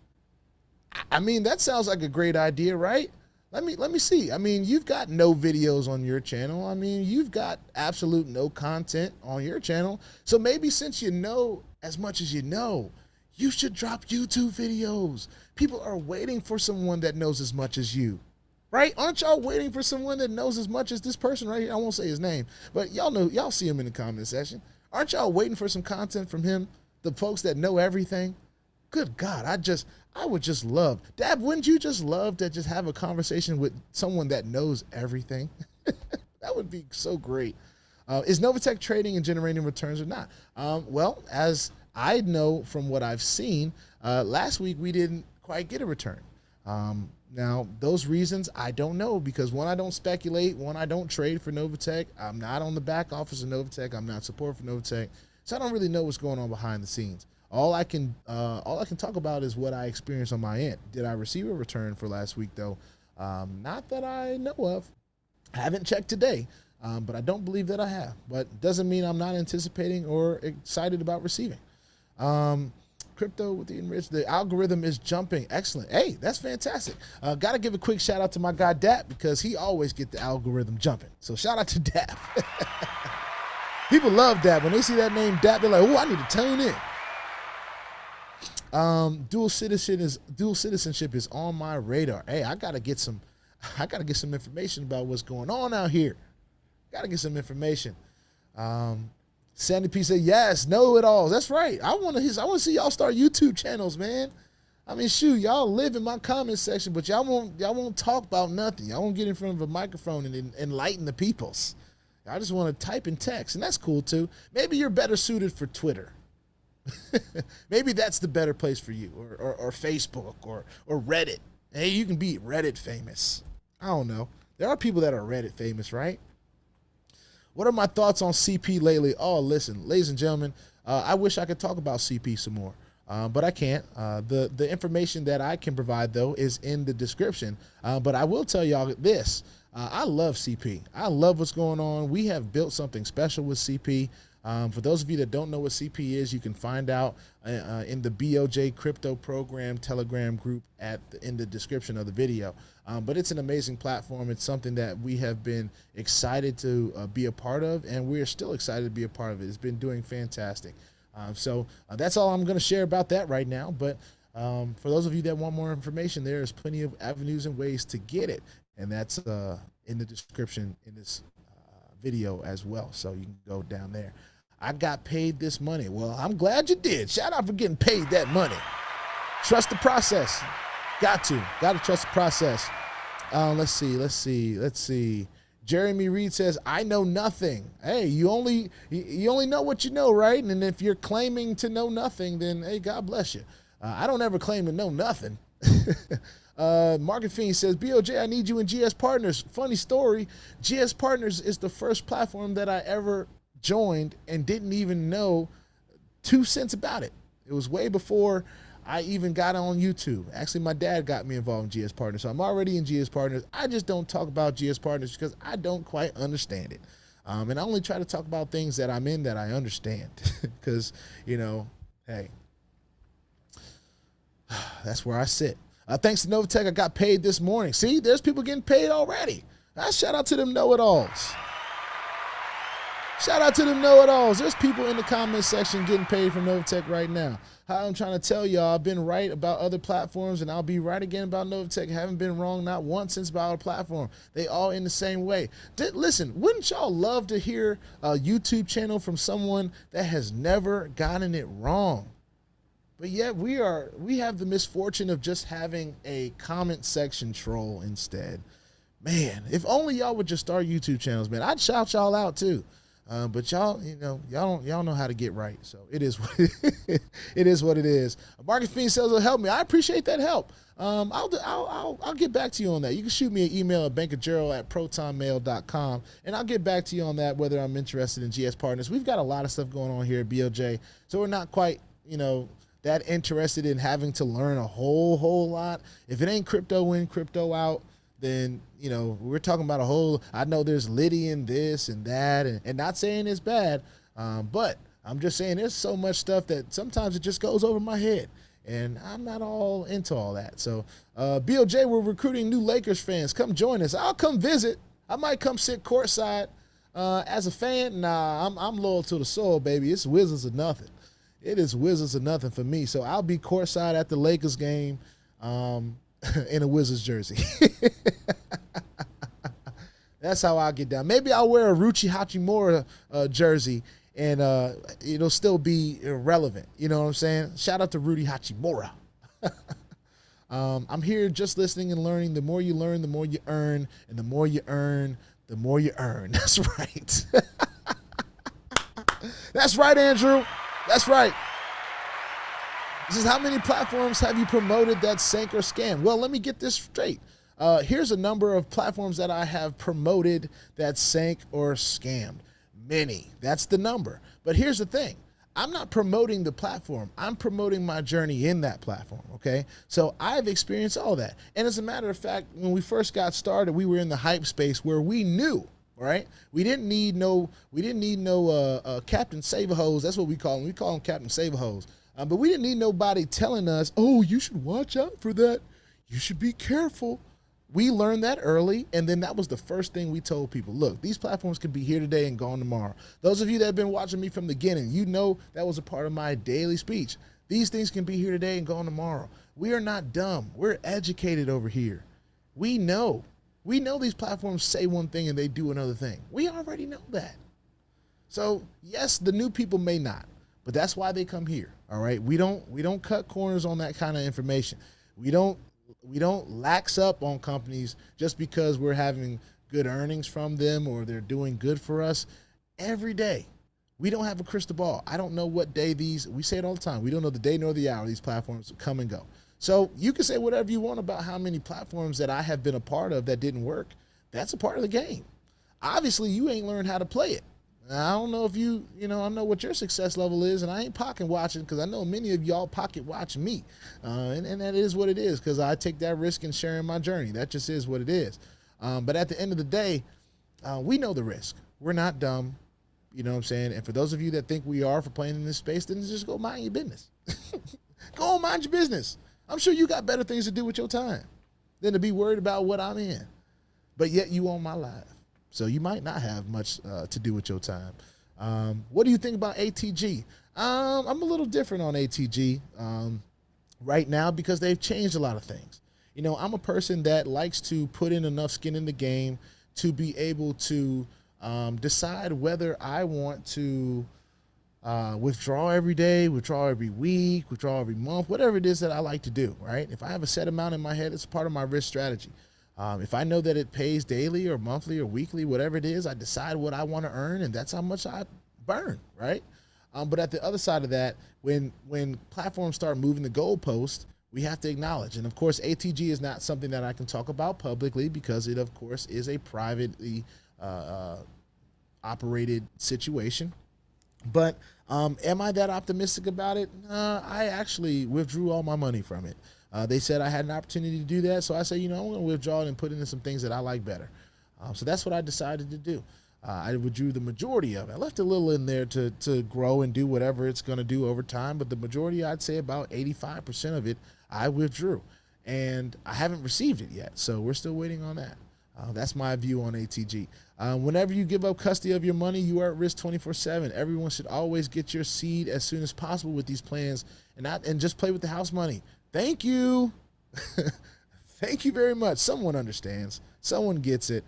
I mean, that sounds like a great idea, right? Let me see. I mean, you've got no videos on your channel. I mean, you've got absolute no content on your channel. So maybe since you know as much as you know, you should drop YouTube videos. People are waiting for someone that knows as much as you. Right? Aren't y'all waiting for someone that knows as much as this person right here? I won't say his name, but y'all know, y'all see him in the comment section. Aren't y'all waiting for some content from him? The folks that know everything? Good God, I would just love. Dab, wouldn't you just love to just have a conversation with someone that knows everything? That would be so great. Is Novatech trading and generating returns or not? Well, as I know from what I've seen, last week we didn't quite get a return. Now, those reasons, I don't know, because one, I don't speculate. One, I don't trade for Novatech. I'm not on the back office of Novatech. I'm not support for Novatech. So I don't really know what's going on behind the scenes. All I can talk about is what I experienced on my end. Did I receive a return for last week, though? Not that I know of. I haven't checked today, but I don't believe that I have. But doesn't mean I'm not anticipating or excited about receiving. Crypto with the enriched, the algorithm is jumping. Excellent. Hey, that's fantastic. Got to give a quick shout out to my guy Dap, because he always get the algorithm jumping. So shout out to Dap. People love Dap. When they see that name Dap, they're like, oh, I need to tune in. Dual citizenship is on my radar. Hey, I gotta get some information about what's going on out here. Gotta get some information. Sandy P said, yes, know it all. That's right. I want to see y'all start YouTube channels, man. I mean, shoot, y'all live in my comment section, but y'all won't talk about nothing. Y'all won't get in front of a microphone and enlighten the peoples. Y'all just want to type in text, and that's cool too. Maybe you're better suited for Twitter. Maybe that's the better place for you, or Facebook, or Reddit. Hey, you can be Reddit famous. I don't know. There are people that are Reddit famous, right? What are my thoughts on CP lately? Oh, listen, ladies and gentlemen, I wish I could talk about CP some more. But I can't. The information that I can provide, though, is in the description. But I will tell y'all this. I love CP. I love what's going on. We have built something special with CP. For those of you that don't know what CP is, you can find out in the BOJ Crypto Program Telegram group in the description of the video. But it's an amazing platform. It's something that we have been excited to be a part of, and we're still excited to be a part of it. It's been doing fantastic. So that's all I'm going to share about that right now. But for those of you that want more information, there's plenty of avenues and ways to get it. And that's in the description in this video as well. So you can go down there. I got paid this money. Well, I'm glad you did. Shout out for getting paid that money. Trust the process. Got to trust the process. Let's see. Jeremy Reed says, I know nothing. Hey, you only know what you know, right? And if you're claiming to know nothing, then hey, God bless you. I don't ever claim to know nothing. Market Fiend says, BOJ, I need you in GS Partners. Funny story, GS Partners is the first platform that I ever joined and didn't even know 2 cents about it. It was way before I even got on YouTube. Actually, my dad got me involved in GS Partners, so I'm already in GS Partners. I just don't talk about GS Partners because I don't quite understand it. And I only try to talk about things that I'm in that I understand because, you know, hey, that's where I sit. Thanks to Novatech, I got paid this morning. See, there's people getting paid already. Shout out to them know-it-alls. Shout out to them know-it-alls. There's people in the comment section getting paid from Novatech right now. How I'm trying to tell y'all, I've been right about other platforms, and I'll be right again about Novatech. I haven't been wrong not once since about a platform. They all in the same way. Listen, wouldn't y'all love to hear a YouTube channel from someone that has never gotten it wrong? But yet we have the misfortune of just having a comment section troll instead. Man, if only y'all would just start YouTube channels, man. I'd shout y'all out too. But y'all know how to get right. So it is what it is. What it is. Marcus Fiend says it'll help me. I appreciate that help. I'll get back to you on that. You can shoot me an email at bankofjharol@protonmail.com, and I'll get back to you on that, whether I'm interested in GS Partners. We've got a lot of stuff going on here at BOJ, so we're not quite, that interested in having to learn a whole lot. If it ain't crypto in, crypto out, then, we're talking about I know there's Liddy and this and that, and not saying it's bad, but I'm just saying there's so much stuff that sometimes it just goes over my head, and I'm not all into all that. So, BOJ, we're recruiting new Lakers fans. Come join us. I'll come visit. I might come sit courtside as a fan. Nah, I'm loyal to the soil, baby. It's Wizards or nothing. It is Wizards or nothing for me. So I'll be courtside at the Lakers game in a Wizards jersey. That's how I'll get down. Maybe I'll wear a Ruchi Hachimura jersey and it'll still be irrelevant. You know what I'm saying? Shout out to Rudy Hachimura. I'm here just listening and learning. The more you learn, the more you earn. And the more you earn, the more you earn. That's right. That's right, Andrew. That's right. This is how many platforms have you promoted that sank or scammed? Well, let me get this straight. Here's a number of platforms that I have promoted that sank or scammed. Many. That's the number. But here's the thing. I'm not promoting the platform. I'm promoting my journey in that platform, okay? So I've experienced all that. And as a matter of fact, when we first got started, we were in the hype space where we knew, right? We didn't need no Captain Save-A-Hose. That's what we call them. We call them Captain Save-A-Hose. But we didn't need nobody telling us, oh, you should watch out for that. You should be careful. We learned that early, and then that was the first thing we told people. Look, these platforms can be here today and gone tomorrow. Those of you that have been watching me from the beginning, you know that was a part of my daily speech. These things can be here today and gone tomorrow. We are not dumb. We're educated over here. We know. We know these platforms say one thing and they do another thing. We already know that. So, yes, the new people may not. But that's why they come here. All right. We don't cut corners on that kind of information. We don't lax up on companies just because we're having good earnings from them or they're doing good for us. Every day, we don't have a crystal ball. I don't know what day we say it all the time. We don't know the day nor the hour these platforms come and go. So you can say whatever you want about how many platforms that I have been a part of that didn't work. That's a part of the game. Obviously, you ain't learned how to play it. I don't know if I know what your success level is, and I ain't pocket watching because I know many of y'all pocket watch me. And that is what it is because I take that risk in sharing my journey. That just is what it is. But at the end of the day, we know the risk. We're not dumb. You know what I'm saying? And for those of you that think we are for playing in this space, then just go mind your business. Go on, mind your business. I'm sure you got better things to do with your time than to be worried about what I'm in. But yet you on my live. So you might not have much to do with your time. What do you think about ATG? I'm a little different on ATG right now because they've changed a lot of things. You know, I'm a person that likes to put in enough skin in the game to be able to decide whether I want to withdraw every day, withdraw every week, withdraw every month, whatever it is that I like to do, right? If I have a set amount in my head, it's part of my risk strategy. If I know that it pays daily or monthly or weekly, whatever it is, I decide what I want to earn, and that's how much I burn, right? But at the other side of that, when platforms start moving the goalpost, we have to acknowledge. And of course, ATG is not something that I can talk about publicly because it, of course, is a privately operated situation. But am I that optimistic about it? I actually withdrew all my money from it. They said I had an opportunity to do that, so I said, I'm going to withdraw it and put into some things that I like better. So that's what I decided to do. I withdrew the majority of it. I left a little in there to grow and do whatever it's going to do over time, but the majority, I'd say about 85% of it, I withdrew. And I haven't received it yet, so we're still waiting on that. That's my view on ATG. Whenever you give up custody of your money, you are at risk 24/7. Everyone should always get your seed as soon as possible with these plans and just play with the house money. Thank you. Thank you very much. Someone understands. Someone gets it.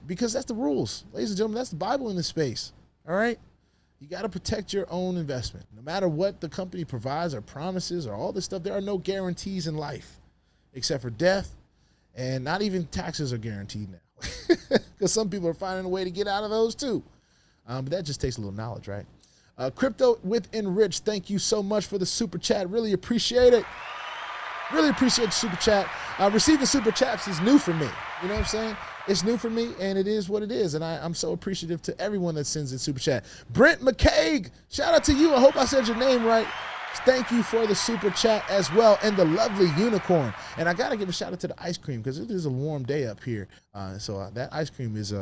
Because that's the rules. Ladies and gentlemen, that's the Bible in this space. All right? You got to protect your own investment. No matter what the company provides or promises or all this stuff, there are no guarantees in life except for death, and not even taxes are guaranteed now because some people are finding a way to get out of those too. But that just takes a little knowledge, right? Crypto with Enrich, thank you so much for the super chat. Really appreciate it. Really appreciate the super chat. Receiving super chats is new for me. You know what I'm saying? It's new for me, and it is what it is. And I'm so appreciative to everyone that sends in super chat. Brent McCaig, shout out to you. I hope I said your name right. Thank you for the super chat as well, and the lovely unicorn. And I got to give a shout out to the ice cream because it is a warm day up here. So that ice cream is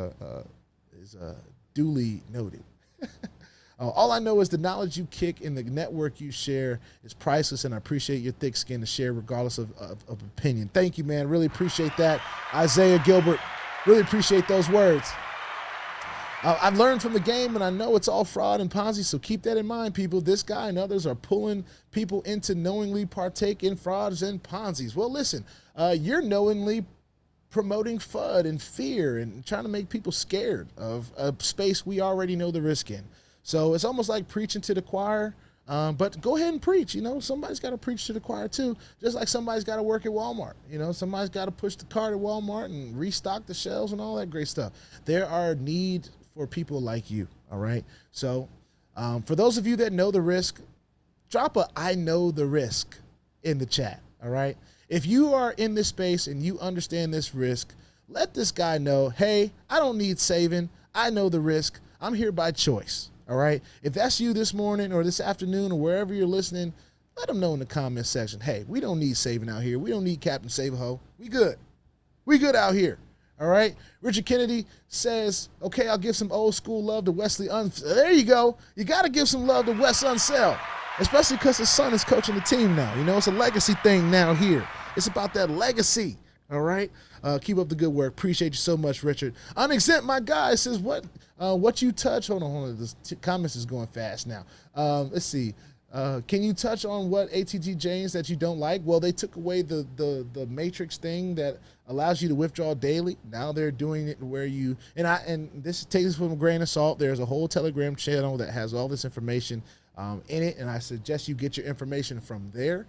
duly noted. All I know is the knowledge you kick and the network you share is priceless, and I appreciate your thick skin to share regardless of opinion. Thank you, man. Really appreciate that. Isaiah Gilbert, really appreciate those words. I've learned from the game, and I know it's all fraud and Ponzi, so keep that in mind, people. This guy and others are pulling people into knowingly partake in frauds and Ponzi's. Well, listen, you're knowingly promoting FUD and fear and trying to make people scared of a space we already know the risk in. So it's almost like preaching to the choir, but go ahead and preach. Somebody's got to preach to the choir too, just like somebody's got to work at Walmart. Somebody's got to push the cart at Walmart and restock the shelves and all that great stuff. There are need for people like you, all right? So for those of you that know the risk, drop a I know the risk in the chat, all right? If you are in this space and you understand this risk, let this guy know, hey, I don't need saving. I know the risk. I'm here by choice. All right. If that's you this morning or this afternoon or wherever you're listening, let them know in the comment section. Hey, we don't need saving out here. We don't need Captain Save-A-Ho. We good. We good out here. All right. Richard Kennedy says, okay, I'll give some old school love to Wesley There you go. You got to give some love to Wes Unsell, especially because his son is coaching the team now. It's a legacy thing now here. It's about that legacy. All right. Keep up the good work. Appreciate you so much, Richard. Unexempt, my guy, says, what you touch? Hold on. The comments is going fast now. Let's see. Can you touch on what ATG James that you don't like? Well, they took away the matrix thing that allows you to withdraw daily. Now they're doing it where and this takes this from a grain of salt. There's a whole Telegram channel that has all this information. in it, and I suggest you get your information from there.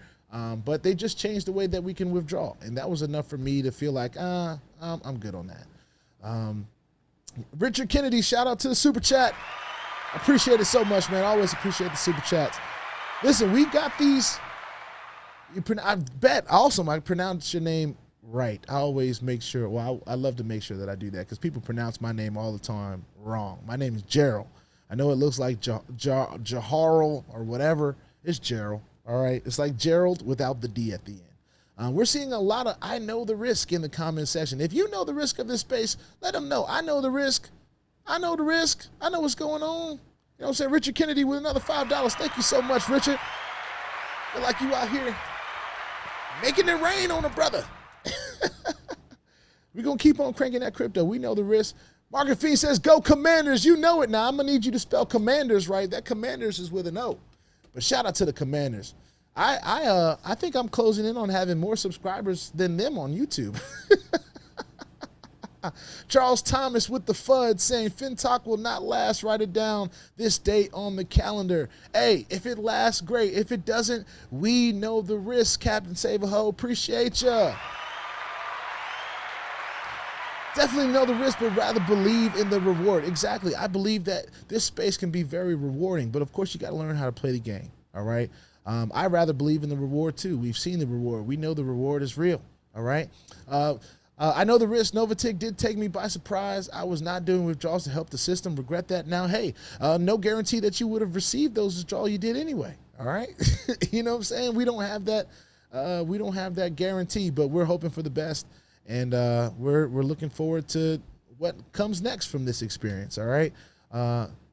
But they just changed the way that we can withdraw, and that was enough for me to feel like I'm good on that. Richard Kennedy, shout out to the super chat. I appreciate it so much, man. I always appreciate the super chats. Listen, we got these. I bet also I pronounce your name right. I always make sure. Well, I love to make sure that I do that because people pronounce my name all the time wrong. My name is Gerald. I know it looks like Jaharol or whatever. It's Gerald. All right. It's like Gerald without the D at the end. We're seeing a lot of I know the risk in the comment section. If you know the risk of this space, let them know. I know the risk. I know the risk. I know what's going on. You know what I'm saying? Richard Kennedy with another $5. Thank you so much, Richard. Feel like you out here making it rain on a brother. We're going to keep on cranking that crypto. We know the risk. Market Fiend says, go Commanders. You know it now. I'm going to need you to spell Commanders right. That Commanders is with an O. But shout out to the Commanders. I think I'm closing in on having more subscribers than them on YouTube. Charles Thomas with the FUD saying FinTocH will not last. Write it down. This date on the calendar. Hey, if it lasts, great. If it doesn't, we know the risk. Captain Save a Ho, appreciate ya. Definitely know the risk, but rather believe in the reward. Exactly. I believe that this space can be very rewarding, but of course you got to learn how to play the game. All right. I rather believe in the reward too. We've seen the reward. We know the reward is real. All right. I know the risk. Novatic did take me by surprise. I was not doing withdrawals to help the system. Regret that now. Hey, no guarantee that you would have received those withdrawals you did anyway. All right. You know what I'm saying? We don't have that. We don't have that guarantee, but we're hoping for the best. And we're looking forward to what comes next from this experience. All right.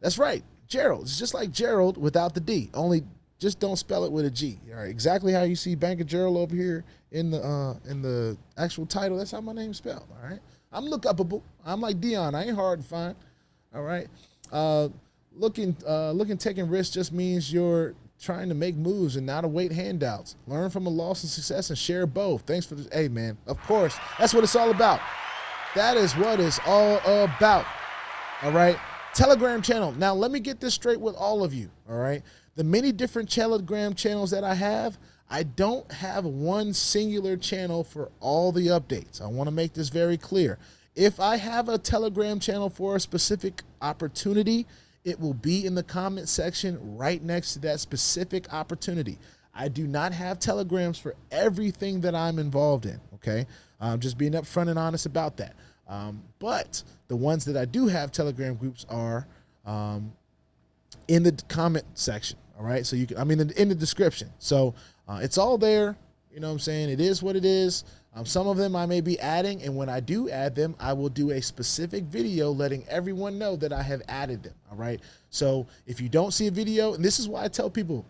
That's right. Gerald. It's just like Gerald without the D. Only just don't spell it with a G. All right. Exactly how you see Bank of Gerald over here in the actual title. That's how my name's spelled. All right. I'm lookupable. I'm like Dion. I ain't hard to find. All right. Taking risks just means you're trying to make moves and not await handouts. Learn from a loss and success and share both. Thanks for this. Hey, man, of course. That's what it's all about. That is what it's all about. All right. Telegram channel. Now, let me get this straight with all of you. All right. The many different Telegram channels that I have, I don't have one singular channel for all the updates. I want to make this very clear. If I have a Telegram channel for a specific opportunity, it will be in the comment section right next to that specific opportunity. I do not have Telegrams for everything that I'm involved in, okay? Just being upfront and honest about that. But the ones that I do have Telegram groups are in the comment section, all right? So you can, in the description. So it's all there. You know what I'm saying? It is what it is. Some of them I may be adding, and when I do add them, I will do a specific video letting everyone know that I have added them, all right? So if you don't see a video, and this is why I tell people,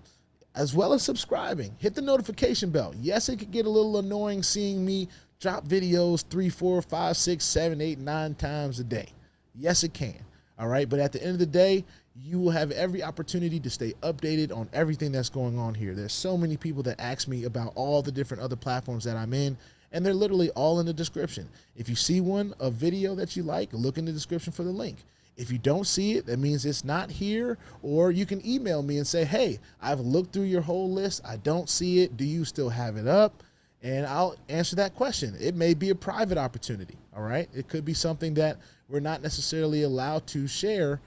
as well as subscribing, hit the notification bell. Yes, it could get a little annoying seeing me drop videos 3, 4, 5, 6, 7, 8, 9 times a day. Yes, it can, all right? But at the end of the day, you will have every opportunity to stay updated on everything that's going on here. There's so many people that ask me about all the different other platforms that I'm in, and they're literally all in the description. If you see a video that you like, look in the description for the link. If you don't see it, that means it's not here, or you can email me and say, hey, I've looked through your whole list. I don't see it. Do you still have it up? And I'll answer that question. It may be a private opportunity, all right? It could be something that we're not necessarily allowed to share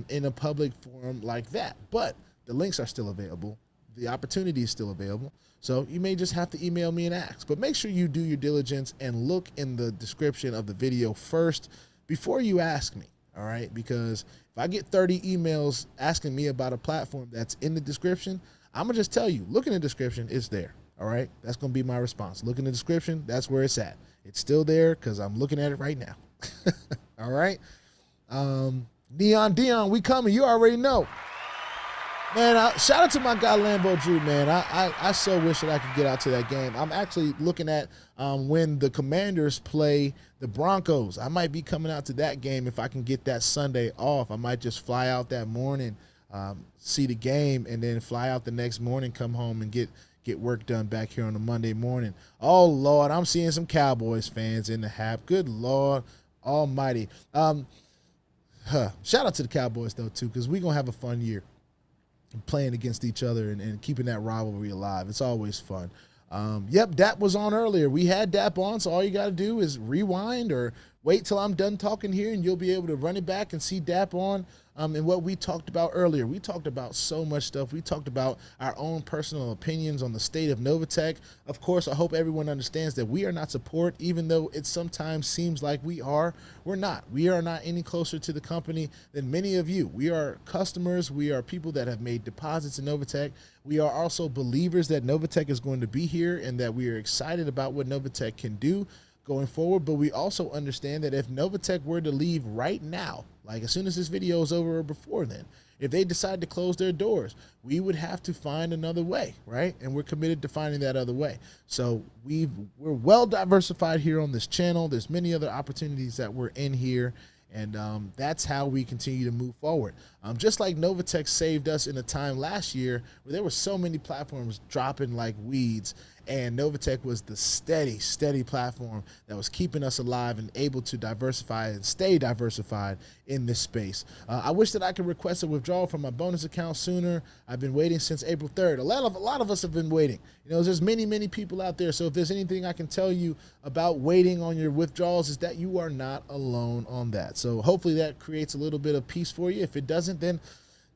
in a public forum like that, but the links are still available. The opportunity is still available. So you may just have to email me and ask, but make sure you do your diligence and look in the description of the video first before you ask me, all right? Because if I get 30 emails asking me about a platform that's in the description, I'm gonna just tell you, look in the description, it's there, all right? That's gonna be my response. Look in the description, that's where it's at. It's still there because I'm looking at it right now, all right? Dion, we coming, you already know. Man, shout out to my guy Lambo Drew, man. I so wish that I could get out to that game. I'm actually looking at when the Commanders play the Broncos. I might be coming out to that game if I can get that Sunday off. I might just fly out that morning, see the game, and then fly out the next morning, come home and get work done back here on a Monday morning. Oh, Lord, I'm seeing some Cowboys fans in the hap. Good Lord almighty. Shout out to the Cowboys, though, too, because we're going to have a fun year. playing against each other and keeping that rivalry alive. It's always fun. Yep, Dap was on earlier. We had Dap on, so all you got to do is rewind or wait till I'm done talking here, and you'll be able to run it back and see Dap on and what we talked about earlier. We talked about so much stuff. We talked about our own personal opinions on the state of Novatech. Of course, I hope everyone understands that we are not support, even though it sometimes seems like we are. We're not. We are not any closer to the company than many of you. We are customers. We are people that have made deposits in Novatech. We are also believers that Novatech is going to be here and that we are excited about what Novatech can do going forward. But we also understand that if Novatech were to leave right now, like as soon as this video is over or before then, if they decide to close their doors, we would have to find another way, right? And we're committed to finding that other way. So we're well diversified here on this channel. There's many other opportunities that we're in here. And that's how we continue to move forward. Just like Novatech saved us in a time last year where there were so many platforms dropping like weeds, and Novatech was the steady platform that was keeping us alive and able to diversify and stay diversified in this space. I wish that I could request a withdrawal from my bonus account sooner. I've been waiting since April 3rd. A lot of us have been waiting. You know, there's many people out there. So if there's anything I can tell you about waiting on your withdrawals, is that you are not alone on that. So hopefully that creates a little bit of peace for you. If it doesn't, then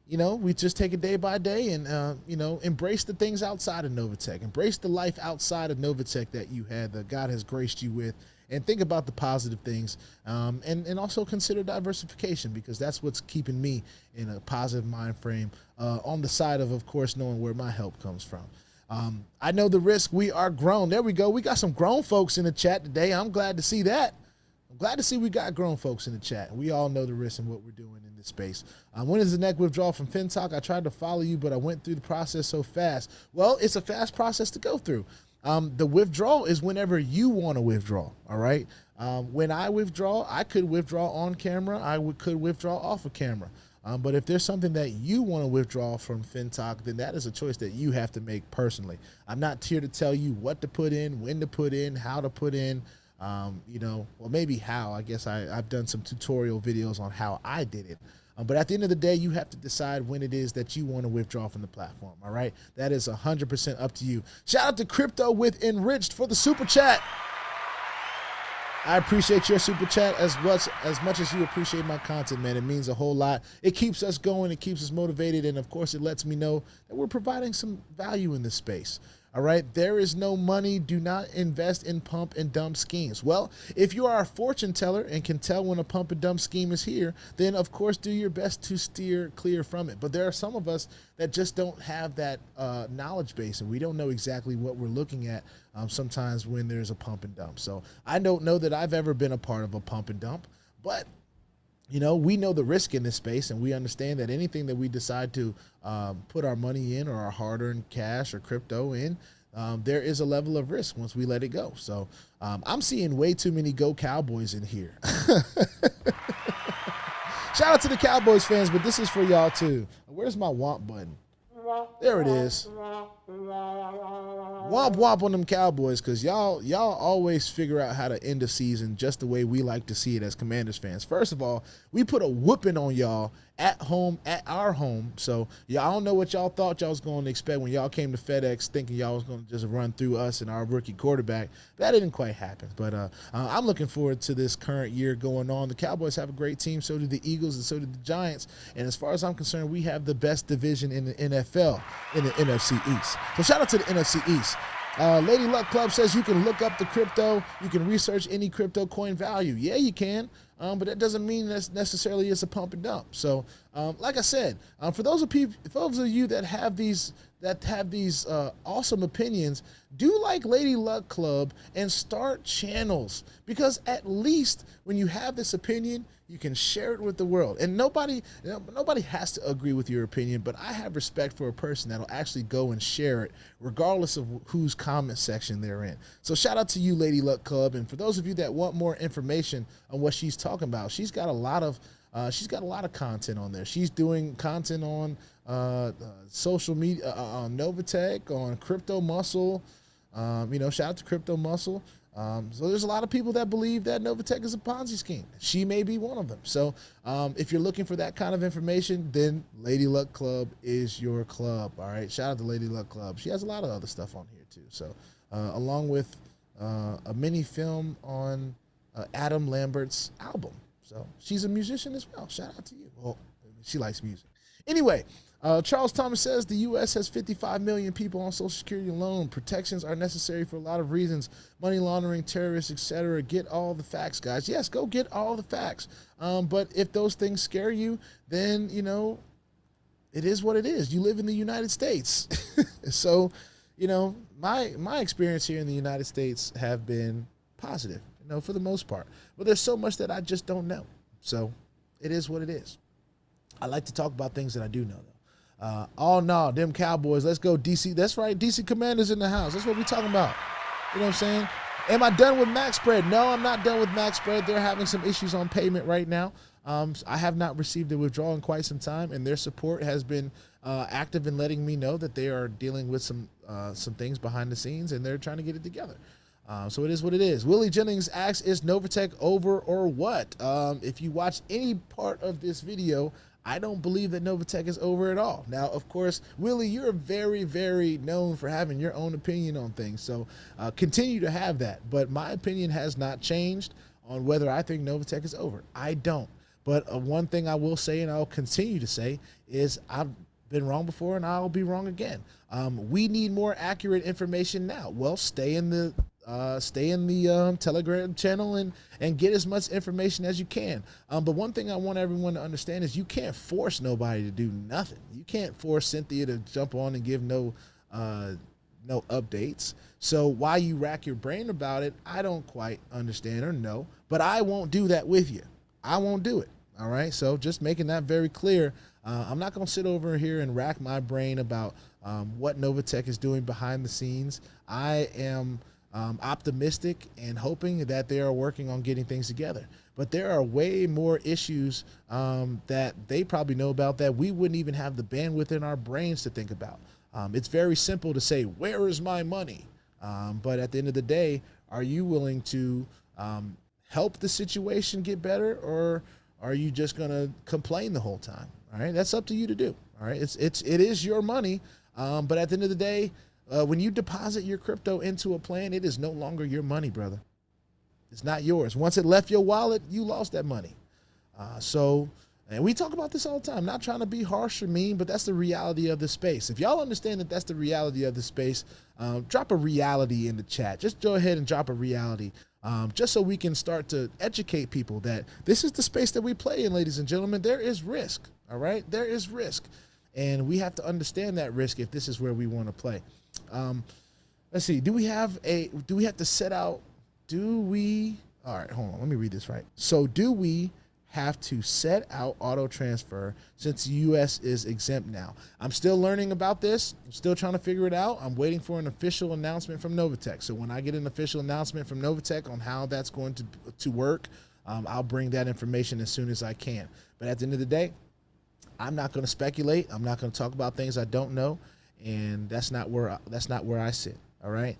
you know, we just take it day by day and, you know, embrace the things outside of Novatech. Embrace the life outside of Novatech that you had, that God has graced you with, and think about the positive things. And also consider diversification, because that's what's keeping me in a positive mind frame on the side of course, knowing where my help comes from. I know the risk. We are grown. There we go. We got some grown folks in the chat today. I'm glad to see that. I'm glad to see we got grown folks in the chat. We all know the risk and what we're doing in this space. When is the next withdrawal from FinTocH? I tried to follow you, but I went through the process so fast. Well, it's a fast process to go through. The withdrawal is whenever you want to withdraw, all right? When I withdraw, I could withdraw on camera. Could withdraw off of camera. But if there's something that you want to withdraw from FinTocH, then that is a choice that you have to make personally. I'm not here to tell you what to put in, when to put in, how to put in. You know, well, maybe how. I guess I've done some tutorial videos on how I did it. But at the end of the day, you have to decide when it is that you want to withdraw from the platform, all right? That is 100% up to you. Shout out to Crypto with Enriched for the super chat. I appreciate your super chat as much as you appreciate my content, man. It means a whole lot. It keeps us going. It keeps us motivated. And, of course, it lets me know that we're providing some value in this space. All right, there is no money. Do not invest in pump and dump schemes. Well, if you are a fortune teller and can tell when a pump and dump scheme is here, then of course do your best to steer clear from it. But there are some of us that just don't have that knowledge base, and we don't know exactly what we're looking at sometimes when there's a pump and dump. So I don't know that I've ever been a part of a pump and dump, but you know, we know the risk in this space, and we understand that anything that we decide to put our money in or our hard-earned cash or crypto in, there is a level of risk once we let it go. So I'm seeing way too many Go Cowboys in here. Shout out to the Cowboys fans, but this is for y'all too. Where's my womp button? There it is. Womp womp on them Cowboys, because y'all always figure out how to end a season just the way we like to see it as Commanders fans. First of all, we put a whooping on y'all at home, at our home. So y'all don't know what y'all thought y'all was going to expect when y'all came to FedEx thinking y'all was going to just run through us and our rookie quarterback. That didn't quite happen. But I'm looking forward to this current year going on. The Cowboys have a great team. So do the Eagles and so do the Giants. And as far as I'm concerned, we have the best division in the NFL in the NFC East. So shout out to the NFC East. Lady Luck Club says you can look up the crypto. You can research any crypto coin value. Yeah, you can. But that doesn't mean that necessarily it's a pump and dump. So, like I said, for those of you that have these awesome opinions, do like Lady Luck Club and start channels, because at least when you have this opinion, you can share it with the world. And nobody has to agree with your opinion, but I have respect for a person that'll actually go and share it regardless of whose comment section they're in. So shout out to you, Lady Luck Club. And for those of you that want more information on what she's talking about, she's got a lot of content on there. She's doing content on social media, on Novatech, on Crypto Muscle. Shout out to Crypto Muscle. So there's a lot of people that believe that Novatech is a Ponzi scheme. She may be one of them. So if you're looking for that kind of information, then Lady Luck Club is your club. All right. Shout out to Lady Luck Club. She has a lot of other stuff on here too. So along with a mini film on Adam Lambert's album. So she's a musician as well. Shout out to you. Well, she likes music. Anyway, Charles Thomas says the U.S. has 55 million people on Social Security alone. Protections are necessary for a lot of reasons. Money laundering, terrorists, etc. Get all the facts, guys. Yes, go get all the facts. But if those things scare you, then, you know, it is what it is. You live in the United States. So, you know, my experience here in the United States have been positive, you know, for the most part. But there's so much that I just don't know. So it is what it is. I like to talk about things that I do know, though. Oh, no, them Cowboys. Let's go, DC. That's right, DC Commanders in the house. That's what we're talking about. You know what I'm saying? Am I done with MAXPREAD? No, I'm not done with MAXPREAD. They're having some issues on payment right now. I have not received a withdrawal in quite some time, and their support has been active in letting me know that they are dealing with some things behind the scenes, and they're trying to get it together. So it is what it is. Willie Jennings asks, is Novatech over or what? If you watch any part of this video, I don't believe that Novatech is over at all. Now, of course, Willie, you're very, very known for having your own opinion on things. So continue to have that. But my opinion has not changed on whether I think Novatech is over. I don't. But one thing I will say, and I'll continue to say, is I've been wrong before and I'll be wrong again. We need more accurate information now. Well, stay in the Telegram channel and get as much information as you can. But one thing I want everyone to understand is you can't force nobody to do nothing. You can't force Cynthia to jump on and give no updates. So why you rack your brain about it, I don't quite understand or know, but I won't do that with you. I won't do it. All right. So just making that very clear. I'm not going to sit over here and rack my brain about what Novatech is doing behind the scenes. I am optimistic and hoping that they are working on getting things together. But there are way more issues that they probably know about that we wouldn't even have the bandwidth in our brains to think about. It's very simple to say, where is my money? But at the end of the day, are you willing to help the situation get better, or are you just going to complain the whole time? All right, that's up to you to do. All right, it is your money, but at the end of the day, when you deposit your crypto into a plan, it is no longer your money, brother. It's not yours. Once it left your wallet, you lost that money. And we talk about this all the time, not trying to be harsh or mean, but that's the reality of the space. If y'all understand that that's the reality of the space, drop a reality in the chat. Just go ahead and drop a reality, just so we can start to educate people that this is the space that we play in, ladies and gentlemen. There is risk, all right? There is risk, and we have to understand that risk if this is where we want to play. Let's see. Do we have to set out? All right, hold on. Let me read this right. So do we have to set out auto transfer since the U.S. is exempt now? I'm still learning about this. I'm still trying to figure it out. I'm waiting for an official announcement from Novatech. So when I get an official announcement from Novatech on how that's going to work, I'll bring that information as soon as I can. But at the end of the day, I'm not going to speculate. I'm not going to talk about things I don't know. And that's not where I sit. All right.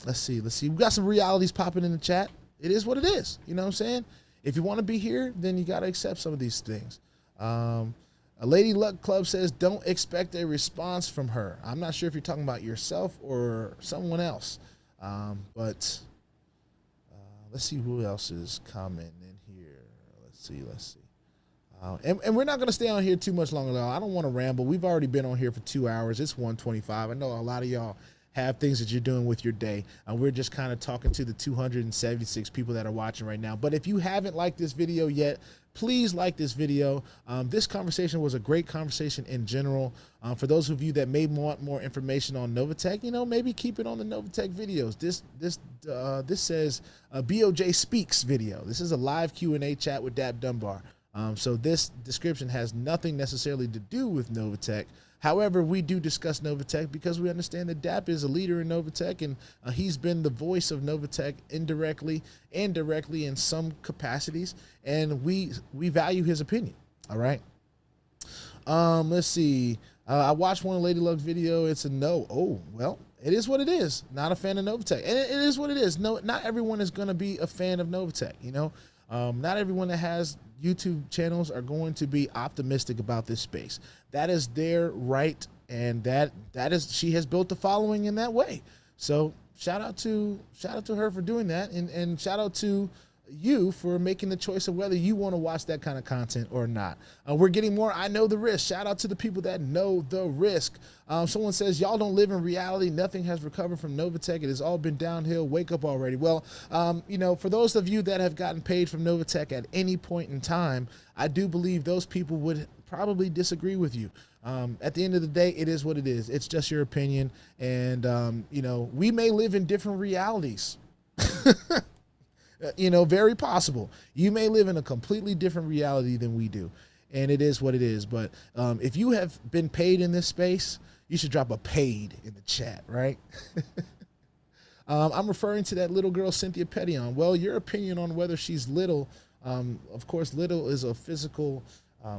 Let's see. We got some realities popping in the chat. It is what it is. You know what I'm saying? If you want to be here, then you got to accept some of these things. A Lady Luck Club says, don't expect a response from her. I'm not sure if you're talking about yourself or someone else. But let's see who else is commenting in here. Let's see. And we're not going to stay on here too much longer, though. I don't want to ramble. We've already been on here for 2 hours. It's 1:25. I know a lot of y'all have things that you're doing with your day. And we're just kind of talking to the 276 people that are watching right now. But if you haven't liked this video yet, please like this video. This conversation was a great conversation in general. For those of you that may want more information on Novatech, you know, maybe keep it on the Novatech videos. This says BOJ Speaks video. This is a live Q&A chat with Dunbar. So this description has nothing necessarily to do with Novatech. However, we do discuss Novatech because we understand that DAP is a leader in Novatech, and he's been the voice of Novatech indirectly and directly in some capacities, and we value his opinion. All right. Let's see. I watched one Lady Luck's video. It's a no. Oh, well, it is what it is. Not a fan of Novatech. And it is what it is. No, not everyone is going to be a fan of Novatech, you know. Not everyone that has YouTube channels are going to be optimistic about this space. That is their right, and that is, she has built a following in that way. So shout out to her for doing that, and shout out to you for making the choice of whether you want to watch that kind of content or not. We're getting more I know the risk. Shout out to the people that know the risk. Someone says, y'all don't live in reality. Nothing has recovered from Novatech. It has all been downhill. Wake up already. Well, you know, for those of you that have gotten paid from Novatech at any point in time, I do believe those people would probably disagree with you. At the end of the day, it is what it is. It's just your opinion. And, you know, we may live in different realities. You know, very possible. You may live in a completely different reality than we do, and it is what it is. But if you have been paid in this space, you should drop a paid in the chat, right? I'm referring to that little girl, Cynthia Petion. Well, your opinion on whether she's little, of course, little is a physical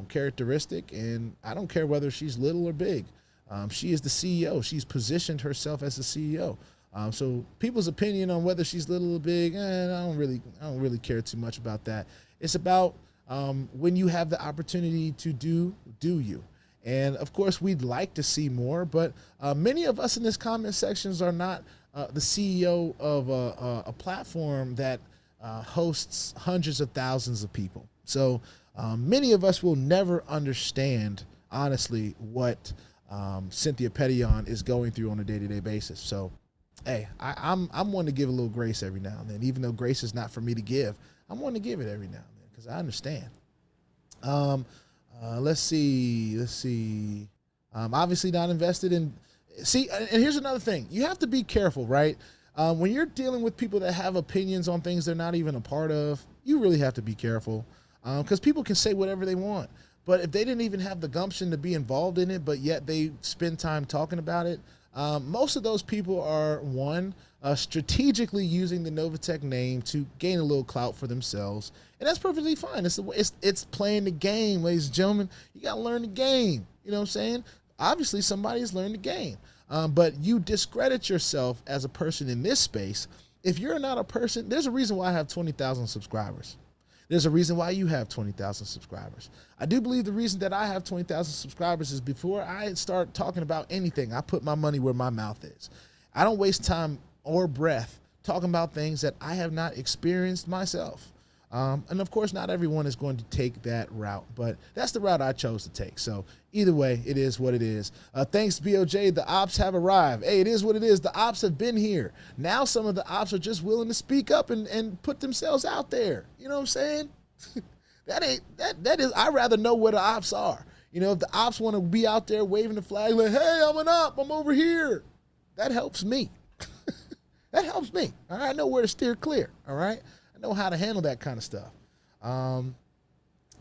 characteristic, and I don't care whether she's little or big. She is the CEO. She's positioned herself as the CEO. So people's opinion on whether she's little or big, I don't really care too much about that. It's about when you have the opportunity to do you. And of course, we'd like to see more, but many of us in this comment sections are not the CEO of a platform that hosts hundreds of thousands of people. So many of us will never understand, honestly, what Cynthia Petion is going through on a day-to-day basis. So hey, I'm one to give a little grace every now and then, even though grace is not for me to give. I'm one to give it every now and then because I understand. Let's see. Obviously not invested in. See, and here's another thing. You have to be careful, right? When you're dealing with people that have opinions on things they're not even a part of, you really have to be careful because people can say whatever they want. But if they didn't even have the gumption to be involved in it, but yet they spend time talking about it, most of those people are, one, strategically using the Novatech name to gain a little clout for themselves. And that's perfectly fine. It's playing the game, ladies and gentlemen. You got to learn the game. You know what I'm saying? Obviously, somebody has learned the game. But you discredit yourself as a person in this space. If you're not a person, there's a reason why I have 20,000 subscribers. There's a reason why you have 20,000 subscribers. I do believe the reason that I have 20,000 subscribers is before I start talking about anything, I put my money where my mouth is. I don't waste time or breath talking about things that I have not experienced myself. And of course, not everyone is going to take that route, but that's the route I chose to take. So either way, it is what it is. Thanks, BOJ. The ops have arrived. Hey, it is what it is. The ops have been here. Now some of the ops are just willing to speak up and put themselves out there. You know what I'm saying? that is, I'd rather know where the ops are. You know, if the ops want to be out there waving the flag like, hey, I'm an op, I'm over here. That helps me. That helps me. All right? I know where to steer clear. All right? I know how to handle that kind of stuff.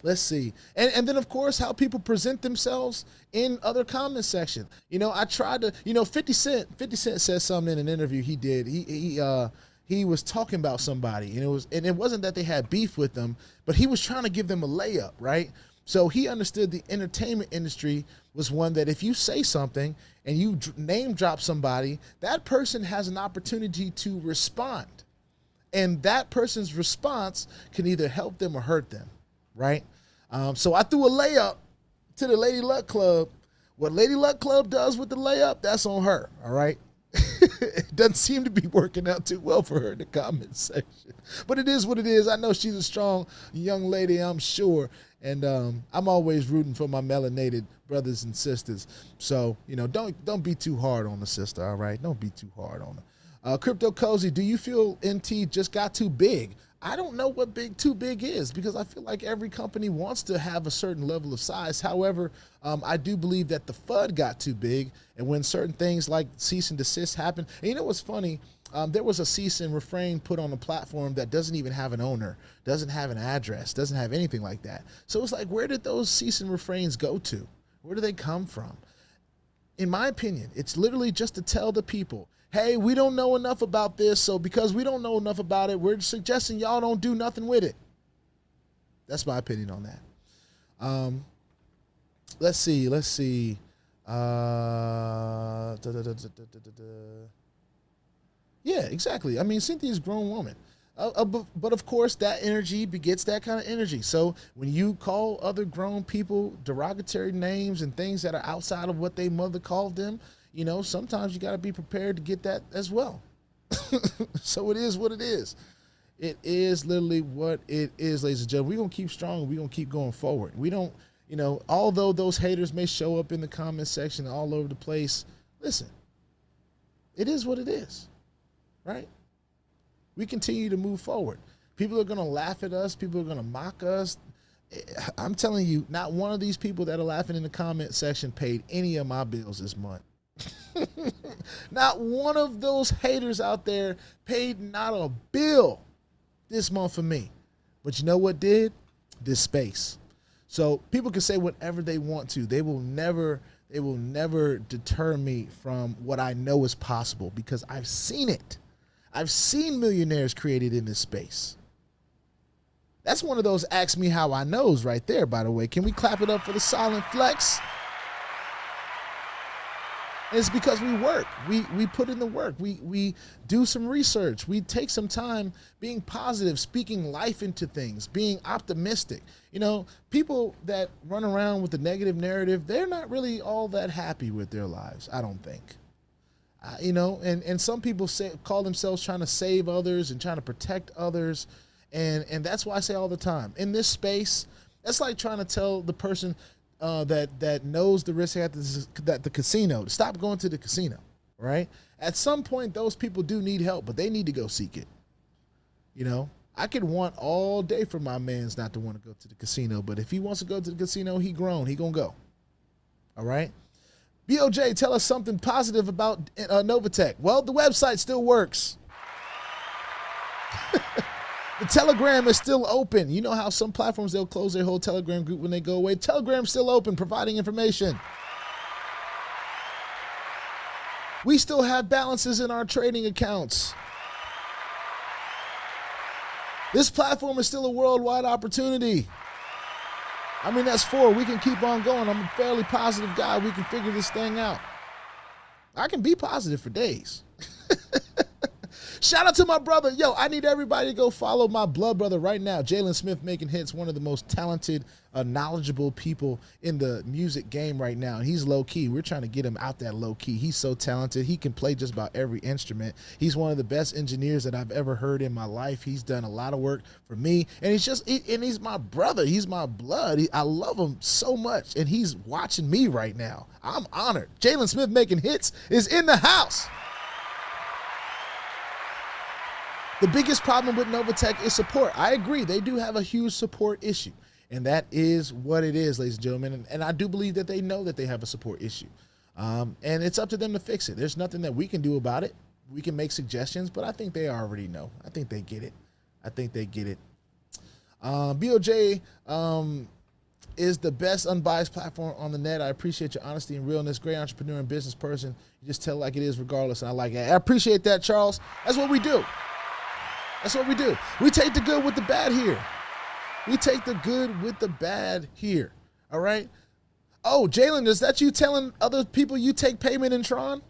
Let's see. And then, of course, how people present themselves in other comment section. You know, I tried to, you know, 50 Cent said something in an interview he did. He was talking about somebody, and it wasn't that they had beef with them, but he was trying to give them a layup, right? So he understood the entertainment industry was one that if you say something and you name drop somebody, that person has an opportunity to respond. And that person's response can either help them or hurt them, right? So I threw a layup to the Lady Luck Club. What Lady Luck Club does with the layup, that's on her, all right? It doesn't seem to be working out too well for her in the comment section. But it is what it is. I know she's a strong young lady, I'm sure. And I'm always rooting for my melanated brothers and sisters. So, you know, don't be too hard on the sister, all right? Don't be too hard on her. Crypto Cozy, do you feel NT just got too big? I don't know what too big is, because I feel like every company wants to have a certain level of size. However, I do believe that the FUD got too big, and when certain things like cease and desist happen, and you know what's funny? There was a cease and refrain put on a platform that doesn't even have an owner, doesn't have an address, doesn't have anything like that. So it's like, where did those cease and refrains go to? Where do they come from? In my opinion, it's literally just to tell the people, hey, we don't know enough about this, so because we don't know enough about it, we're suggesting y'all don't do nothing with it. That's my opinion on that. Let's see. Yeah, exactly. I mean, Cynthia's a grown woman. But of course, that energy begets that kind of energy. So when you call other grown people derogatory names and things that are outside of what their mother called them, you know, sometimes you got to be prepared to get that as well. So it is what it is. It is literally what it is, ladies and gentlemen. We're going to keep strong. We're going to keep going forward. We don't, you know, although those haters may show up in the comment section all over the place, listen, it is what it is, right? We continue to move forward. People are going to laugh at us. People are going to mock us. I'm telling you, not one of these people that are laughing in the comment section paid any of my bills this month. Not one of those haters out there paid not a bill this month for me. But you know what did? This space. So people can say whatever they want to. They will never deter me from what I know is possible because I've seen it. I've seen millionaires created in this space. That's one of those ask me how I knows right there, by the way. Can we clap it up for the silent flex? And it's because we work. We put in the work. We do some research. We take some time being positive, speaking life into things, being optimistic. You know, people that run around with the negative narrative, they're not really all that happy with their lives, I don't think. You know, and some people call themselves trying to save others and trying to protect others. And that's why I say all the time, in this space, that's like trying to tell the person that knows the risk at the casino to stop going to the casino, right? At some point, those people do need help, but they need to go seek it. You know, I could want all day for my mans not to want to go to the casino, but if he wants to go to the casino, he grown, he gonna go. All right? BOJ, tell us something positive about Novatech. Well, the website still works. The Telegram is still open. You know how some platforms, they'll close their whole Telegram group when they go away. Telegram's still open, providing information. We still have balances in our trading accounts. This platform is still a worldwide opportunity. I mean, that's 4. We can keep on going. I'm a fairly positive guy. We can figure this thing out. I can be positive for days. Shout out to my brother. Yo, I need everybody to go follow my blood brother right now. Jalen Smith making hits, one of the most talented, knowledgeable people in the music game right now. And he's low key. We're trying to get him out that low key. He's so talented. He can play just about every instrument. He's one of the best engineers that I've ever heard in my life. He's done a lot of work for me. And he's my brother. He's my blood. I love him so much. And he's watching me right now. I'm honored. Jalen Smith making hits is in the house. The biggest problem with Novatech is support. I agree. They do have a huge support issue. And that is what it is, ladies and gentlemen. And I do believe that they know that they have a support issue. And it's up to them to fix it. There's nothing that we can do about it. We can make suggestions, but I think they already know. I think they get it. I think they get it. BOJ is the best unbiased platform on the net. I appreciate your honesty and realness. Great entrepreneur and business person. You just tell it like it is regardless, and I like it. I appreciate that, Charles. That's what we do. That's what we do. We take the good with the bad here. We take the good with the bad here. All right? Oh, Jalen, is that you telling other people you take payment in Tron?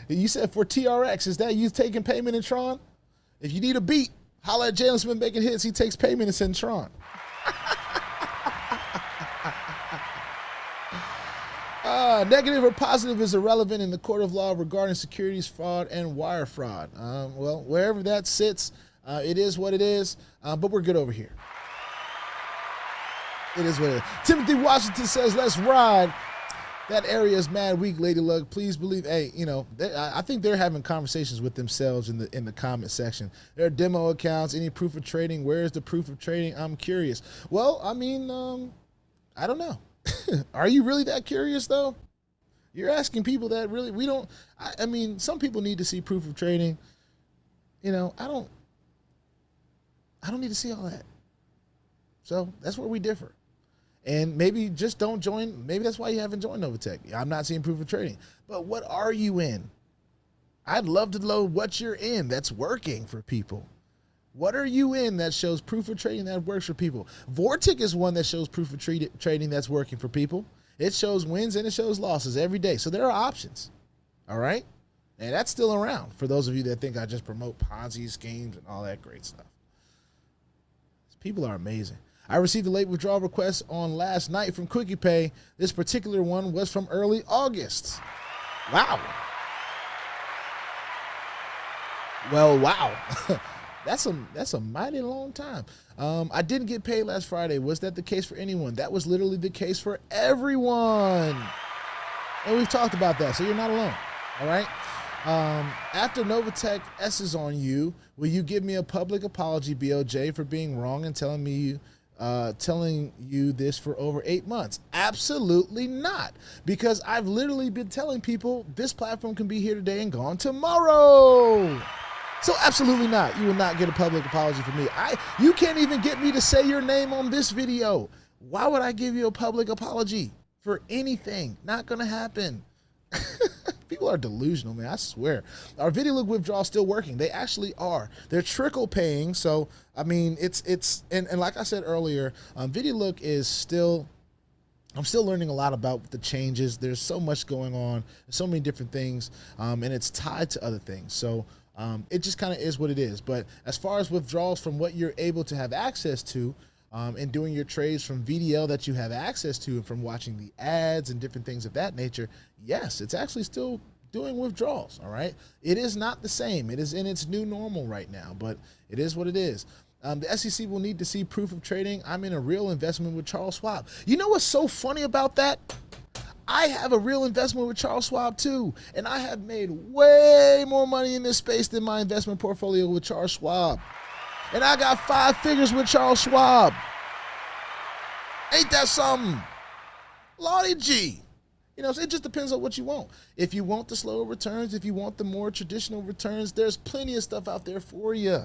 You said for TRX, is that you taking payment in Tron? If you need a beat, holla at Jalen Smith making hits. He takes payment in Tron. Negative or positive is irrelevant in the court of law regarding securities fraud and wire fraud. Well, wherever that sits, it is what it is, but we're good over here. It is what it is. Timothy Washington says, let's ride. That area is mad weak, Lady Luck. Please believe, hey, you know, I think they're having conversations with themselves in the comment section. There are demo accounts, any proof of trading. Where is the proof of trading? I'm curious. Well, I mean, I don't know. Are you really that curious, though? You're asking people that really, we don't, I mean, some people need to see proof of trading. You know, I don't need to see all that. So that's where we differ. And maybe just don't join. Maybe that's why you haven't joined Novatech. I'm not seeing proof of trading. But what are you in? I'd love to know what you're in that's working for people. What are you in that shows proof of trading that works for people? Vortic is one that shows proof of trading that's working for people. It shows wins and it shows losses every day. So there are options. All right. And that's still around for those of you that think I just promote Ponzi schemes and all that great stuff. People are amazing. I received a late withdrawal request on last night from Quickie Pay. This particular one was from early August. Wow. Well, wow. That's a mighty long time. I didn't get paid last Friday. Was that the case for anyone? That was literally the case for everyone. And we've talked about that, so you're not alone. All right. After Novatech S's on you, will you give me a public apology, BOJ, for being wrong and telling you this for over 8 months? Absolutely not, because I've literally been telling people this platform can be here today and gone tomorrow. So absolutely not. You will not get a public apology from me. You can't even get me to say your name on this video. Why would I give you a public apology for anything? Not gonna happen. People are delusional, man. I swear. Our VIDILOOK withdrawal still working. They actually are. They're trickle paying. So I mean, and like I said earlier, VIDILOOK is still. I'm still learning a lot about the changes. There's so much going on, so many different things, and it's tied to other things. So it just kind of is what it is. But as far as withdrawals from what you're able to have access to, and doing your trades from VDL that you have access to and from watching the ads and different things of that nature, yes, it's actually still doing withdrawals, all right? It is not the same. It is in its new normal right now, but it is what it is. The SEC will need to see proof of trading. I'm in a real investment with Charles Schwab. You know what's so funny about that? I have a real investment with Charles Schwab too, and I have made way more money in this space than my investment portfolio with Charles Schwab. And I got 5 figures with Charles Schwab. Ain't that something? Lordy G. You know, so it just depends on what you want. If you want the slower returns, if you want the more traditional returns, there's plenty of stuff out there for you.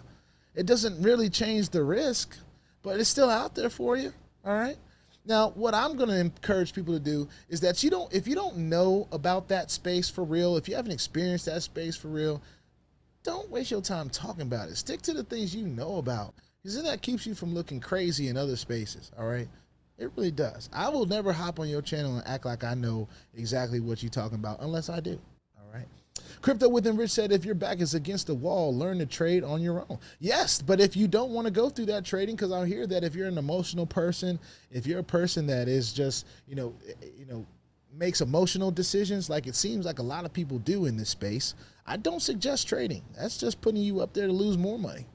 It doesn't really change the risk, but it's still out there for you, all right? Now, what I'm going to encourage people to do is that if you don't know about that space for real, if you haven't experienced that space for real, don't waste your time talking about it. Stick to the things you know about, because then that keeps you from looking crazy in other spaces, all right? It really does. I will never hop on your channel and act like I know exactly what you're talking about unless I do, all right? Crypto Within Rich said, if your back is against the wall, learn to trade on your own. Yes, but if you don't want to go through that trading, because I hear that if you're an emotional person, if you're a person that is just, makes emotional decisions like it seems like a lot of people do in this space, I don't suggest trading. That's just putting you up there to lose more money,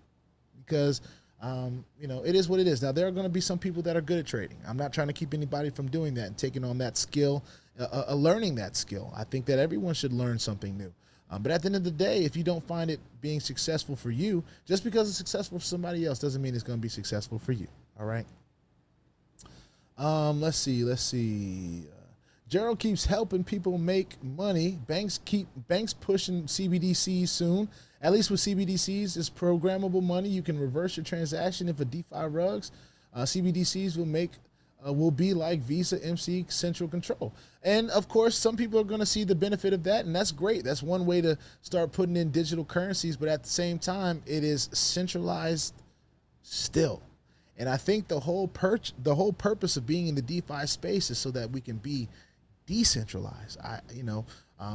because it is what it is. Now, there are going to be some people that are good at trading. I'm not trying to keep anybody from doing that and taking on that skill, learning that skill. I think that everyone should learn something new. But at the end of the day, if you don't find it being successful for you, just because it's successful for somebody else doesn't mean it's going to be successful for you. All right. Let's see. Gerald keeps helping people make money. Banks pushing CBDCs soon. At least with CBDCs, it's programmable money. You can reverse your transaction if a DeFi rugs. CBDCs will be like Visa MC central control. And of course, some people are going to see the benefit of that, and that's great. That's one way to start putting in digital currencies, but at the same time, it is centralized still. And I think the whole purpose of being in the DeFi space is so that we can be decentralized.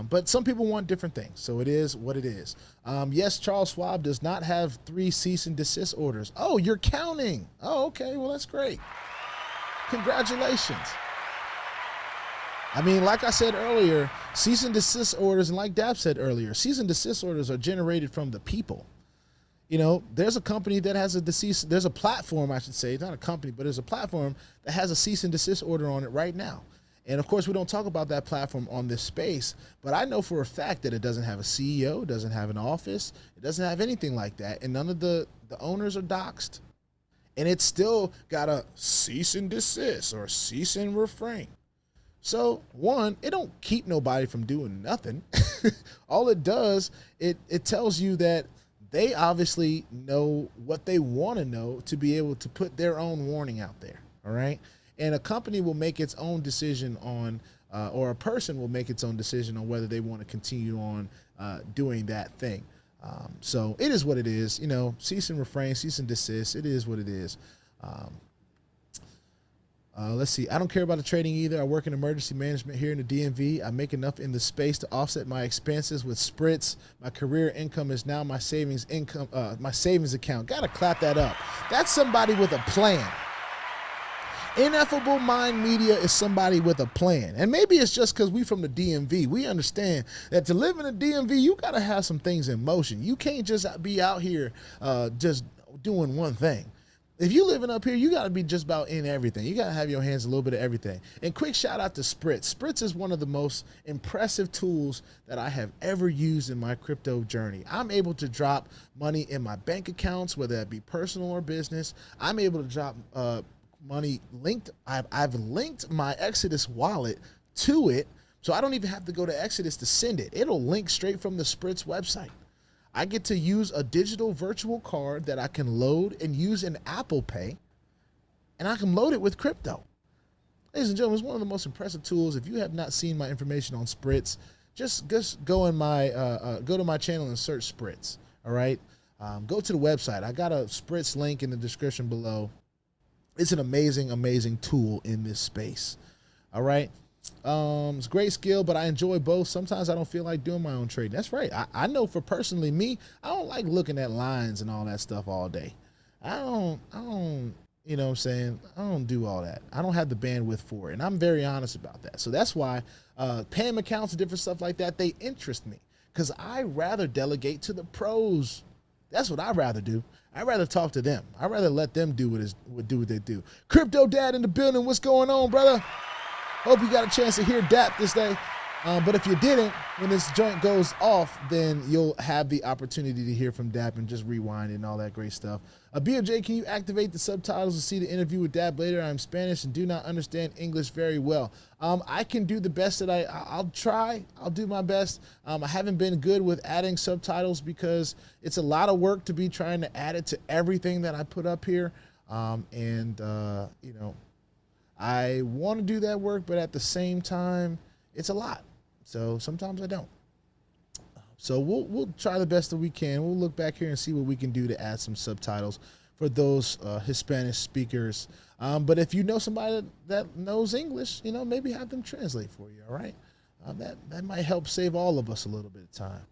But some people want different things, so it is what it is. Yes, Charles Schwab does not have 3 cease and desist orders. Oh, you're counting. Oh, okay. Well, that's great. Congratulations. I mean, like I said earlier, cease and desist orders, and like Dap said earlier, cease and desist orders are generated from the people. There's a company that has there's a platform, I should say, not a company, but there's a platform that has a cease and desist order on it right now. And of course, we don't talk about that platform on this space, but I know for a fact that it doesn't have a CEO, doesn't have an office, it doesn't have anything like that, and none of the owners are doxxed. And it's still got a cease and desist or cease and refrain. So, one, it don't keep nobody from doing nothing. All it does, it tells you that they obviously know what they want to know to be able to put their own warning out there, all right? And a company will make its own decision on, or a person will make its own decision on whether they want to continue on doing that thing. So it is what it is, cease and refrain, cease and desist. It is what it is. Let's see. I don't care about the trading either. I work in emergency management here in the DMV. I make enough in the space to offset my expenses with SPRITZ. My career income is now my savings income, my savings account. Gotta clap that up. That's somebody with a plan. Ineffable Mind Media is somebody with a plan. And maybe it's just because we from the DMV. We understand that to live in the DMV, you got to have some things in motion. You can't just be out here just doing one thing. If you living up here, you got to be just about in everything. You got to have your hands a little bit of everything. And quick shout out to SPRITZ. SPRITZ is one of the most impressive tools that I have ever used in my crypto journey. I'm able to drop money in my bank accounts, whether that be personal or business. I'm able to drop money linked. I've linked my Exodus wallet to it, so I don't even have to go to Exodus to send it. It'll link straight from the SPRITZ website. I get to use a digital virtual card that I can load and use in Apple Pay, and I can load it with crypto. Ladies and gentlemen, it's one of the most impressive tools. If you have not seen my information on SPRITZ, just go in my go to my channel and search SPRITZ. All right, go to the website. I got a SPRITZ link in the description below. It's an amazing, amazing tool in this space. All right. It's a great skill, but I enjoy both. Sometimes I don't feel like doing my own trading. That's right. I know for personally me, I don't like looking at lines and all that stuff all day. I don't, you know what I'm saying? I don't do all that. I don't have the bandwidth for it. And I'm very honest about that. So that's why PAMM accounts and different stuff like that, they interest me because I rather delegate to the pros. That's what I'd rather do. I'd rather talk to them. I'd rather let them do what they do. Crypto Dad in the building. What's going on, brother? Hope you got a chance to hear DAP this day. But if you didn't, when this joint goes off, then you'll have the opportunity to hear from DAP and just rewind and all that great stuff. BOJ, can you activate the subtitles to see the interview with DAP later? I'm Spanish and do not understand English very well. I can do the best that I'll try. I'll do my best. I haven't been good with adding subtitles because it's a lot of work to be trying to add it to everything that I put up here. You know, I want to do that work, but at the same time, it's a lot. So sometimes I don't. So we'll try the best that we can. We'll look back here and see what we can do to add some subtitles for those Hispanic speakers. But if you know somebody that knows English, you know, maybe have them translate for you. All right, that might help save all of us a little bit of time.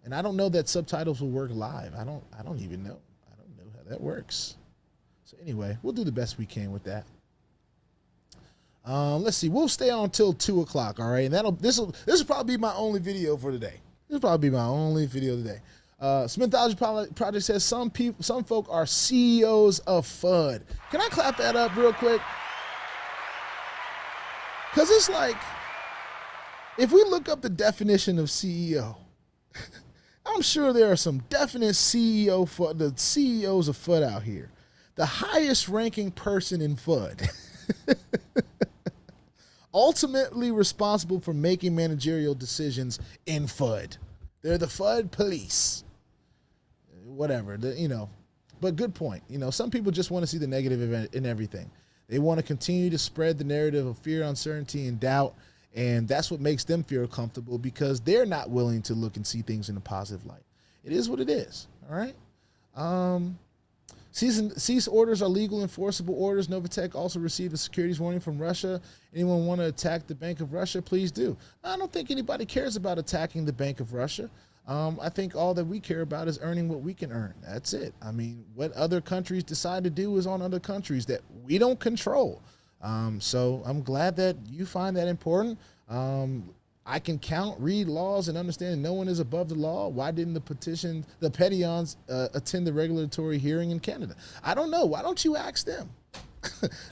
And I don't know that subtitles will work live. I don't even know. I don't know how that works. So anyway, we'll do the best we can with that. Let's see. We'll stay on until 2 o'clock. All right, and this will probably be my only video for today. This will probably be my only video today. Smithology Project says some folk are CEOs of FUD. Can I clap that up real quick? Because it's like, if we look up the definition of CEO, I'm sure there are some definite the CEOs of FUD out here. The highest ranking person in FUD. Ultimately responsible for making managerial decisions in FUD. They're the FUD police. Whatever, you know. But good point. You know, some people just want to see the negative in everything. They want to continue to spread the narrative of fear, uncertainty, and doubt. And that's what makes them feel comfortable because they're not willing to look and see things in a positive light. It is what it is. All right. Cease orders are legal enforceable orders. Novatech also received a securities warning from Russia. Anyone want to attack the Bank of Russia? Please do. I don't think anybody cares about attacking the Bank of Russia. I think all that we care about is earning what we can earn. That's it. I mean, what other countries decide to do is on other countries that we don't control. So I'm glad that you find that important. I can count, read laws, and understand no one is above the law. Why didn't the Petions attend the regulatory hearing in Canada? I don't know. Why don't you ask them?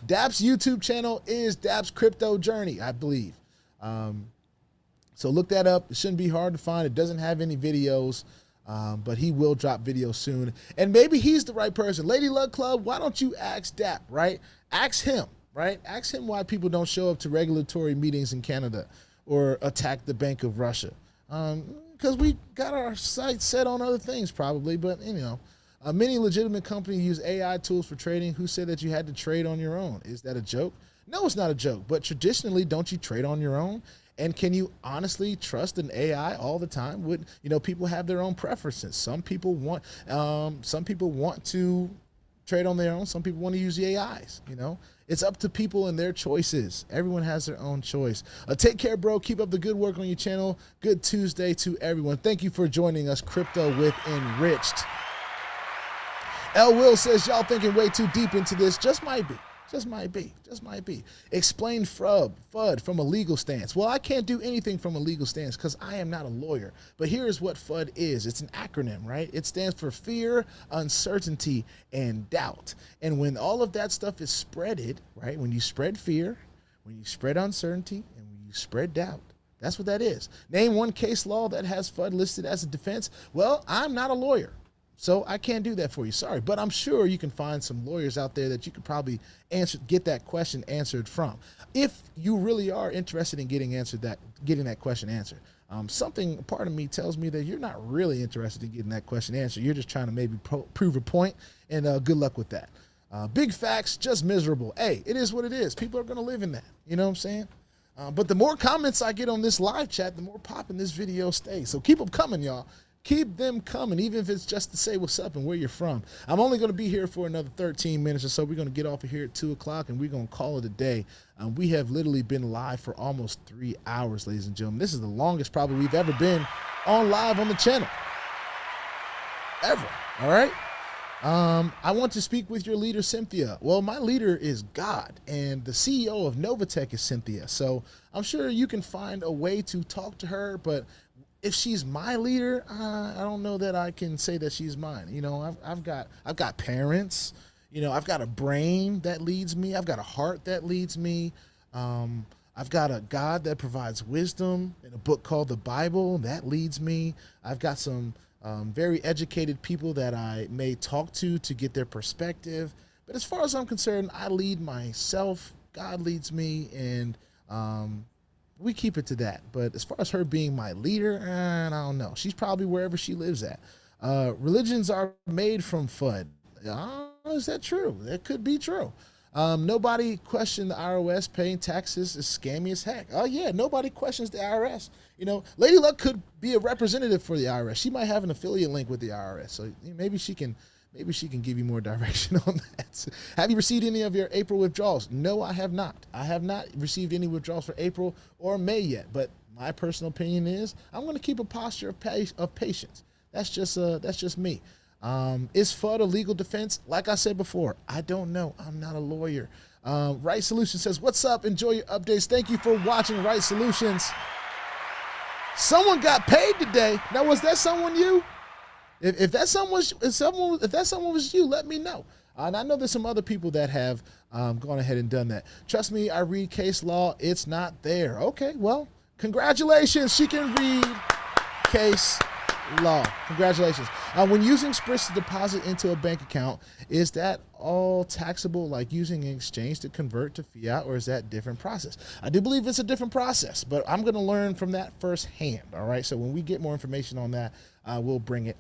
DAP's YouTube channel is DAP's Crypto Journey, I believe. So look that up. It shouldn't be hard to find. It doesn't have any videos, but he will drop videos soon. And maybe he's the right person. Lady Luck Club, why don't you ask DAP, right? Ask him, right? Ask him why people don't show up to regulatory meetings in Canada or attack the Bank of Russia. Because we got our sights set on other things probably, but you know, many legitimate companies use AI tools for trading. Who said that you had to trade on your own? Is that a joke? No, it's not a joke, but traditionally, don't you trade on your own? And can you honestly trust an AI all the time? People have their own preferences. Some people want to trade on their own. Some people want to use the AIs, you know. It's up to people and their choices. Everyone has their own choice. Take care, bro. Keep up the good work on your channel. Good Tuesday to everyone. Thank you for joining us, Crypto with Enriched. L. Will says, y'all thinking way too deep into this. Just might be. Just might be. Just might be. Explain FUD from a legal stance. Well, I can't do anything from a legal stance because I am not a lawyer. But here's what FUD is. It's an acronym, right? It stands for fear, uncertainty, and doubt. And when all of that stuff is spreaded, right? When you spread fear, when you spread uncertainty, and when you spread doubt, that's what that is. Name one case law that has FUD listed as a defense. Well, I'm not a lawyer, so I can't do that for you. Sorry, but I'm sure you can find some lawyers out there that you could probably get that question answered from. If you really are interested in getting that question answered. Something, part of me tells me that you're not really interested in getting that question answered. You're just trying to maybe prove a point, and good luck with that. Big facts, just miserable. Hey, it is what it is. People are going to live in that. You know what I'm saying? But the more comments I get on this live chat, the more popping this video stays. So keep them coming, y'all. Keep them coming, even if it's just to say what's up and where you're from. I'm only going to be here for another 13 minutes or so. We're going to get off of here at 2 o'clock, and we're going to call it a day. We have literally been live for almost 3 hours, ladies and gentlemen. This is the longest probably we've ever been on live on the channel. Ever, all right? I want to speak with your leader, Cynthia. Well, my leader is God, and the CEO of Novatech is Cynthia. So I'm sure you can find a way to talk to her, but if she's my leader, I don't know that I can say that she's mine. You know, I've got parents. You know, I've got a brain that leads me. I've got a heart that leads me. I've got a God that provides wisdom in a book called the Bible that leads me. I've got some very educated people that I may talk to get their perspective. But as far as I'm concerned, I lead myself. God leads me, and we keep it to that. But as far as her being my leader, I don't know. She's probably wherever she lives at. Religions are made from FUD. Is that true? That could be true. Nobody questioned the IRS paying taxes is scammy as heck. Oh yeah, nobody questions the IRS. You know, Lady Luck could be a representative for the IRS. She might have an affiliate link with the IRS, so maybe she can give you more direction on that. Have you received any of your April withdrawals? No, I have not. I have not received any withdrawals for April or May yet. But my personal opinion is I'm going to keep a posture of patience. That's just me. Is FUD a legal defense? Like I said before, I don't know. I'm not a lawyer. Right Solutions says, what's up? Enjoy your updates. Thank you for watching Right Solutions. Someone got paid today. Now, was that someone you? If that someone was you, let me know. And I know there's some other people that have gone ahead and done that. Trust me, I read case law. It's not there. Okay, well, congratulations. She can read case law. Congratulations. When using SPRITZ to deposit into a bank account, is that all taxable, like using an exchange to convert to fiat, or is that a different process? I do believe it's a different process, but I'm going to learn from that firsthand. All right, so when we get more information on that, we'll bring it.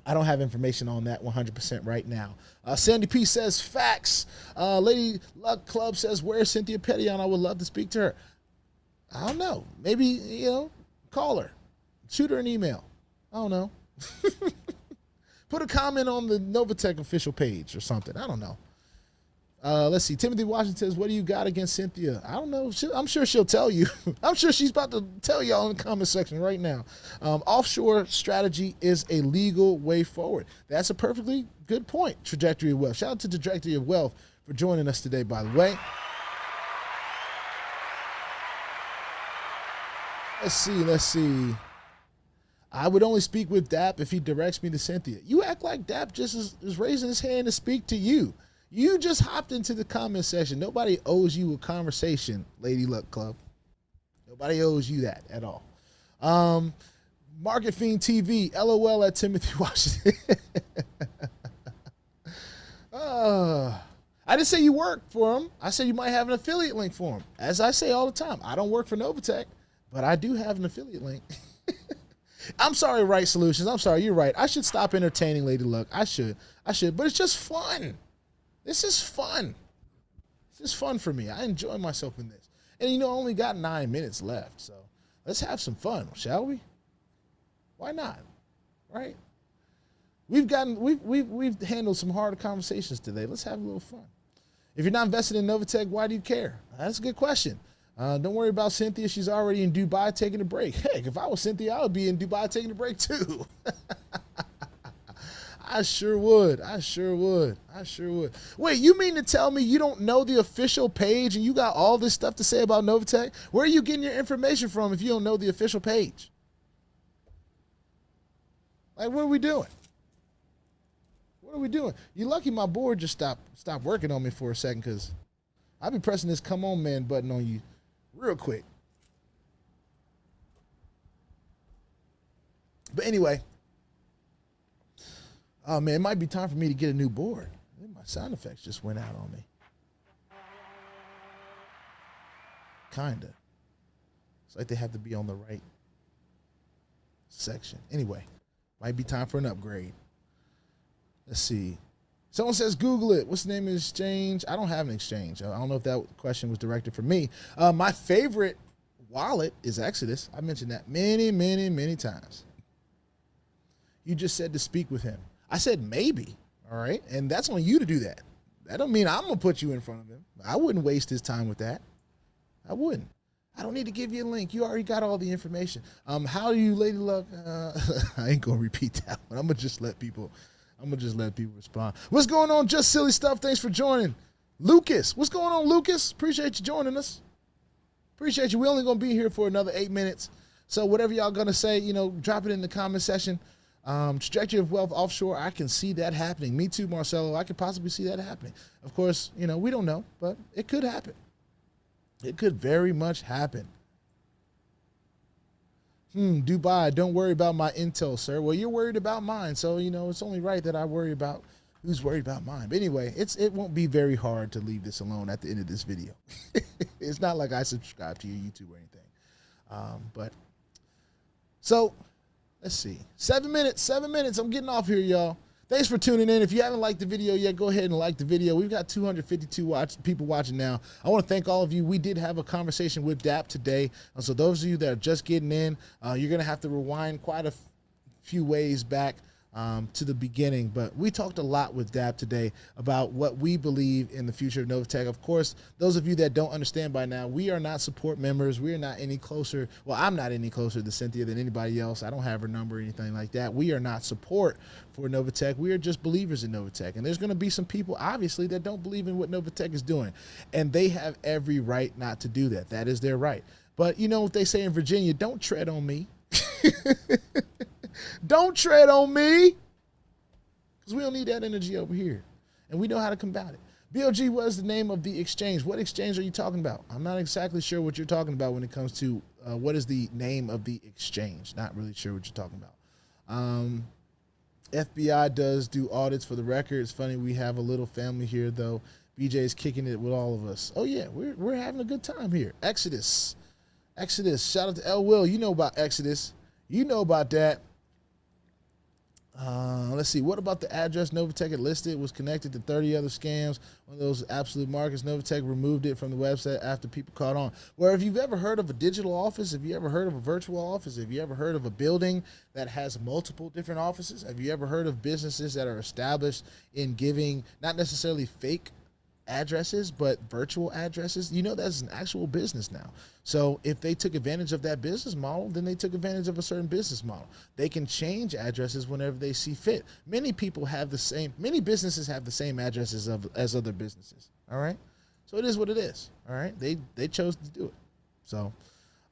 I don't have information on that 100% right now. Sandy P says, facts. Lady Luck Club says, where's Cynthia Petion? I would love to speak to her. I don't know. Maybe, call her. Shoot her an email. I don't know. Put a comment on the Novatech official page or something. I don't know. Let's see. Timothy Washington says, what do you got against Cynthia? I don't know. I'm sure she'll tell you. I'm sure she's about to tell y'all in the comment section right now. Offshore strategy is a legal way forward. That's a perfectly good point. Trajectory of Wealth. Shout out to Trajectory of Wealth for joining us today, by the way. Let's see. I would only speak with Dap if he directs me to Cynthia. You act like Dap just is raising his hand to speak to you. You just hopped into the comment section. Nobody owes you a conversation, Lady Luck Club. Nobody owes you that at all. Market Fiend TV, LOL at Timothy Washington. I didn't say you work for him. I said you might have an affiliate link for him. As I say all the time, I don't work for Novatech, but I do have an affiliate link. I'm sorry, Right Solutions. I'm sorry, you're right. I should stop entertaining Lady Luck. I should, but it's just fun. This is fun. This is fun for me. I enjoy myself in this. And I only got 9 minutes left, so let's have some fun, shall we? Why not? Right? We've handled some hard conversations today. Let's have a little fun. If you're not invested in Novatech, why do you care? That's a good question. Don't worry about Cynthia. She's already in Dubai taking a break. Heck, if I was Cynthia, I would be in Dubai taking a break too. I sure would. Wait, you mean to tell me you don't know the official page and you got all this stuff to say about Novatech? Where are you getting your information from if you don't know the official page? Like, what are we doing? You're lucky my board just stopped working on me for a second, because I'll be pressing this come on man button on you real quick. But anyway, oh man, it might be time for me to get a new board. My sound effects just went out on me. Kinda. It's like they have to be on the right section. Anyway, might be time for an upgrade. Let's see. Someone says Google it. What's the name of the exchange? I don't have an exchange. I don't know if that question was directed for me. My favorite wallet is Exodus. I mentioned that many times. You just said to speak with him. I said maybe, all right? And that's on you to do that. That don't mean I'm going to put you in front of him. I wouldn't waste his time with that. I wouldn't. I don't need to give you a link. You already got all the information. How do you, Lady Luck? I ain't going to repeat that one. I'm going to just let people respond. What's going on? Just Silly Stuff. Thanks for joining. Lucas. What's going on, Lucas? Appreciate you joining us. Appreciate you. We're only going to be here for another 8 minutes. So whatever y'all going to say, drop it in the comment section. Trajectory of wealth offshore, I can see that happening. Me too, Marcelo. I could possibly see that happening. Of course, we don't know, but it could happen. It could very much happen. Dubai, don't worry about my intel, sir. Well, you're worried about mine, so, it's only right that I worry about who's worried about mine. But anyway, it won't be very hard to leave this alone at the end of this video. It's not like I subscribe to your YouTube or anything. So let's see. 7 minutes. I'm getting off here, y'all. Thanks for tuning in. If you haven't liked the video yet, go ahead and like the video. We've got 252 people watching now. I want to thank all of you. We did have a conversation with DAP today. So those of you that are just getting in, you're going to have to rewind quite a few ways back to the beginning. But we talked a lot with DAP today about what we believe in the future of Novatech. Of course, those of you that don't understand by now, we are not support members. We are not any closer. Well, I'm not any closer to Cynthia than anybody else. I don't have her number or anything like that. We are not support for Novatech. We are just believers in Novatech. And there's going to be some people, obviously, that don't believe in what Novatech is doing. And they have every right not to do that. That is their right. But what they say in Virginia, don't tread on me. Don't tread on me, because we don't need that energy over here, and we know how to combat it. BLG, what is the name of the exchange? What exchange are you talking about? I'm not exactly sure what you're talking about when it comes to what is the name of the exchange. Not really sure what you're talking about. FBI does do audits, for the record. It's funny, we have a little family here, though. BJ is kicking it with all of us. Oh, yeah, we're having a good time here. Exodus. Shout out to L. Will. You know about Exodus. You know about that. Let's see. What about the address Novatech had listed was connected to 30 other scams? One of those absolute markets. Novatech removed it from the website after people caught on. Well, if you've ever heard of a digital office, have you ever heard of a virtual office? Have you ever heard of a building that has multiple different offices? Have you ever heard of businesses that are established in giving not necessarily fake addresses, but virtual addresses? That's an actual business now. So if they took advantage of that business model, then they took advantage of a certain business model. They can change addresses whenever they see fit. Many businesses have the same addresses as other businesses. All right. So it is what it is. All right. They chose to do it. So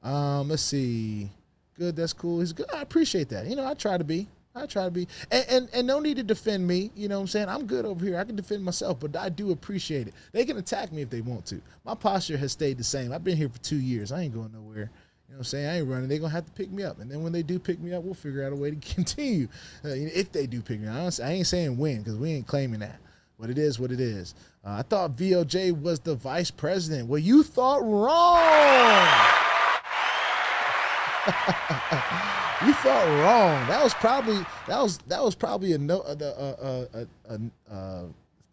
let's see. Good. That's cool. He's good. I appreciate that. I try to be. And no need to defend me. You know what I'm saying? I'm good over here. I can defend myself, but I do appreciate it. They can attack me if they want to. My posture has stayed the same. I've been here for 2 years. I ain't going nowhere. You know what I'm saying? I ain't running. They're going to have to pick me up. And then when they do pick me up, we'll figure out a way to continue. If they do pick me up. I ain't saying when, because we ain't claiming that. But it is what it is. I thought VOJ was the vice president. Well, you thought wrong. You thought wrong. That was probably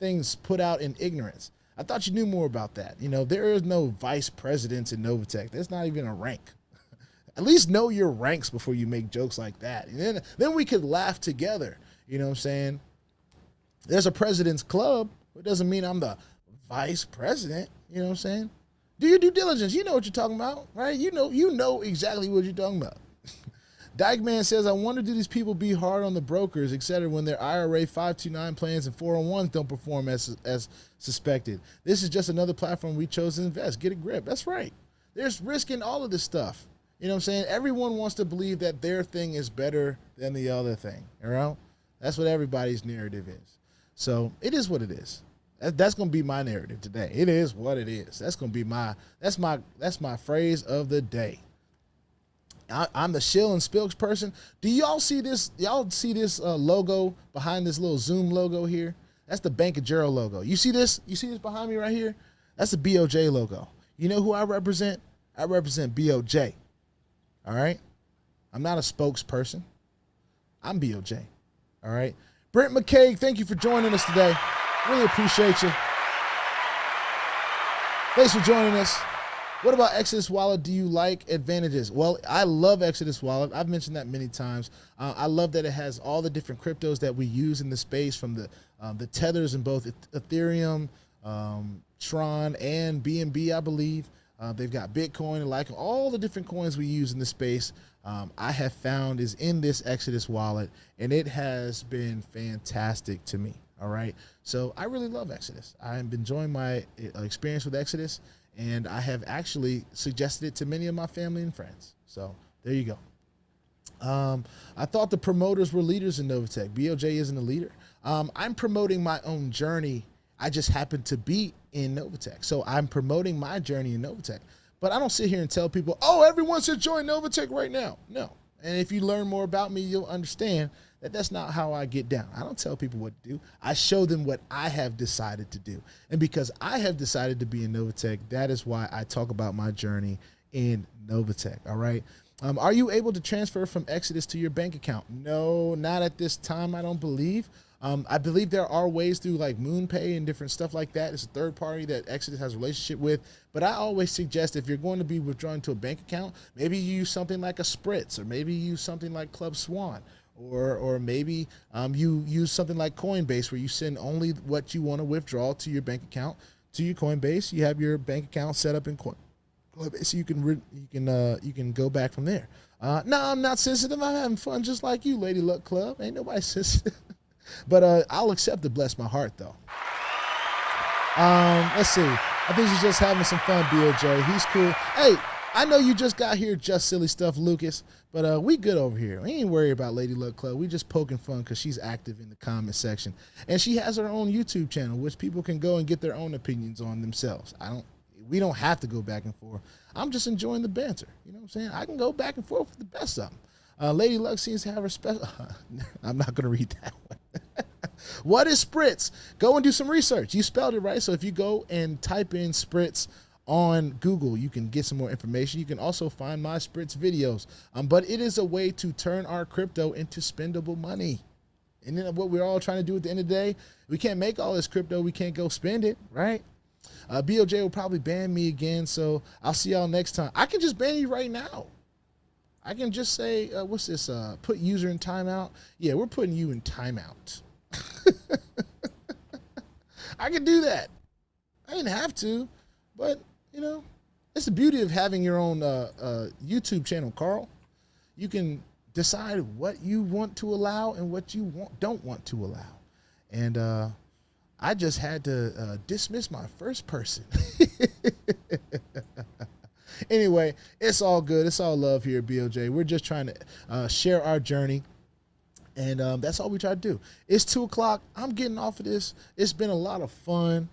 things put out in ignorance. I thought you knew more about that. There is no vice presidents in Novatech. There's not even a rank. At least know your ranks before you make jokes like that. And then we could laugh together. You know what I'm saying? There's a president's club. It doesn't mean I'm the vice president. You know what I'm saying? Do your due diligence. You know what you're talking about, right? You know exactly what you're talking about. Dyke Man says, I wonder, do these people be hard on the brokers, et cetera, when their IRA 529 plans and 401s don't perform as suspected? This is just another platform we chose to invest. Get a grip. That's right. There's risk in all of this stuff. You know what I'm saying? Everyone wants to believe that their thing is better than the other thing. You know? That's what everybody's narrative is. So it is what it is. That's going to be my narrative today. It is what it is. That's going to be that's my phrase of the day. I'm the shill and spokesperson. Do y'all see this? Y'all see this logo behind this little Zoom logo here? That's the BANKOFJHAROL logo. You see this? You see this behind me right here? That's the BOJ logo. You know who I represent? I represent BOJ. All right? I'm not a spokesperson. I'm BOJ. All right? Brent McCaig, thank you for joining us today. Really appreciate you. Thanks for joining us. What about Exodus Wallet? Do you like advantages? Well, I love Exodus Wallet. I've mentioned that many times. I love that it has all the different cryptos that we use in the space, from the tethers in both Ethereum, Tron, and BNB, I believe. They've got Bitcoin and like all the different coins we use in the space. I have found is in this Exodus Wallet, and it has been fantastic to me. All right. So I really love Exodus. I'm enjoying my experience with Exodus, and I have actually suggested it to many of my family and friends. So there you go. I thought the promoters were leaders in Novatech. BOJ isn't a leader. I'm promoting my own journey. I just happen to be in Novatech. So I'm promoting my journey in Novatech. But I don't sit here and tell people, oh, everyone should join Novatech right now. No. And if you learn more about me, you'll understand that that's not how I get down. I don't tell people what to do. I show them what I have decided to do. And because I have decided to be in Novatech, that is why I talk about my journey in Novatech, all right? Are you able to transfer from Exodus to your bank account? No, not at this time, I don't believe. I believe there are ways through like MoonPay and different stuff like that. It's a third party that Exodus has a relationship with. But I always suggest if you're going to be withdrawing to a bank account, maybe you use something like a SPRITZ, or maybe you use something like Club SWAN, or maybe you use something like Coinbase, where you send only what you want to withdraw to your bank account to your Coinbase. You have your bank account set up in Coinbase, so you can go back from there. No, I'm not sensitive. I'm having fun just like you, Lady Luck Club. Ain't nobody sensitive. But I'll accept to bless my heart, though. Let's see. I think she's just having some fun, BOJ. He's cool. Hey, I know you just got here, just silly stuff, Lucas, but we good over here. We ain't worried about Lady Luck Club. We just poking fun because she's active in the comment section. And she has her own YouTube channel, which people can go and get their own opinions on themselves. We don't have to go back and forth. I'm just enjoying the banter. You know what I'm saying? I can go back and forth with the best of them. Lady Luck seems to have her special. I'm not going to read that one. What is SPRITZ? Go and do some research. You spelled it right. So if you go and type in SPRITZ on Google, you can get some more information. You can also find my SPRITZ videos. But it is a way to turn our crypto into spendable money. And then what we're all trying to do at the end of the day, we can't make all this crypto. We can't go spend it, right? BOJ will probably ban me again. So I'll see y'all next time. I can just ban you right now. I can just say, what's this? Put user in timeout. Yeah, we're putting you in timeout. I can do that. I didn't have to, but you know, it's the beauty of having your own YouTube channel, Carl. You can decide what you want to allow and what you don't want to allow. And I just had to dismiss my first person. Anyway, it's all good. It's all love here at BOJ. We're just trying to share our journey. And that's all we try to do. It's 2 o'clock. I'm getting off of this. It's been a lot of fun.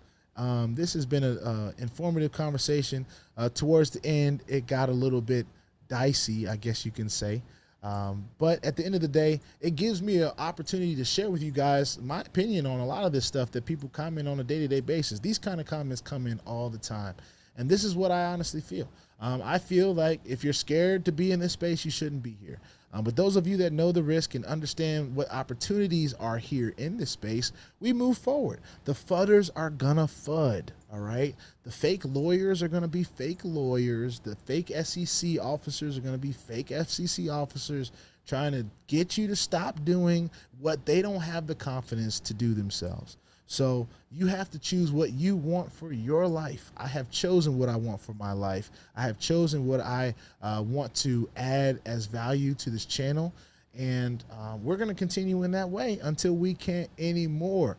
This has been an informative conversation. Towards the end, it got a little bit dicey, I guess you can say. But at the end of the day, it gives me an opportunity to share with you guys my opinion on a lot of this stuff that people comment on a day-to-day basis. These kind of comments come in all the time. And this is what I honestly feel. I feel like if you're scared to be in this space, you shouldn't be here. But those of you that know the risk and understand what opportunities are here in this space, we move forward. The fudders are gonna FUD, all right? The fake lawyers are gonna be fake lawyers. The fake SEC officers are gonna be fake FCC officers trying to get you to stop doing what they don't have the confidence to do themselves. So you have to choose what you want for your life. I have chosen what I want for my life. I have chosen what I want to add as value to this channel. And we're going to continue in that way until we can't anymore.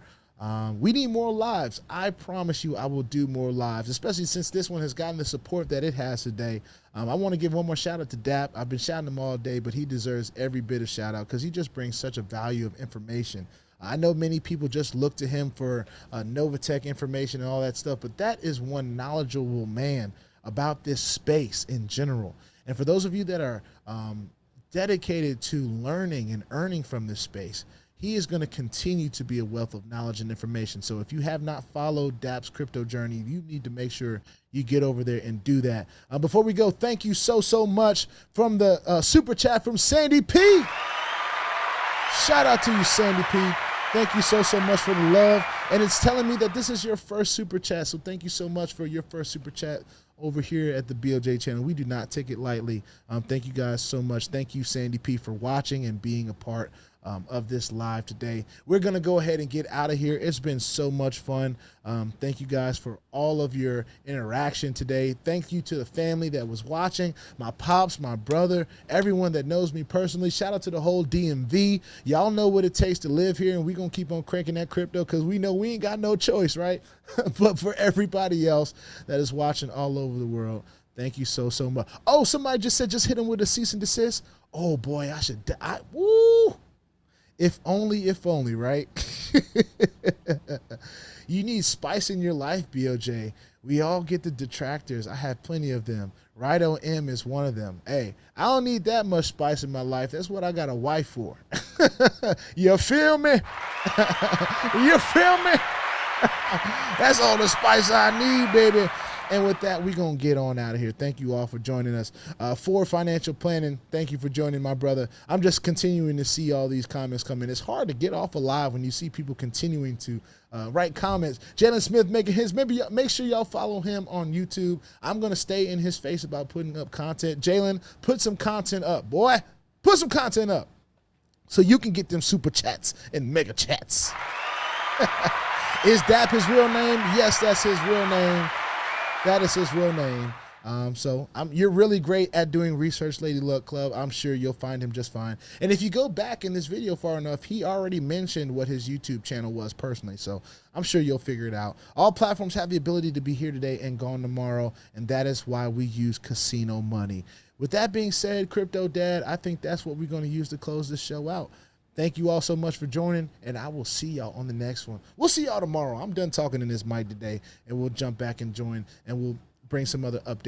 We need more lives. I promise you I will do more lives, especially since this one has gotten the support that it has today. I want to give one more shout out to Dap. I've been shouting him all day, but he deserves every bit of shout out because he just brings such a value of information. I know many people just look to him for Novatech information and all that stuff, but that is one knowledgeable man about this space in general. And for those of you that are dedicated to learning and earning from this space, he is going to continue to be a wealth of knowledge and information. So if you have not followed Dap's crypto journey, you need to make sure you get over there and do that. Before we go, thank you so much from the super chat from Sandy P. Shout out to you, Sandy P. Thank you so much for the love. And it's telling me that this is your first super chat. So thank you so much for your first super chat over here at the BOJ channel. We do not take it lightly. Thank you guys so much. Thank you, Sandy P, for watching and being a part of this live today. We're going to go ahead and get out of here. It's been so much fun. Thank you guys for all of your interaction today. Thank you to the family that was watching, my pops, my brother, everyone that knows me personally. Shout out to the whole DMV. Y'all know what it takes to live here, and we're going to keep on cranking that crypto because we know we ain't got no choice, right? But for everybody else that is watching all over the world, thank you so much. Oh, somebody just said just hit him with a cease and desist. Oh, boy, I should die. Woo! If only, right? You need spice in your life, BOJ. We all get the detractors. I have plenty of them. Rido M is one of them. Hey, I don't need that much spice in my life. That's what I got a wife for. You feel me? You feel me? That's all the spice I need, baby. And with that, we're going to get on out of here. Thank you all for joining us. For financial planning, thank you for joining my brother. I'm just continuing to see all these comments come in. It's hard to get off alive when you see people continuing to write comments. Jalen Smith making his. Maybe make sure y'all follow him on YouTube. I'm going to stay in his face about putting up content. Jalen, put some content up, boy. Put some content up so you can get them super chats and mega chats. Is Dap his real name? Yes, that's his real name. That is his real name. You're really great at doing research, Lady Luck Club. I'm sure you'll find him just fine. And if you go back in this video far enough, he already mentioned what his YouTube channel was personally. So I'm sure you'll figure it out. All platforms have the ability to be here today and gone tomorrow. And that is why we use casino money. With that being said, Crypto Dad, I think that's what we're going to use to close this show out. Thank you all so much for joining, and I will see y'all on the next one. We'll see y'all tomorrow. I'm done talking in this mic today, and we'll jump back and join, and we'll bring some other updates.